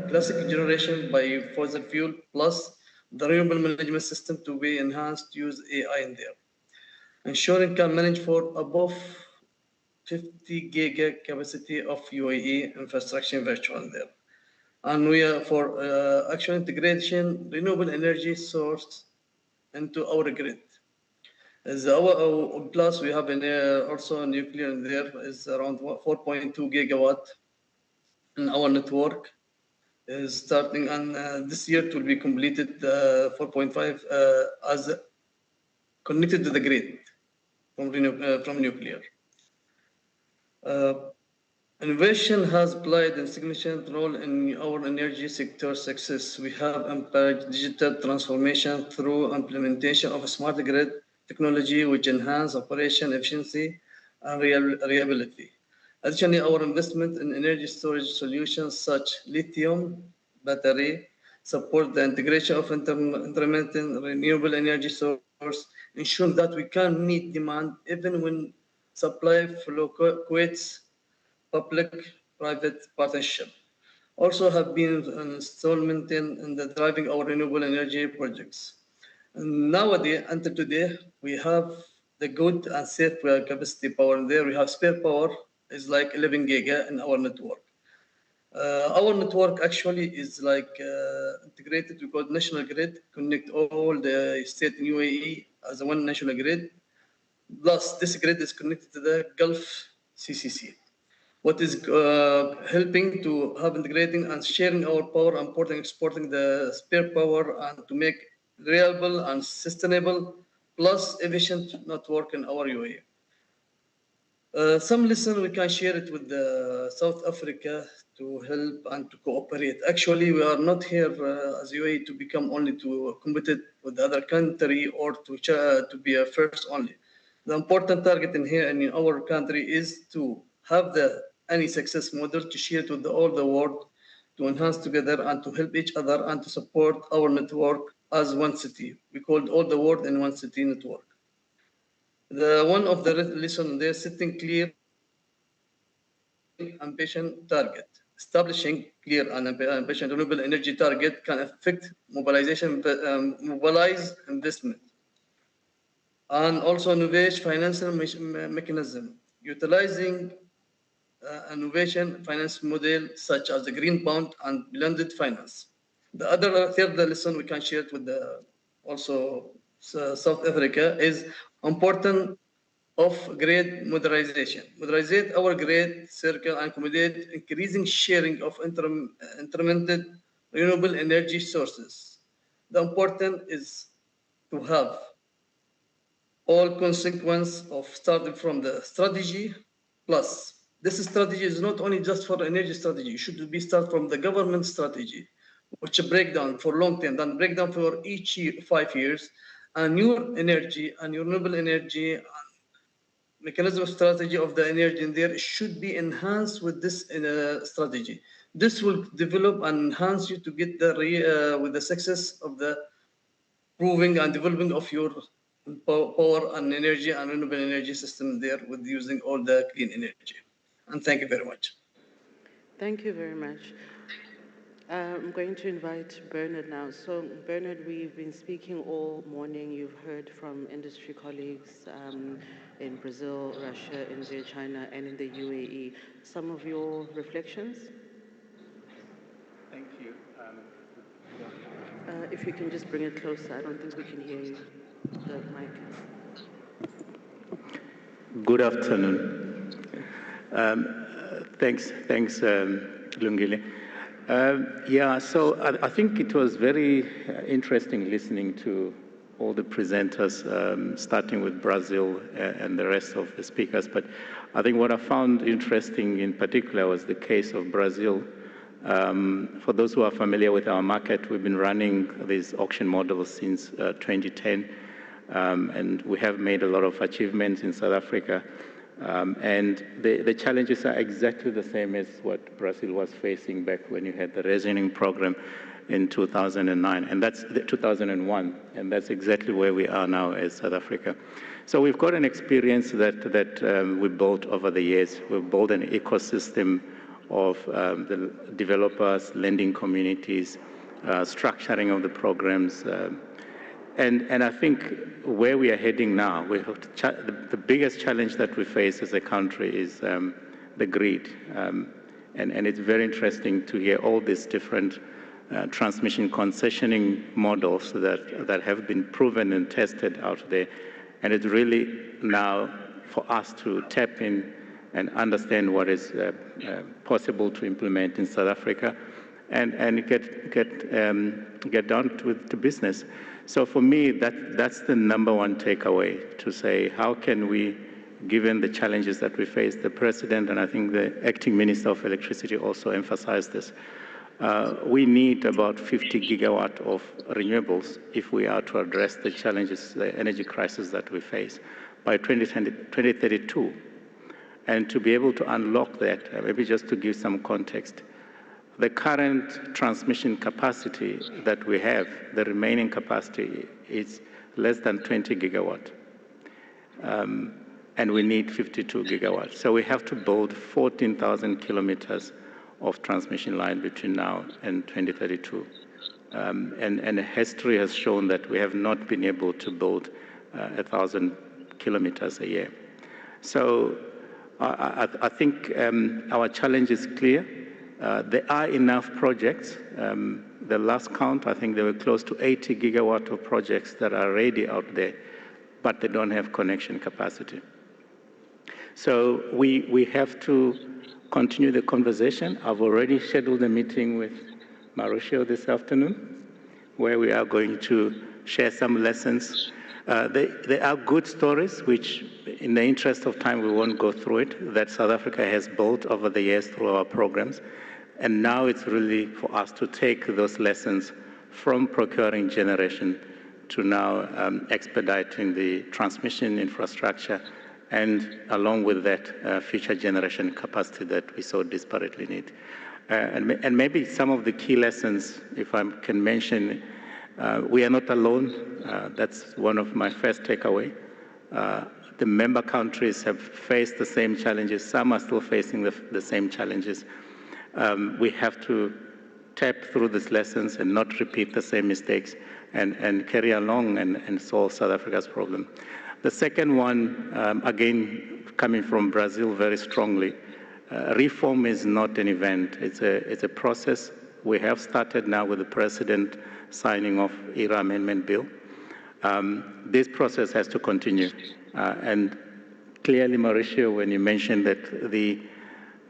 classic generation by fossil fuel plus the renewable management system to be enhanced, use AI in there. Ensuring can manage for above 50 giga capacity of UAE infrastructure virtual there. And we are for actual integration, renewable energy source into our grid. Is our plus we have also nuclear in there is around 4.2 gigawatt in our network is starting, and this year it will be completed 4.5 as connected to the grid from nuclear. Innovation has played a significant role in our energy sector success. We have empowered digital transformation through implementation of a smart grid technology which enhance operation efficiency and reliability. Additionally, our investment in energy storage solutions such lithium battery support the integration of intermittent renewable energy source, ensuring that we can meet demand even when supply fluctuates. Public-private partnership also have been instrumental in the driving our renewable energy projects. And nowadays, until today, we have the good and safe capacity power there. We have spare power is like 11 giga in our network. Our network actually is like integrated. We call national grid, connect all the state in UAE as one national grid. Plus, this grid is connected to the Gulf CCC. What is helping to have integrating and sharing our power, importing, exporting the spare power, and to make reliable and sustainable plus efficient network in our UAE. Some lesson we can share it with South Africa to help and to cooperate. Actually, we are not here as UAE to become only to compete with the other country or to be a first only. The important target in here and in our country is to have any success model to share it with all the world, to enhance together and to help each other and to support our network as one city. We called all the world in one city network. One of the lesson there, setting clear ambition target. Establishing clear and ambitious renewable energy target can affect mobilize investment. And also innovation financial mechanism, utilizing innovation finance model such as the green bond and blended finance. The third lesson we can share it with also South Africa is important of grid modernization. Modernize our grid circle and accommodate increasing sharing of intermittent renewable energy sources. The important is to have all consequence of starting from the strategy plus. This strategy is not only just for energy strategy, it should be start from the government strategy, which breakdown for long term, then breakdown for each year, 5 years, and your energy and your renewable energy and mechanism strategy of the energy in there should be enhanced with this strategy. This will develop and enhance you to get the with the success of the proving and developing of your power and energy and renewable energy system there with using all the clean energy. And thank you very much. Thank you very much. I'm going to invite Bernard now. So Bernard, we've been speaking all morning. You've heard from industry colleagues in Brazil, Russia, India, China, and in the UAE. Some of your reflections? Thank you. If you can just bring it closer, I don't think we can hear you. The mic. Good afternoon. Thanks, Lungile. So I think it was very interesting listening to all the presenters, starting with Brazil and the rest of the speakers. But I think what I found interesting in particular was the case of Brazil. For those who are familiar with our market, we've been running these auction models since 2010, and we have made a lot of achievements in South Africa. And the challenges are exactly the same as what Brazil was facing back when you had the rationing program in 2009, and that's 2001, and that's exactly where we are now as South Africa. So we've got an experience that we built over the years. We've built an ecosystem of the developers, lending communities, structuring of the programs. And I think where we are heading now, we have the biggest challenge that we face as a country is the grid. And it's very interesting to hear all these different transmission concessioning models that have been proven and tested out there. And it's really now for us to tap in and understand what is possible to implement in South Africa and get down to business. So for me, that's the #1 takeaway, to say, how can we, given the challenges that we face, the President and I think the Acting Minister of Electricity also emphasized this, we need about 50 gigawatt of renewables if we are to address the challenges, the energy crisis that we face by 2032. And to be able to unlock that, maybe just to give some context, the current transmission capacity that we have, the remaining capacity, is less than 20 gigawatt. And we need 52 gigawatts. So we have to build 14,000 kilometers of transmission line between now and 2032. And history has shown that we have not been able to build 1,000 kilometers a year. So I think our challenge is clear. There are enough projects. The last count, I think there were close to 80 gigawatt of projects that are already out there, but they don't have connection capacity. So we have to continue the conversation. I've already scheduled a meeting with Mauricio this afternoon, where we are going to share some lessons. There are good stories, which in the interest of time, we won't go through it, that South Africa has built over the years through our programs. And now it's really for us to take those lessons from procuring generation to now expediting the transmission infrastructure, and along with that, future generation capacity that we so desperately need. And maybe some of the key lessons, if I can mention, we are not alone. That's one of my first takeaway. The member countries have faced the same challenges. Some are still facing the same challenges. We have to tap through these lessons and not repeat the same mistakes and carry along and solve South Africa's problem. The second one, again, coming from Brazil very strongly, reform is not an event. It's a process. We have started now with the President signing off ERA Amendment Bill. This process has to continue. And clearly, Mauricio, when you mentioned that the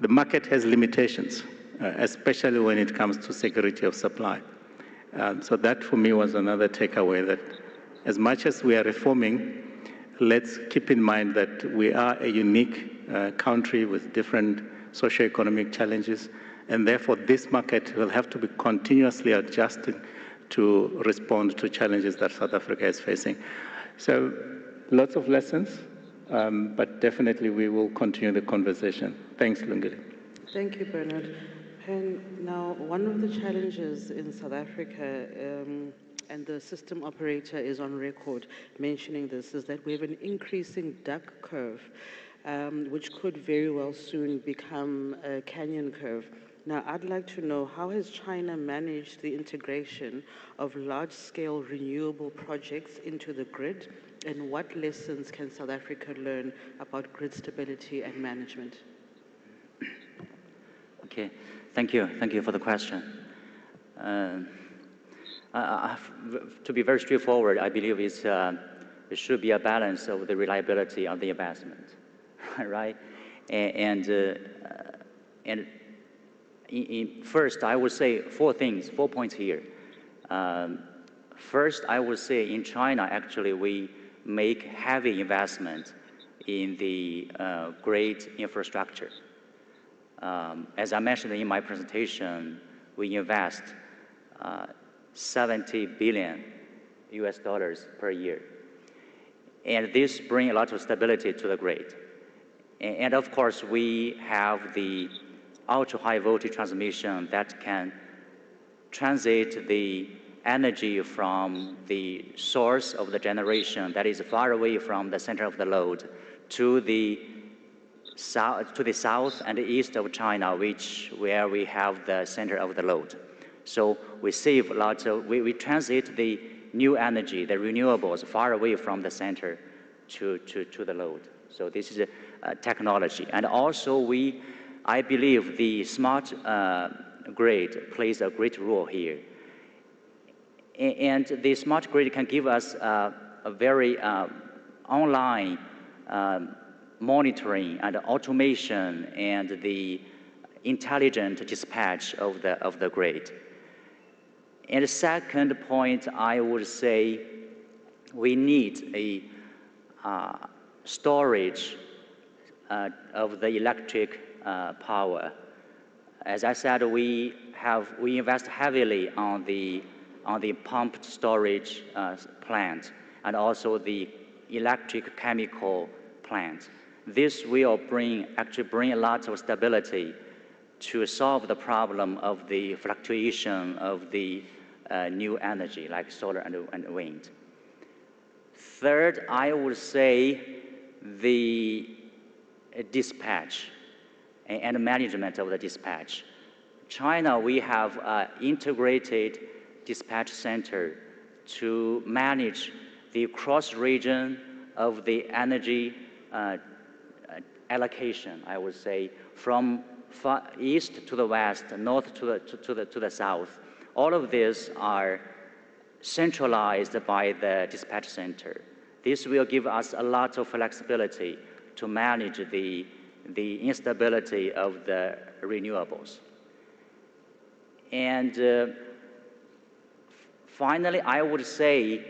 market has limitations, especially when it comes to security of supply. So that for me was another takeaway, that as much as we are reforming, let's keep in mind that we are a unique country with different socioeconomic challenges, and therefore this market will have to be continuously adjusted to respond to challenges that South Africa is facing. So lots of lessons, but definitely we will continue the conversation. Thanks, Lungile. Thank you, Bernard. And now, one of the challenges in South Africa, and the system operator is on record mentioning this, is that we have an increasing duck curve, which could very well soon become a canyon curve. Now, I'd like to know, how has China managed the integration of large-scale renewable projects into the grid, and what lessons can South Africa learn about grid stability and management? Okay, thank you. Thank you for the question. To be very straightforward, I believe it should be a balance of the reliability of the investment, right? And first, I would say 4 points here. First, I would say in China, actually, we make heavy investment in the grid infrastructure. As I mentioned in my presentation, we invest 70 billion US dollars per year. And this brings a lot of stability to the grid. And of course, we have the ultra-high voltage transmission that can transit the energy from the source of the generation that is far away from the center of the load to the south and the east of China, where we have the center of the load. So we save lots of, we transit the new energy, the renewables, far away from the center to the load. So this is a technology. And also I believe the smart grid plays a great role here. And the smart grid can give us a very online monitoring and automation and the intelligent dispatch of the grid. And the second point, I would say we need a storage of the electric power. As I said, we invest heavily on the pumped storage plant and also the electric chemical plant. This will actually bring a lot of stability to solve the problem of the fluctuation of the new energy like solar and wind. Third, I would say the dispatch and management of the dispatch. China, we have an integrated dispatch center to manage the cross-region of the energy allocation, I would say, from far east to the west, north to the south. All of these are centralized by the dispatch center. This will give us a lot of flexibility to manage the instability of the renewables. And finally, I would say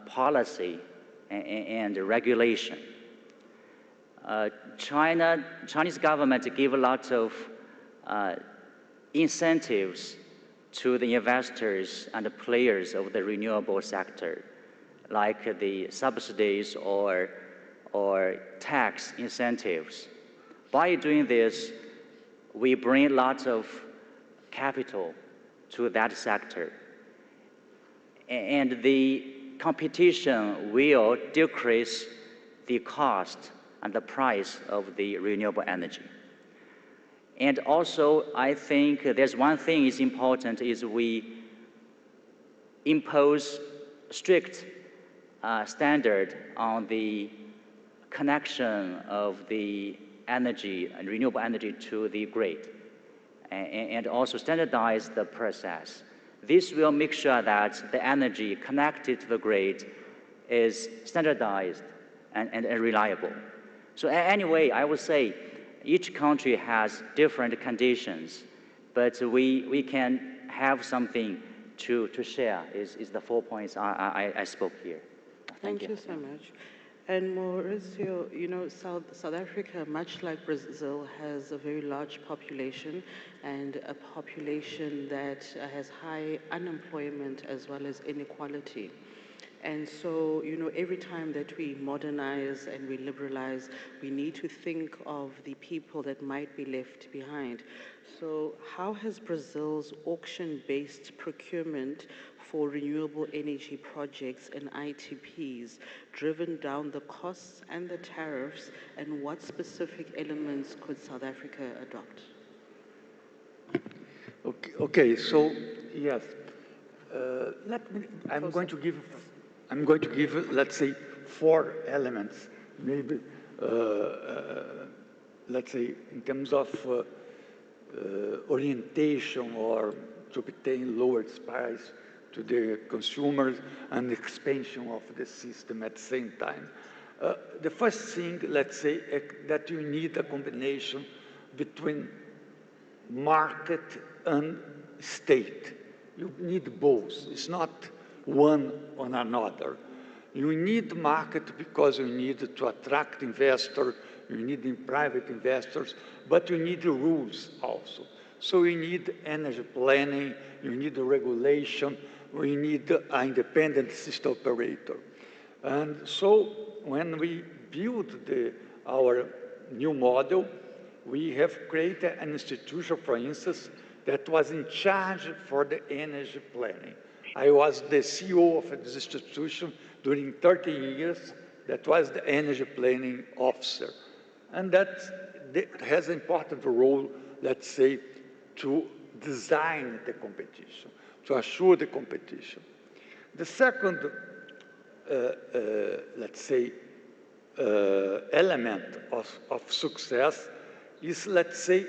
policy and regulation. Chinese government give a lot of incentives to the investors and the players of the renewable sector, like the subsidies or tax incentives. By doing this, we bring lots of capital to that sector. And the competition will decrease the cost and the price of the renewable energy. And also, I think there's one thing is important is we impose strict standard on the connection of the energy and renewable energy to the grid, and also standardize the process. This will make sure that the energy connected to the grid is standardized and reliable. So anyway, I would say each country has different conditions, but we can have something to share is the 4 points I spoke here. Thank you so much. And Mauricio, you know, South Africa, much like Brazil, has a very large population and a population that has high unemployment as well as inequality. And so, you know, every time that we modernize and we liberalize, we need to think of the people that might be left behind. So how has Brazil's auction-based procurement for renewable energy projects and ITPs driven down the costs and the tariffs, and what specific elements could South Africa adopt? Okay, so yes, I'm going to give, let's say, 4 elements, maybe, let's say, in terms of orientation or to obtain lower price to the consumers and expansion of the system at the same time. The first thing, let's say, that you need a combination between market and state. You need both. It's not one on another. You need market because you need to attract investors, you need private investors, but you need rules also. So you need energy planning, you need regulation, we need an independent system operator. And so when we build our new model, we have created an institution, for instance, that was in charge for the energy planning. I was the CEO of this institution during 30 years. That was the energy planning officer. And that has an important role, let's say, to design the competition, to assure the competition. The second, let's say, element of success is, let's say,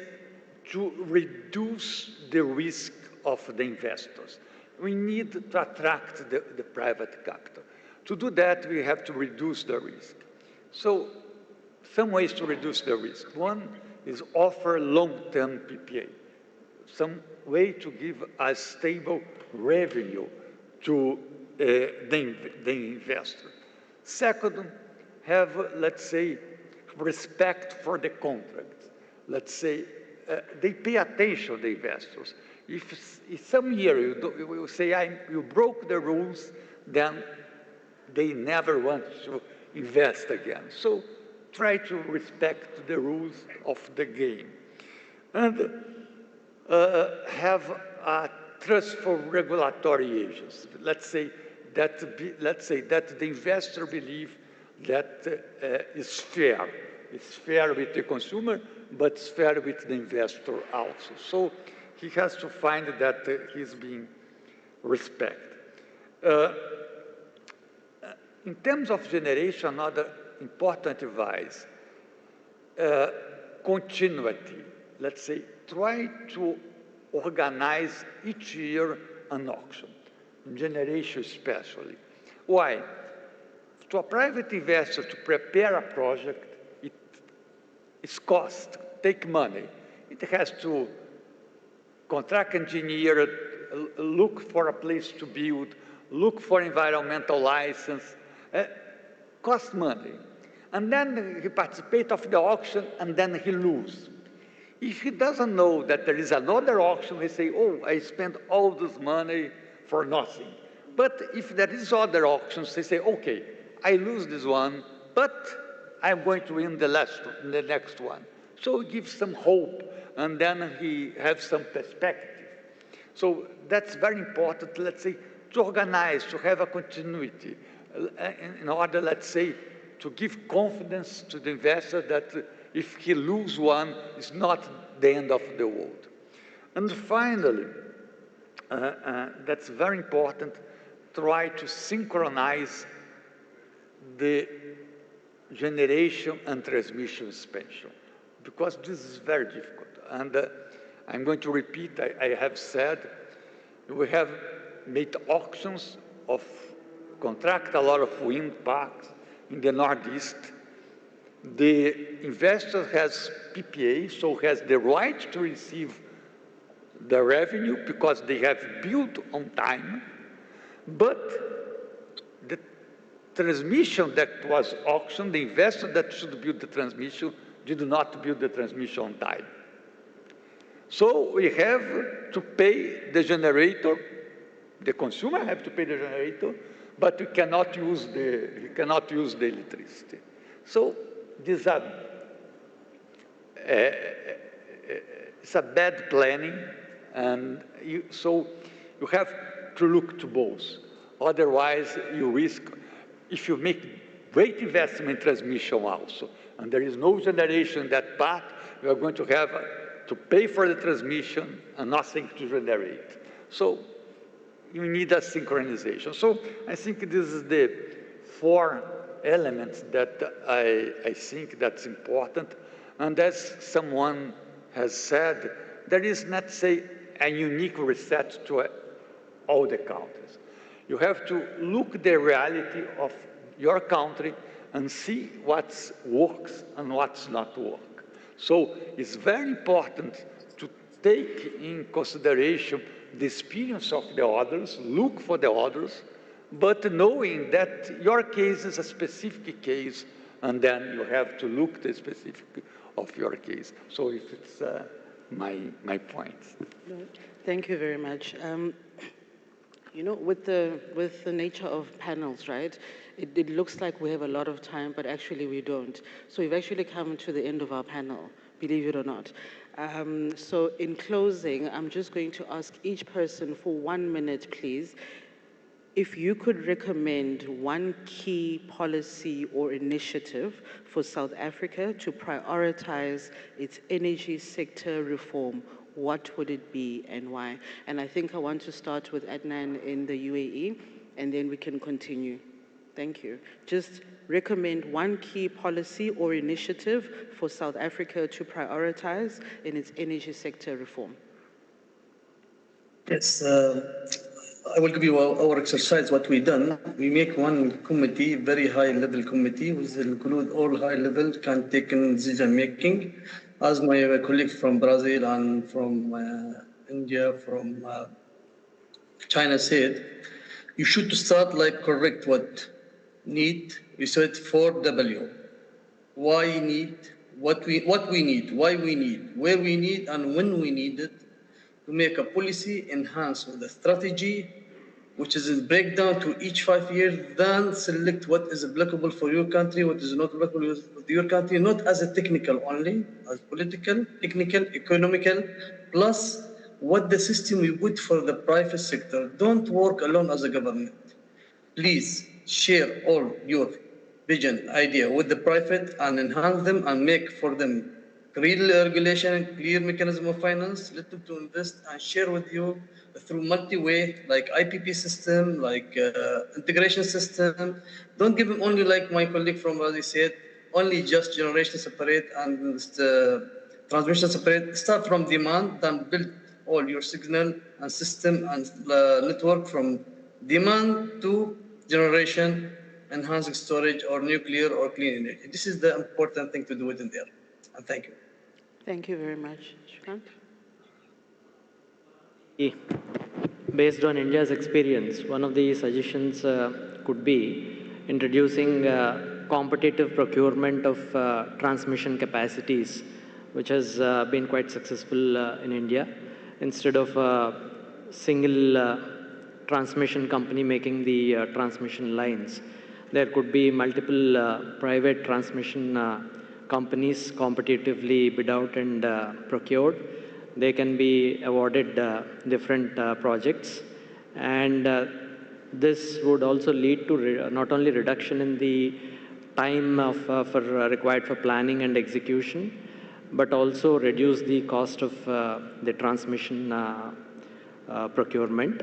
to reduce the risk of the investors. We need to attract the private capital. To do that, we have to reduce the risk. So some ways to reduce the risk. One is offer long-term PPA, some way to give a stable revenue to the investor. Second, have, let's say, respect for the contract. Let's say they pay attention, the investors. If some year you say you broke the rules, then they never want to invest again. So try to respect the rules of the game. And have a trustful regulatory agents. Let's say that the investor believes that is fair. It's fair with the consumer, but it's fair with the investor also. So he has to find that he's being respected. In terms of generation, another important advice, continuity. Let's say, try to organize each year an auction, generation especially. Why? To a private investor to prepare a project, it's cost, take money. It has to contract engineer, look for a place to build, look for environmental license, cost money. And then he participates of the auction and then he loses. If he doesn't know that there is another auction, he say, oh, I spent all this money for nothing. But if there is other auctions, he say, okay, I lose this one, but I'm going to win the next one. So it gives some hope, and then he has some perspective. So that's very important, let's say, to organize, to have a continuity, in order, let's say, to give confidence to the investor that if he loses one, it's not the end of the world. And finally, that's very important, try to synchronize the generation and transmission expansion, because this is very difficult. And I'm going to repeat, I have said, we have made auctions of contract a lot of wind parks in the Northeast. The investor has PPA, so has the right to receive the revenue because they have built on time, but the transmission that was auctioned, the investor that should build the transmission did not build the transmission on time. So we have to pay the generator, the consumer have to pay the generator, but we cannot use the electricity. So these are, it's a bad planning, and so you have to look to both. Otherwise, you risk, if you make great investment in transmission also, and there is no generation in that part, you are going to have to pay for the transmission and nothing to generate. So you need a synchronization. So I think this is the 4 elements that I think that's important. And as someone has said, there is not, say, a unique reset to all the countries. You have to look the reality of your country and see what works and what's not work. So it's very important to take in consideration the experience of the others, look for the others, but knowing that your case is a specific case, and then you have to look the specific of your case. So if it's my point. Thank you very much. You know, with the nature of panels, right? It looks like we have a lot of time, but actually we don't. So we've actually come to the end of our panel, believe it or not. So in closing, I'm just going to ask each person for 1 minute, please, if you could recommend one key policy or initiative for South Africa to prioritize its energy sector reform, what would it be and why? And I think I want to start with Adnan in the UAE, and then we can continue. Thank you. Just recommend one key policy or initiative for South Africa to prioritize in its energy sector reform. Yes, I will give you our exercise, what we done. We make one committee, very high level committee, which will include all high level can take in decision making. As my colleague from Brazil and from India, from China said, you should start like correct what need. We said 4W. Why need, what we need, why we need, where we need, and when we need it, to make a policy enhanced with a strategy, which is a breakdown to each 5 years, then select what is applicable for your country, what is not applicable for your country, not as a technical only, as political, technical, economical, plus what the system we put for the private sector. Don't work alone as a government. Please share all your vision, idea with the private and enhance them and make for them clear regulation, clear mechanism of finance, let them to invest and share with you through multi-way, like IPP system, like integration system. Don't give them only like my colleague from Razi said, only just generation separate and transmission separate. Start from demand, then build all your signal and system and network from demand to generation, enhancing storage or nuclear or clean energy. This is the important thing to do it in there. And thank you. Thank you very much. Shrikant? Based on India's experience, one of the suggestions could be introducing competitive procurement of transmission capacities, which has been quite successful in India. Instead of a single transmission company making the transmission lines, there could be multiple private transmission companies competitively bid out and procured. They can be awarded different projects, and this would also lead to not only reduction in the time required for planning and execution, but also reduce the cost of the transmission procurement.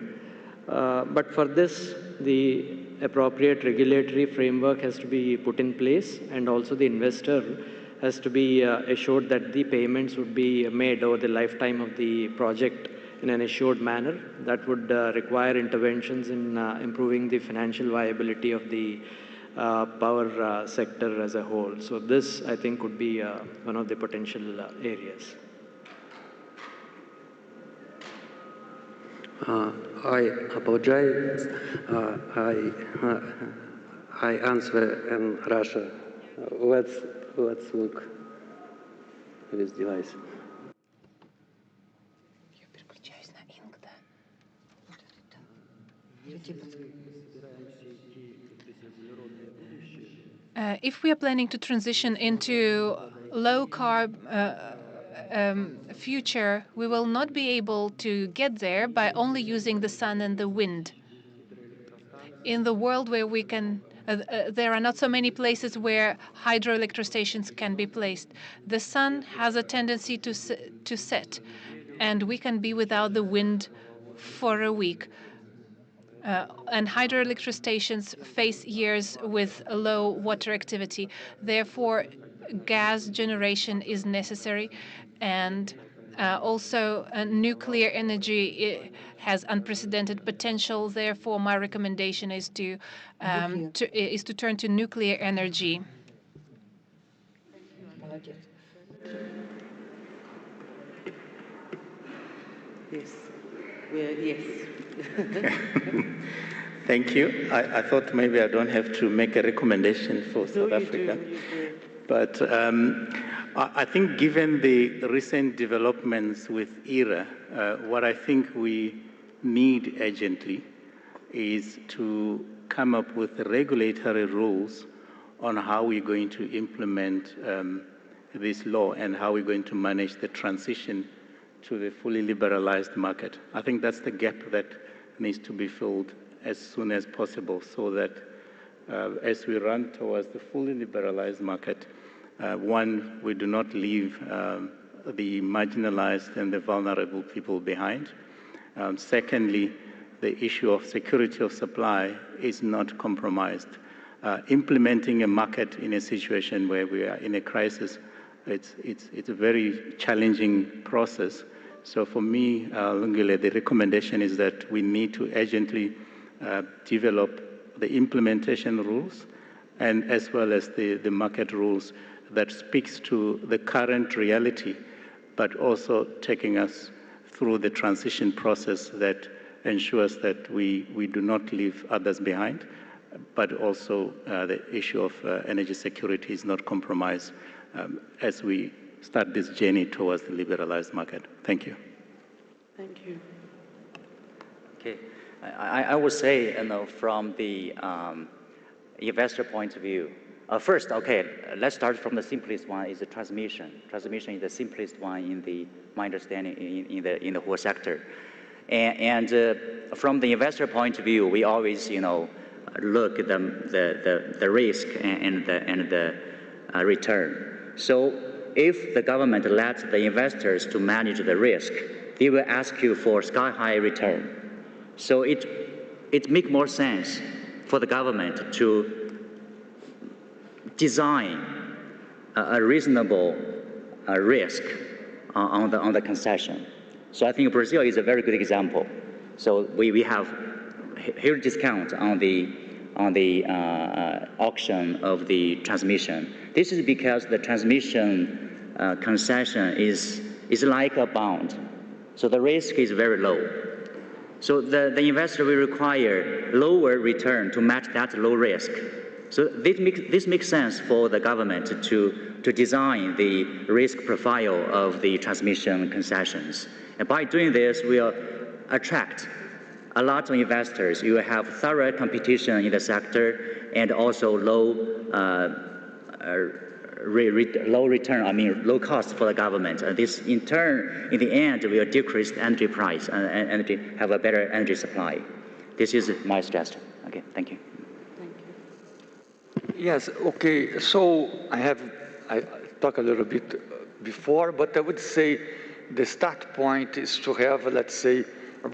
But for this, the appropriate regulatory framework has to be put in place, and also the investor has to be assured that the payments would be made over the lifetime of the project in an assured manner. That would require interventions in improving the financial viability of the power sector as a whole. So this, I think, could be one of the potential areas. I apologize. I answer in Russia. Let's look at this device. If we are planning to transition into low-carb future, we will not be able to get there by only using the sun and the wind. In the world where we can, there are not so many places where hydroelectric stations can be placed. The sun has a tendency to set, and we can be without the wind for a week. And hydroelectric stations face years with low water activity. Therefore, gas generation is necessary, and also nuclear energy has unprecedented potential. Therefore, my recommendation is to turn to nuclear energy. Yes. Yes. Thank you. I thought maybe I don't have to make a recommendation for South Africa. But I think given the recent developments with ERA, what I think we need urgently is to come up with regulatory rules on how we're going to implement this law and how we're going to manage the transition to the fully liberalized market. I think that's the gap that needs to be filled as soon as possible, so that as we run towards the fully liberalized market, one, we do not leave the marginalized and the vulnerable people behind. Secondly, the issue of security of supply is not compromised. Implementing a market in a situation where we are in a crisis, it's a very challenging process So for me, Lungile, the recommendation is that we need to urgently develop the implementation rules and as well as the market rules that speaks to the current reality, but also taking us through the transition process that ensures that we do not leave others behind, but also the issue of energy security is not compromised as we start this journey towards the liberalized market. Thank you. Thank you. Okay, I would say, from the investor point of view, first, okay, let's start from the simplest one, is the transmission. Transmission is the simplest one in my understanding in the whole sector. And from the investor point of view, we always, look at the risk and the return. So if the government lets the investors to manage the risk, they will ask you for sky-high return. So it makes more sense for the government to design a reasonable risk on the concession. So I think Brazil is a very good example. So we have huge discount on the auction of the transmission. This is because the transmission concession is like a bond. So the risk is very low. So the investor will require lower return to match that low risk. So this makes sense for the government to design the risk profile of the transmission concessions. And by doing this, we'll attract a lot of investors. You will have thorough competition in the sector and also low return, low cost for the government. And this, in turn, in the end, will decrease the energy price and have a better energy supply. This is my suggestion. Okay, thank you. Yes, okay, so I talked a little bit before, but I would say the start point is to have, let's say, a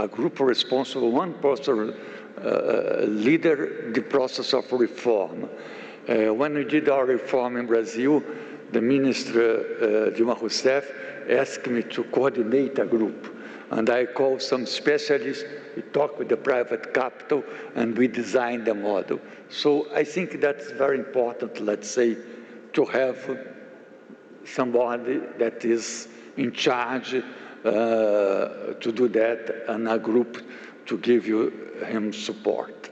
group responsible, one person leader the process of reform. When we did our reform in Brazil, the Minister, Dilma Rousseff, asked me to coordinate a group. And I called some specialists, we talked with the private capital, and we designed the model. So I think that's very important, let's say, to have somebody that is in charge to do that, and a group to give him support.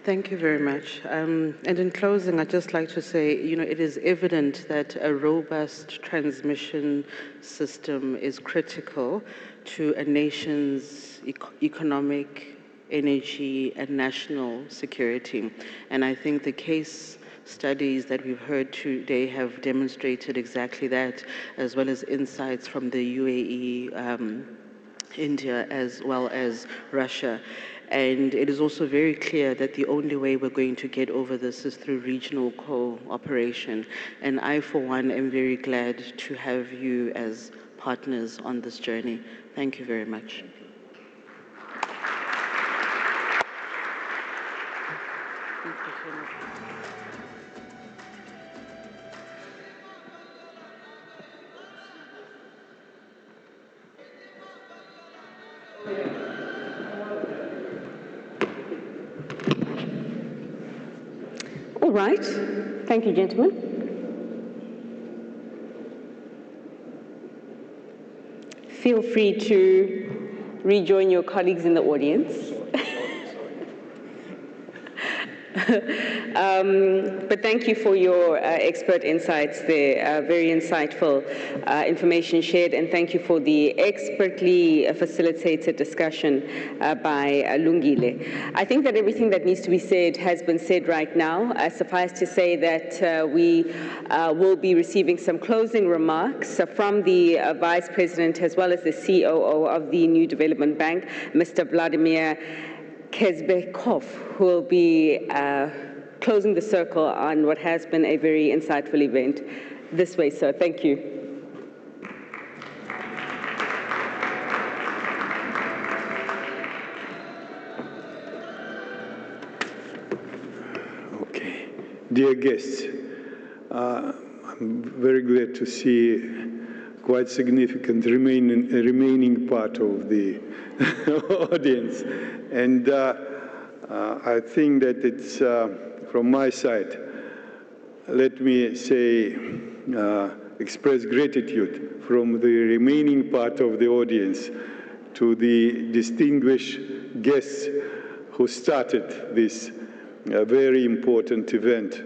Thank you very much. And in closing, I'd just like to say, it is evident that a robust transmission system is critical to a nation's economic, energy, and national security. And I think the case studies that we've heard today have demonstrated exactly that, as well as insights from the UAE, India, as well as Russia. And it is also very clear that the only way we're going to get over this is through regional cooperation. And I, for one, am very glad to have you as partners on this journey. Thank you very much. Thank you so much. All right. Thank you, gentlemen. Feel free to rejoin your colleagues in the audience. But thank you for your expert insights there, very insightful information shared, and thank you for the expertly facilitated discussion by Lungile. I think that everything that needs to be said has been said right now. Suffice to say that we will be receiving some closing remarks from the Vice President as well as the COO of the New Development Bank, Mr. Vladimir Kezbekov, who will be closing the circle on what has been a very insightful event. This way, sir. Thank you. Okay. Dear guests, I'm very glad to see quite significant remaining part of the audience. And I think that it's, from my side, let me say, express gratitude from the remaining part of the audience to the distinguished guests who started this very important event.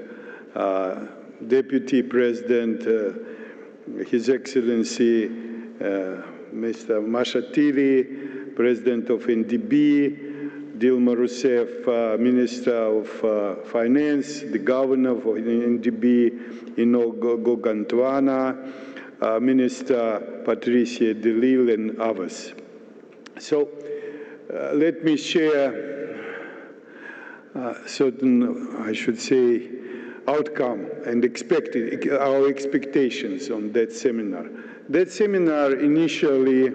Deputy President, His Excellency Mr. Mashatile, President of NDB, Dilma Rousseff, Minister of Finance, the Governor of NDB, Inogo Gantwana, Minister Patricia DeLille, and others. So let me share certain, I should say, outcome and our expectations on that seminar. That seminar initially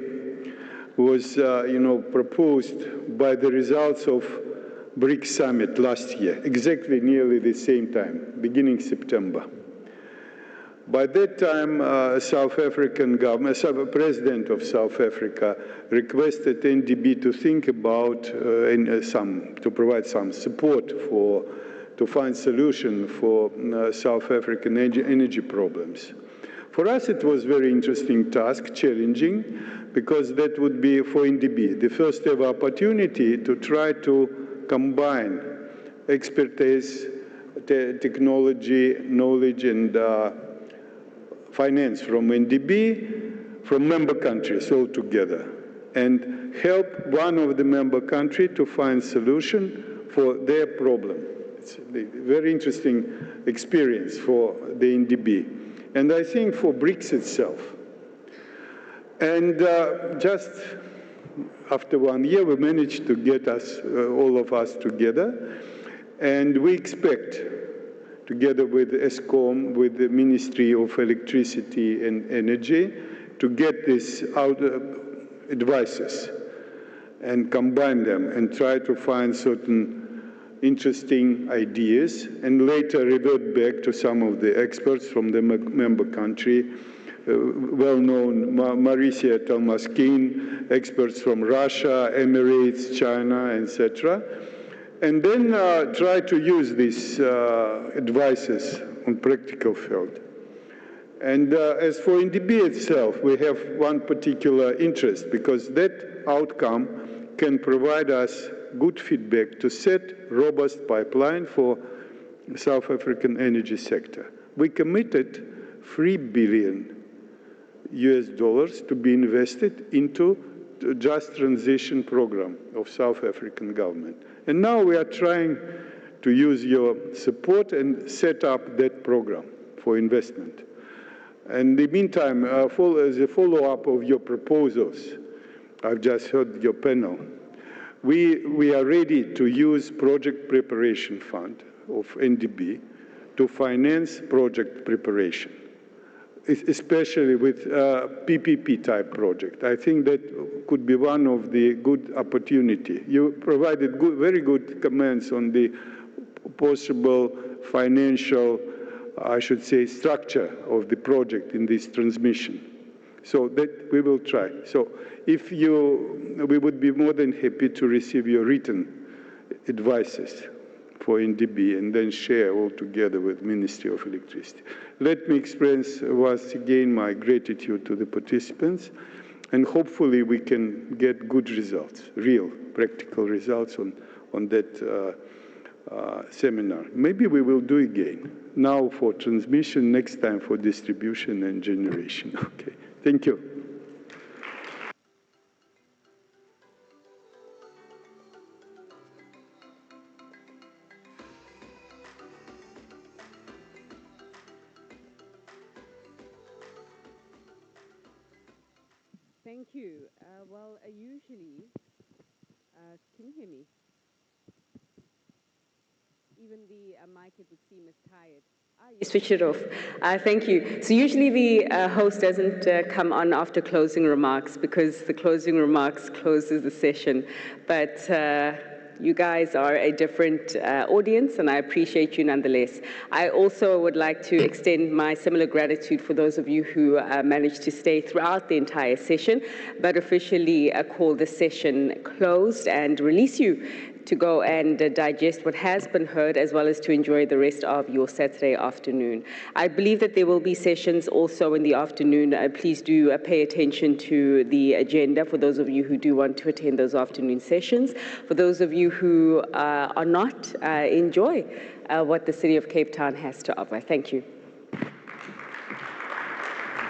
was, proposed by the results of BRICS summit last year, exactly nearly the same time, beginning September. By that time, South African government, President of South Africa requested NDB to think about to provide some support to find solution for South African energy problems. For us, it was a very interesting task, challenging, because that would be for NDB the first ever opportunity to try to combine expertise, technology, knowledge, and finance from NDB, from member countries all together, and help one of the member countries to find solution for their problem. It's a very interesting experience for the NDB, and I think for BRICS itself. And just after 1 year, we managed to get all of us together, and we expect, together with ESCOM, with the Ministry of Electricity and Energy, to get these advices and combine them and try to find certain interesting ideas, and later revert back to some of the experts from the member country, well-known Marisia Talmaskin, experts from Russia, Emirates, China, etc., and then try to use these advices on practical field. And as for NDB itself, we have one particular interest, because that outcome can provide us good feedback to set robust pipeline for South African energy sector. We committed $3 billion to be invested into the just transition program of South African government. And now we are trying to use your support and set up that program for investment. And in the meantime, as a follow-up of your proposals, I've just heard your panel, we are ready to use project preparation fund of NDB to finance project preparation, especially with PPP type project. I think that could be one of the good opportunity. You provided very good comments on the possible financial, I should say, structure of the project in this transmission. So that we will try. So if we would be more than happy to receive your written advices for NDB and then share all together with Ministry of Electricity. Let me express once again my gratitude to the participants, and hopefully we can get good results, real practical results on that seminar. Maybe we will do again. Now for transmission, next time for distribution and generation. Okay, thank you. Thank you. Well, usually, can you hear me? Even the mic, it would seem, is tired. You switch it off. Thank you. So usually the host doesn't come on after closing remarks, because the closing remarks closes the session. But You guys are a different audience, and I appreciate you nonetheless. I also would like to extend my similar gratitude for those of you who managed to stay throughout the entire session, but officially call the session closed and release you to go and digest what has been heard, as well as to enjoy the rest of your Saturday afternoon. I believe that there will be sessions also in the afternoon. Please do pay attention to the agenda for those of you who do want to attend those afternoon sessions. For those of you who are not, enjoy what the City of Cape Town has to offer. Thank you.